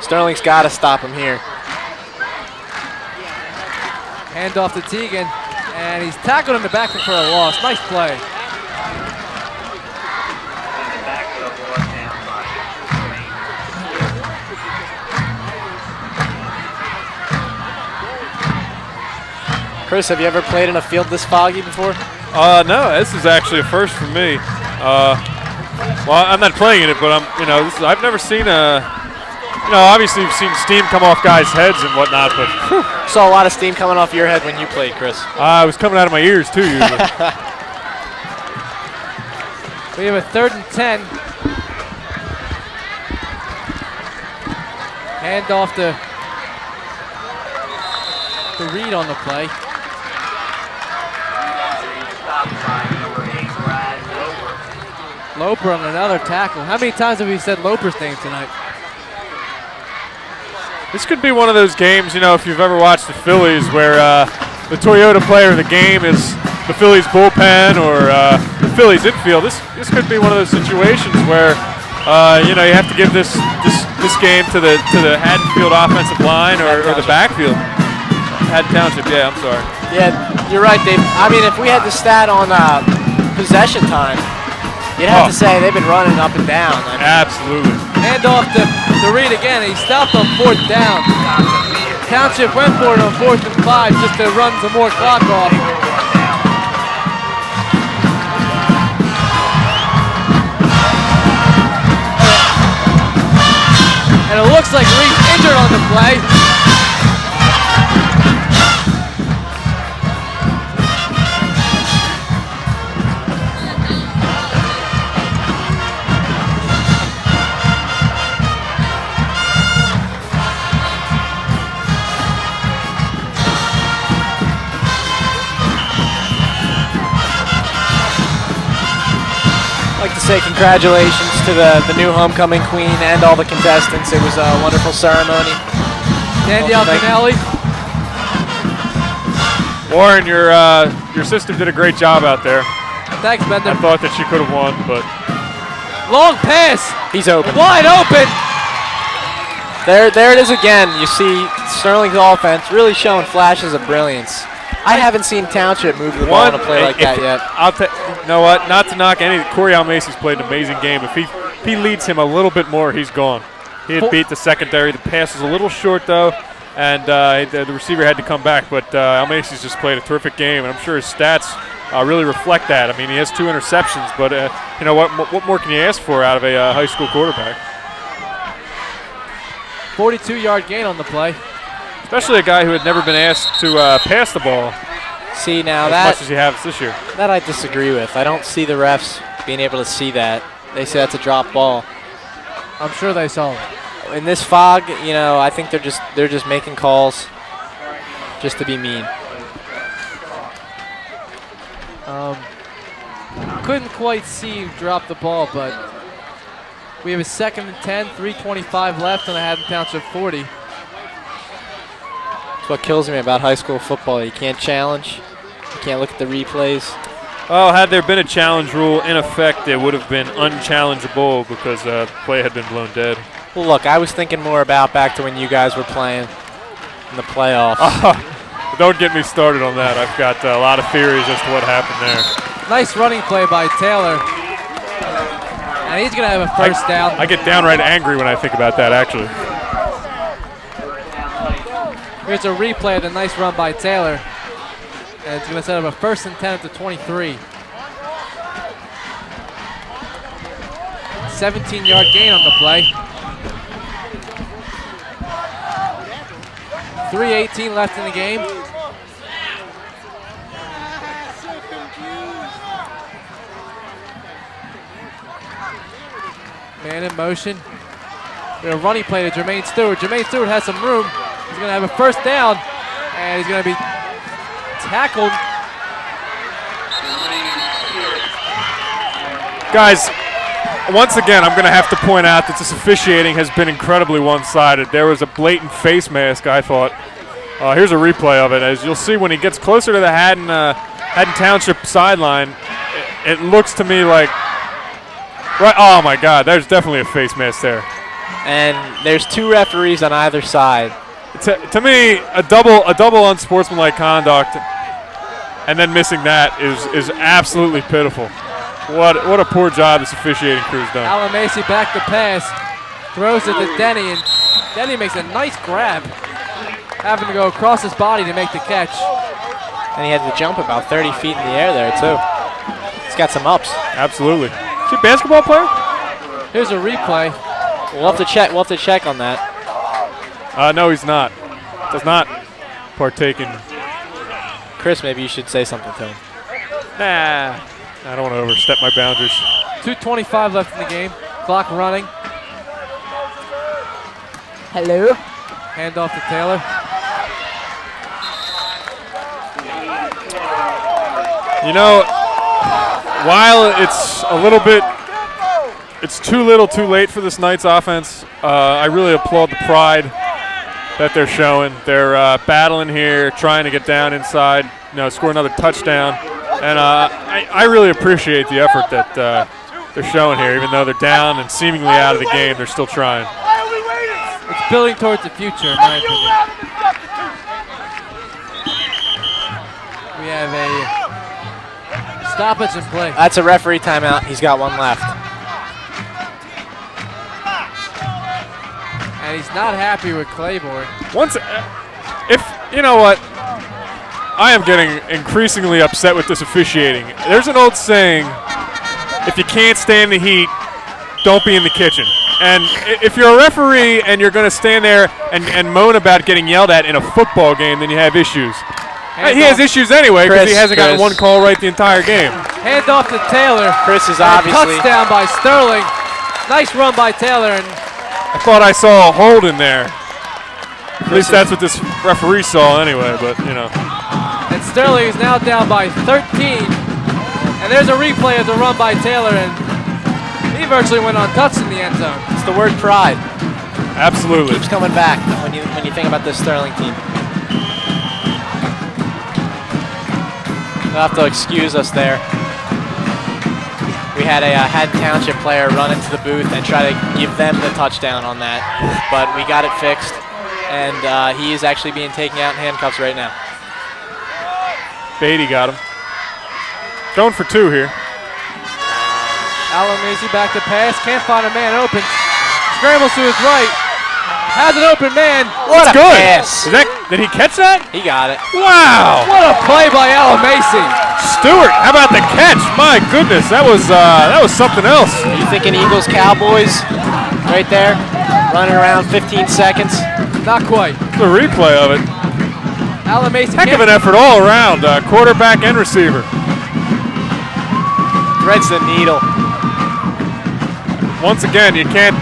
Speaker 3: Sterling's got to stop him here.
Speaker 2: Hand off to Teagan, and he's tackled in the backfield for a loss. Nice play.
Speaker 3: Chris, have you ever played in a field this foggy before?
Speaker 5: No, this is actually a first for me. Well, I'm not playing in it, but I've never seen obviously you've seen steam come off guys' heads and whatnot, but
Speaker 3: Saw a lot of steam coming off your head when you played, Chris.
Speaker 5: it was coming out of my ears too usually.
Speaker 2: We have a 3rd and 10. Hand off to Reed on the play. Loper on another tackle. How many times have we said Loper's name tonight?
Speaker 5: This could be one of those games, if you've ever watched the Phillies, where the Toyota player of the game is the Phillies bullpen or the Phillies infield. This could be one of those situations where you have to give this game to the Haddon Field offensive line or the backfield. Haddon Township, yeah, I'm sorry.
Speaker 3: Yeah, you're right, Dave. I mean, if we had the stat on possession time, you'd have to say they've been running up and down.
Speaker 5: Absolutely.
Speaker 2: Hand off to Reed again. He stopped on 4th down. Township went for it on 4th and 5 just to run some more clock off. And it looks like Reed's injured on the play.
Speaker 3: I'd like to say congratulations to the new homecoming queen and all the contestants. It was a wonderful ceremony.
Speaker 2: Danielle Canelli.
Speaker 5: Warren, your sister did a great job out there.
Speaker 2: Thanks, Bender.
Speaker 5: I thought that she could have won, but
Speaker 2: Long pass.
Speaker 3: He's open.
Speaker 2: Wide open.
Speaker 3: There it is again. You see Sterling's offense really showing flashes of brilliance. I haven't seen Township move the ball on a play like that yet.
Speaker 5: You know what? Not to knock any. Corey Almacy's played an amazing game. If he leads him a little bit more, he's gone. He had beat the secondary. The pass was a little short though, and the receiver had to come back. But Almacy's just played a terrific game, and I'm sure his stats really reflect that. I mean, he has 2 interceptions, but you know what more can you ask for out of a high school quarterback?
Speaker 2: 42-yard gain on the play.
Speaker 5: Especially a guy who had never been asked to pass the ball.
Speaker 3: See now
Speaker 5: as much as he has this year.
Speaker 3: That I disagree with. I don't see the refs being able to see that. They say that's a drop ball.
Speaker 2: I'm sure they saw it.
Speaker 3: In this fog, I think they're just making calls just to be mean.
Speaker 2: Couldn't quite see who dropped the ball, but we have a 2nd and 10, 3:25 left on the Haddon Township 40.
Speaker 3: That's what kills me about high school football. You can't challenge. You can't look at the replays.
Speaker 5: Well, had there been a challenge rule in effect, it would have been unchallengeable because the play had been blown dead.
Speaker 3: Well, look, I was thinking more about back to when you guys were playing in the playoffs.
Speaker 5: Don't get me started on that. I've got a lot of theories as to what happened there.
Speaker 2: Nice running play by Taylor. And he's going to have a first down.
Speaker 5: I get downright angry when I think about that, actually.
Speaker 2: Here's a replay of the nice run by Taylor. And it's going to set up a 1st and 10 at the 23. 17-yard gain on the play. 3:18 left in the game. Man in motion. We have a running play to Jermaine Stewart. Jermaine Stewart has some room. He's going to have a first down, and he's going to be tackled.
Speaker 5: Guys, once again, I'm going to have to point out that this officiating has been incredibly one-sided. There was a blatant face mask, I thought. Here's a replay of it. As you'll see, when he gets closer to the Haddon Township sideline, it looks to me like, right? Oh my God, there's definitely a face mask there.
Speaker 3: And there's 2 referees on either side.
Speaker 5: To me, a double unsportsmanlike conduct, and then missing that is absolutely pitiful. What a poor job this officiating crew's done.
Speaker 2: Alan Macy back to pass, throws it to Denny, and Denny makes a nice grab, having to go across his body to make the catch.
Speaker 3: And he had to jump about 30 feet in the air there too. He's got some ups.
Speaker 5: Absolutely. Is he a basketball player?
Speaker 2: Here's a replay.
Speaker 3: We'll have to check. We'll have to check on that.
Speaker 5: No, he's not. Does not partake in.
Speaker 3: Chris, maybe you should say something to him.
Speaker 5: Nah. I don't want to overstep my boundaries.
Speaker 2: 2:25 left in the game. Clock running.
Speaker 3: Hello.
Speaker 2: Hand off to Taylor.
Speaker 5: You know, while it's a little bit, it's too little too late for this Knights offense, I really applaud the pride that they're showing. They're battling here, trying to get down inside, score another touchdown. And I really appreciate the effort that they're showing here. Even though they're down and seemingly out of the game, they're still trying.
Speaker 2: It's building towards the future, in my opinion. We have a stoppage in play.
Speaker 3: That's a referee timeout. He's got one left.
Speaker 2: And he's not happy with Claiborne.
Speaker 5: If you know what, I am getting increasingly upset with this officiating. There's an old saying, if you can't stand the heat, don't be in the kitchen. And if you're a referee and you're going to stand there and moan about getting yelled at in a football game, then you have issues. He has issues anyway because he hasn't gotten one call right the entire game.
Speaker 2: Hand off to Taylor.
Speaker 3: Chris is obviously
Speaker 2: touchdown by Sterling. Nice run by Taylor. And
Speaker 5: I thought I saw a hold in there. At least that's what this referee saw anyway, but
Speaker 2: And Sterling is now down by 13. And there's a replay of the run by Taylor, and he virtually went untouched in the end zone.
Speaker 3: It's the word pride.
Speaker 5: Absolutely.
Speaker 3: It keeps coming back when you think about this Sterling team. You'll have to excuse us there. We had a Haddon Township player run into the booth and try to give them the touchdown on that, but we got it fixed, and he is actually being taken out in handcuffs right now.
Speaker 5: Beatty got him. Going for two here.
Speaker 2: Alamezi back to pass, can't find a man open. Scrambles to his right. Has an open man.
Speaker 3: What a
Speaker 5: good
Speaker 3: pass.
Speaker 5: Did he catch that?
Speaker 3: He got it.
Speaker 5: Wow.
Speaker 2: What a play by Alamezi.
Speaker 5: Stewart, how about the catch? My goodness, that was something else.
Speaker 3: Are you thinking Eagles Cowboys right there? Running around 15 seconds?
Speaker 2: Not quite.
Speaker 5: The replay of it.
Speaker 2: Alamezi.
Speaker 5: Heck of an effort all around, quarterback and receiver.
Speaker 3: Threads the needle.
Speaker 5: Once again, you can't.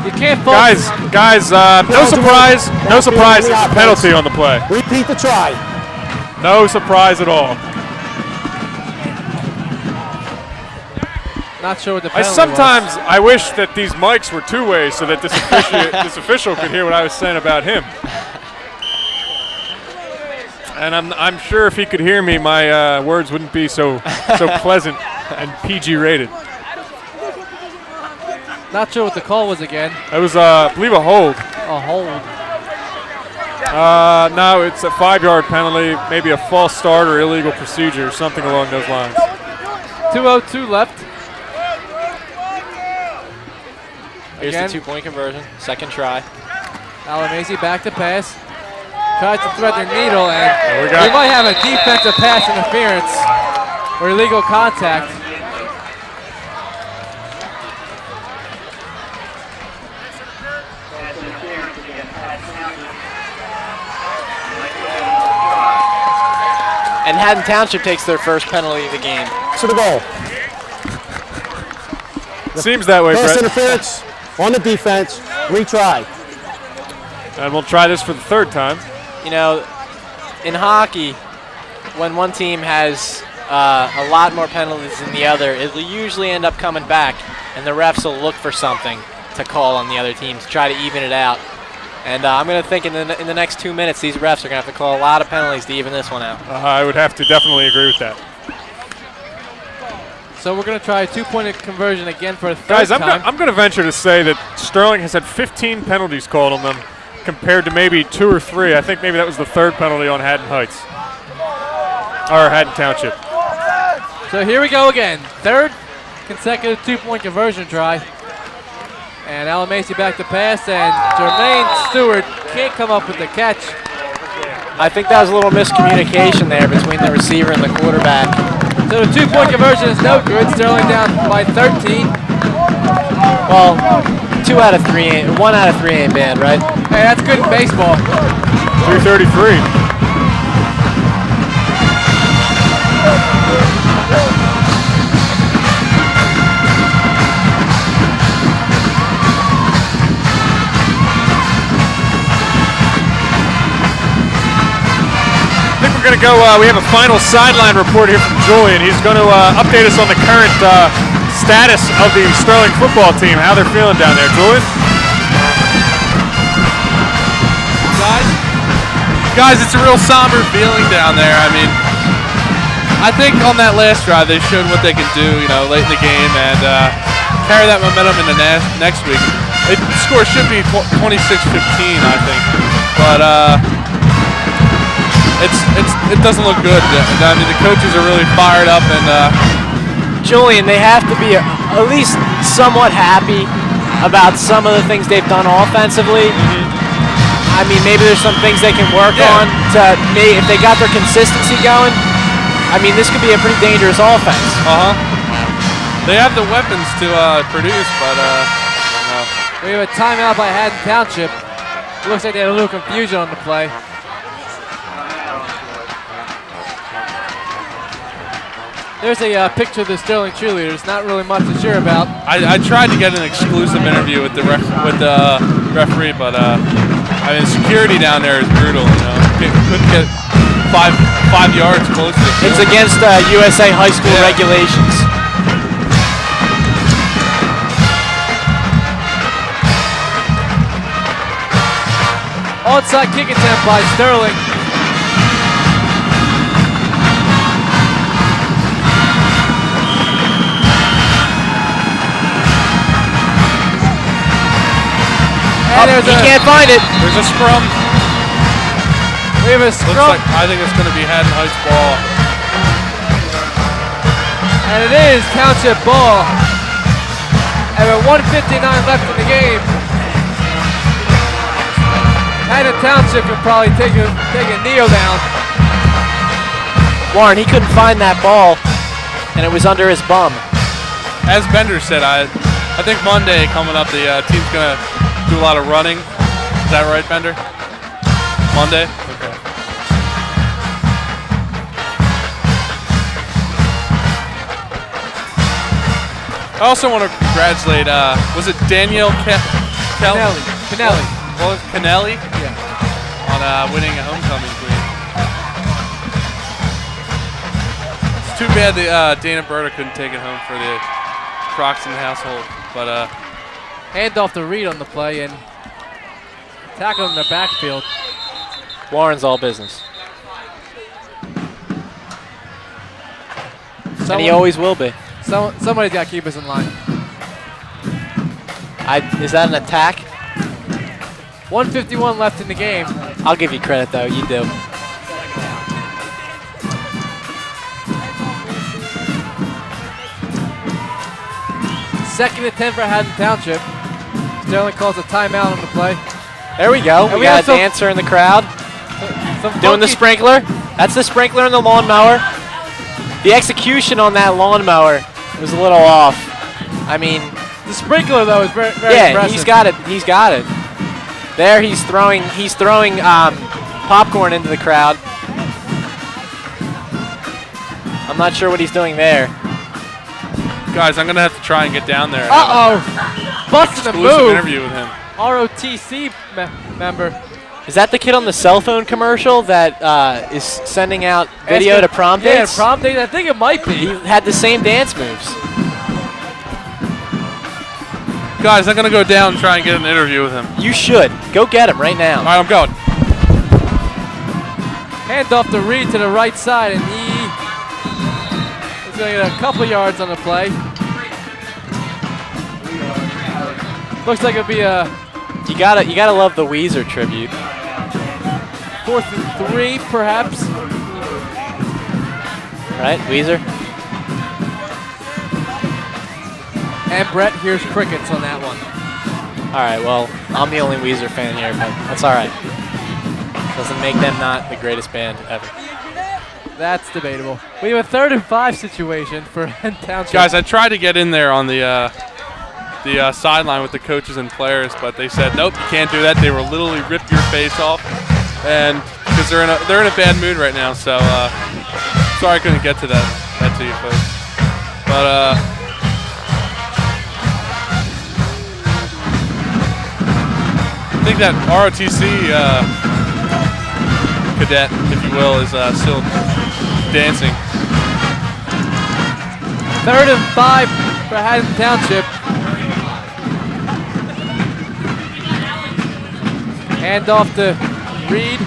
Speaker 2: You can't fall.
Speaker 5: Guys, no surprise. No surprise. There's a penalty on the play.
Speaker 7: Repeat the try.
Speaker 5: No surprise at all.
Speaker 2: Not sure what the
Speaker 5: I
Speaker 2: penalty
Speaker 5: I wish that these mics were two ways so that this official could hear what I was saying about him. And I'm sure if he could hear me, my words wouldn't be so pleasant and PG rated.
Speaker 2: Not sure what the call was again.
Speaker 5: It was, I believe, a hold.
Speaker 2: A hold.
Speaker 5: No, it's a 5-yard penalty, maybe a false start or illegal procedure, something along those lines.
Speaker 2: 2:02 left.
Speaker 3: Here's
Speaker 2: Again.
Speaker 3: the two-point conversion. Second try.
Speaker 2: Alamezi back to pass. Tries to thread the needle, and
Speaker 5: we
Speaker 2: we might have a defensive pass interference or illegal contact.
Speaker 3: And Haddon Township takes their first penalty of the game.
Speaker 7: To the goal.
Speaker 5: Seems that way,
Speaker 7: Pass
Speaker 5: Brett.
Speaker 7: interference on the defense. Retry.
Speaker 5: And we'll try this for the third time.
Speaker 3: You know, in hockey, when one team has a lot more penalties than the other, it'll usually end up coming back, and the refs will look for something to call on the other team to try to even it out. And I'm going to think in the next 2 minutes, these refs are going to have to call a lot of penalties to even this one out.
Speaker 5: I would have to definitely agree with that.
Speaker 2: So we're going to try a two-point conversion again for a third
Speaker 5: Guys,
Speaker 2: time.
Speaker 5: I'm going to venture to say that Sterling has had 15 penalties called on them compared to maybe 2 or 3. I think maybe that was the third penalty on Haddon Heights. Or Haddon Township.
Speaker 2: So here we go again. Third consecutive two-point conversion try. And Alamezi back to pass, and Jermaine Stewart can't come up with the catch.
Speaker 3: I think that was a little miscommunication there between the receiver and the quarterback.
Speaker 2: So the 2-point conversion is no good. Sterling down by 13.
Speaker 3: Well, 1 out of 3 ain't bad, right?
Speaker 2: Hey, that's good in baseball.
Speaker 5: 333. We're going to go, we have a final sideline report here from Julian. He's going to update us on the current status of the Sterling football team, how they're feeling down there. Julian?
Speaker 4: Guys, it's a real somber feeling down there. I mean, I think on that last drive they showed what they can do, late in the game and carry that momentum into next week. The score should be 26-15, I think, but it doesn't look good. I mean, the coaches are really fired up, and
Speaker 3: Julian, they have to be at least somewhat happy about some of the things they've done offensively. I mean, maybe there's some things they can work on if they got their consistency going. I mean, this could be a pretty dangerous offense.
Speaker 4: They have the weapons to produce, but I don't know.
Speaker 2: We have a timeout by Haddon Township. It looks like they had a little confusion on the play. There's a picture of the Sterling cheerleaders. Not really much to cheer about.
Speaker 4: I tried to get an exclusive interview with the referee, but I mean, security down there is brutal. Couldn't get five yards close to the field.
Speaker 3: It's against USA high school regulations.
Speaker 2: Onside kick attempt by Sterling.
Speaker 3: He can't find it.
Speaker 4: There's a scrum.
Speaker 2: We have a scrum.
Speaker 4: I think it's going to be Haddon Heights ball.
Speaker 2: And it is Township ball. And with 1:59 left in the game, Haddon Township could probably take a kneel down.
Speaker 3: Warren, he couldn't find that ball, and it was under his bum.
Speaker 4: As Bender said, I think Monday coming up, the team's going to do a lot of running. Is that right, Bender? Monday? Okay. I also want to congratulate, was it Danielle
Speaker 2: Canelli.
Speaker 4: Well, Canelli?
Speaker 2: Yeah.
Speaker 4: On winning a homecoming queen. It's too bad the Dana Berta couldn't take it home for the Croxton household, but
Speaker 2: hand off the Reed on the play and tackle in the backfield.
Speaker 3: Warren's all business. And he always will be.
Speaker 2: Somebody's got to keep us in line.
Speaker 3: Is that an attack?
Speaker 2: 1:51 left in the game.
Speaker 3: I'll give you credit, though. You do.
Speaker 2: Second and 10 for Haddon Township. Sterling calls a timeout on the play.
Speaker 3: There we go. We got a dancer in the crowd. Doing the sprinkler. That's the sprinkler and the lawnmower. The execution on that lawnmower was a little off. I mean,
Speaker 2: the sprinkler though is very
Speaker 3: yeah,
Speaker 2: impressive.
Speaker 3: he's got it. He's got it. There, he's throwing popcorn into the crowd. I'm not sure what he's doing there.
Speaker 4: guys, I'm gonna have to try and get down there.
Speaker 2: Busting a
Speaker 4: Exclusive
Speaker 2: move.
Speaker 4: interview with him.
Speaker 2: ROTC member.
Speaker 3: Is that the kid on the cell phone commercial that is sending out video to prom dates?
Speaker 2: Yeah, prom dates. I think it might be.
Speaker 3: He had the same dance moves.
Speaker 4: Guys, I'm gonna go down and try and get an interview with him.
Speaker 3: You should. Go get him right now.
Speaker 4: All right, I'm going.
Speaker 2: Hand off the Reed to the right side, and he is going to get a couple yards on the play. Looks like it'll be a.
Speaker 3: You gotta love the Weezer tribute.
Speaker 2: 4th and 3, perhaps.
Speaker 3: Right, Weezer.
Speaker 2: And Brett hears crickets on that one.
Speaker 3: All right, well, I'm the only Weezer fan here, but that's all right. doesn't make them not the greatest band ever.
Speaker 2: That's debatable. We have a 3rd and 5 situation for Haddon Township.
Speaker 4: Guys, I tried to get in there on the sideline with the coaches and players, but they said nope, you can't do that. They will literally rip your face off, and because they're in a bad mood right now. So sorry I couldn't get to that to you folks. But I think that ROTC cadet, if you will, is still dancing.
Speaker 2: 3rd and 5 for Haddon Township. Hand off to Reed.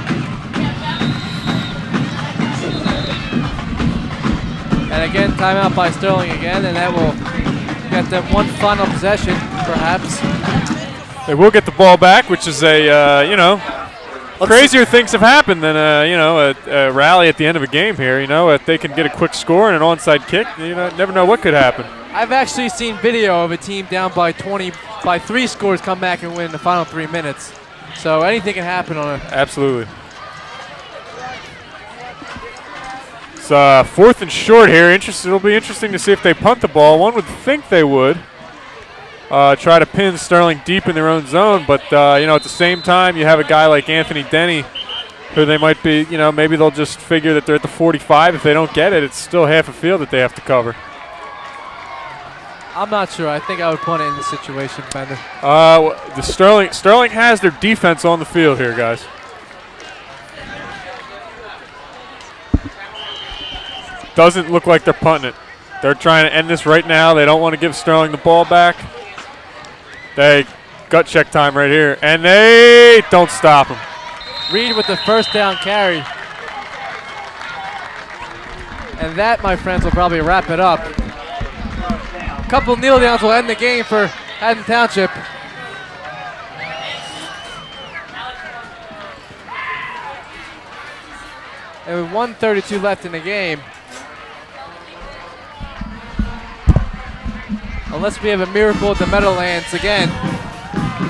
Speaker 2: And again, timeout by Sterling again, and that will get them one final possession, perhaps.
Speaker 5: They will get the ball back, which is a, crazier things have happened than, a rally at the end of a game here. If they can get a quick score and an onside kick, never know what could happen.
Speaker 2: I've actually seen video of a team down by 3 scores come back and win in the final 3 minutes. So anything can happen on it.
Speaker 5: Absolutely. It's 4th and short here. It'll be interesting to see if they punt the ball. One would think they would. Try to pin Sterling deep in their own zone, but at the same time, you have a guy like Anthony Denny, who they might be, maybe they'll just figure that they're at the 45. If they don't get it, it's still half a field that they have to cover.
Speaker 2: I'm not sure. I think I would punt it in this situation, Bender.
Speaker 5: The Sterling has their defense on the field here, guys. Doesn't look like they're punting it. They're trying to end this right now. They don't want to give Sterling the ball back. They gut check time right here, and they don't stop him.
Speaker 2: Reed with the 1st down carry. And that, my friends, will probably wrap it up. A couple kneel downs will end the game for Haddon Township. And with 1:32 left in the game, unless we have a miracle at the Meadowlands again,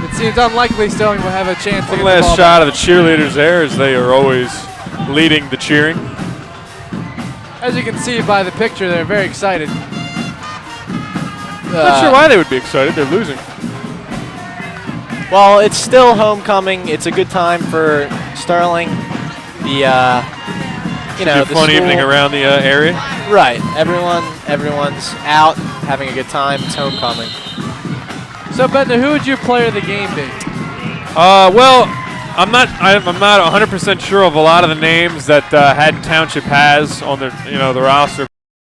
Speaker 2: it seems unlikely Sterling will have a chance to get the
Speaker 5: One
Speaker 2: ball
Speaker 5: last shot
Speaker 2: back.
Speaker 5: of the cheerleaders there, as they are always leading the cheering.
Speaker 2: As you can see by the picture, they're very excited.
Speaker 5: Not sure why they would be excited. They're losing.
Speaker 3: Well, it's still homecoming. It's a good time for Sterling. The
Speaker 5: Should be a
Speaker 3: the
Speaker 5: fun
Speaker 3: school,
Speaker 5: evening around the area.
Speaker 3: Right. Everyone's out having a good time. It's homecoming.
Speaker 2: So, Bender, who would your player of the game be?
Speaker 5: Well, I'm not 100% sure of a lot of the names that Haddon Township has on their the roster,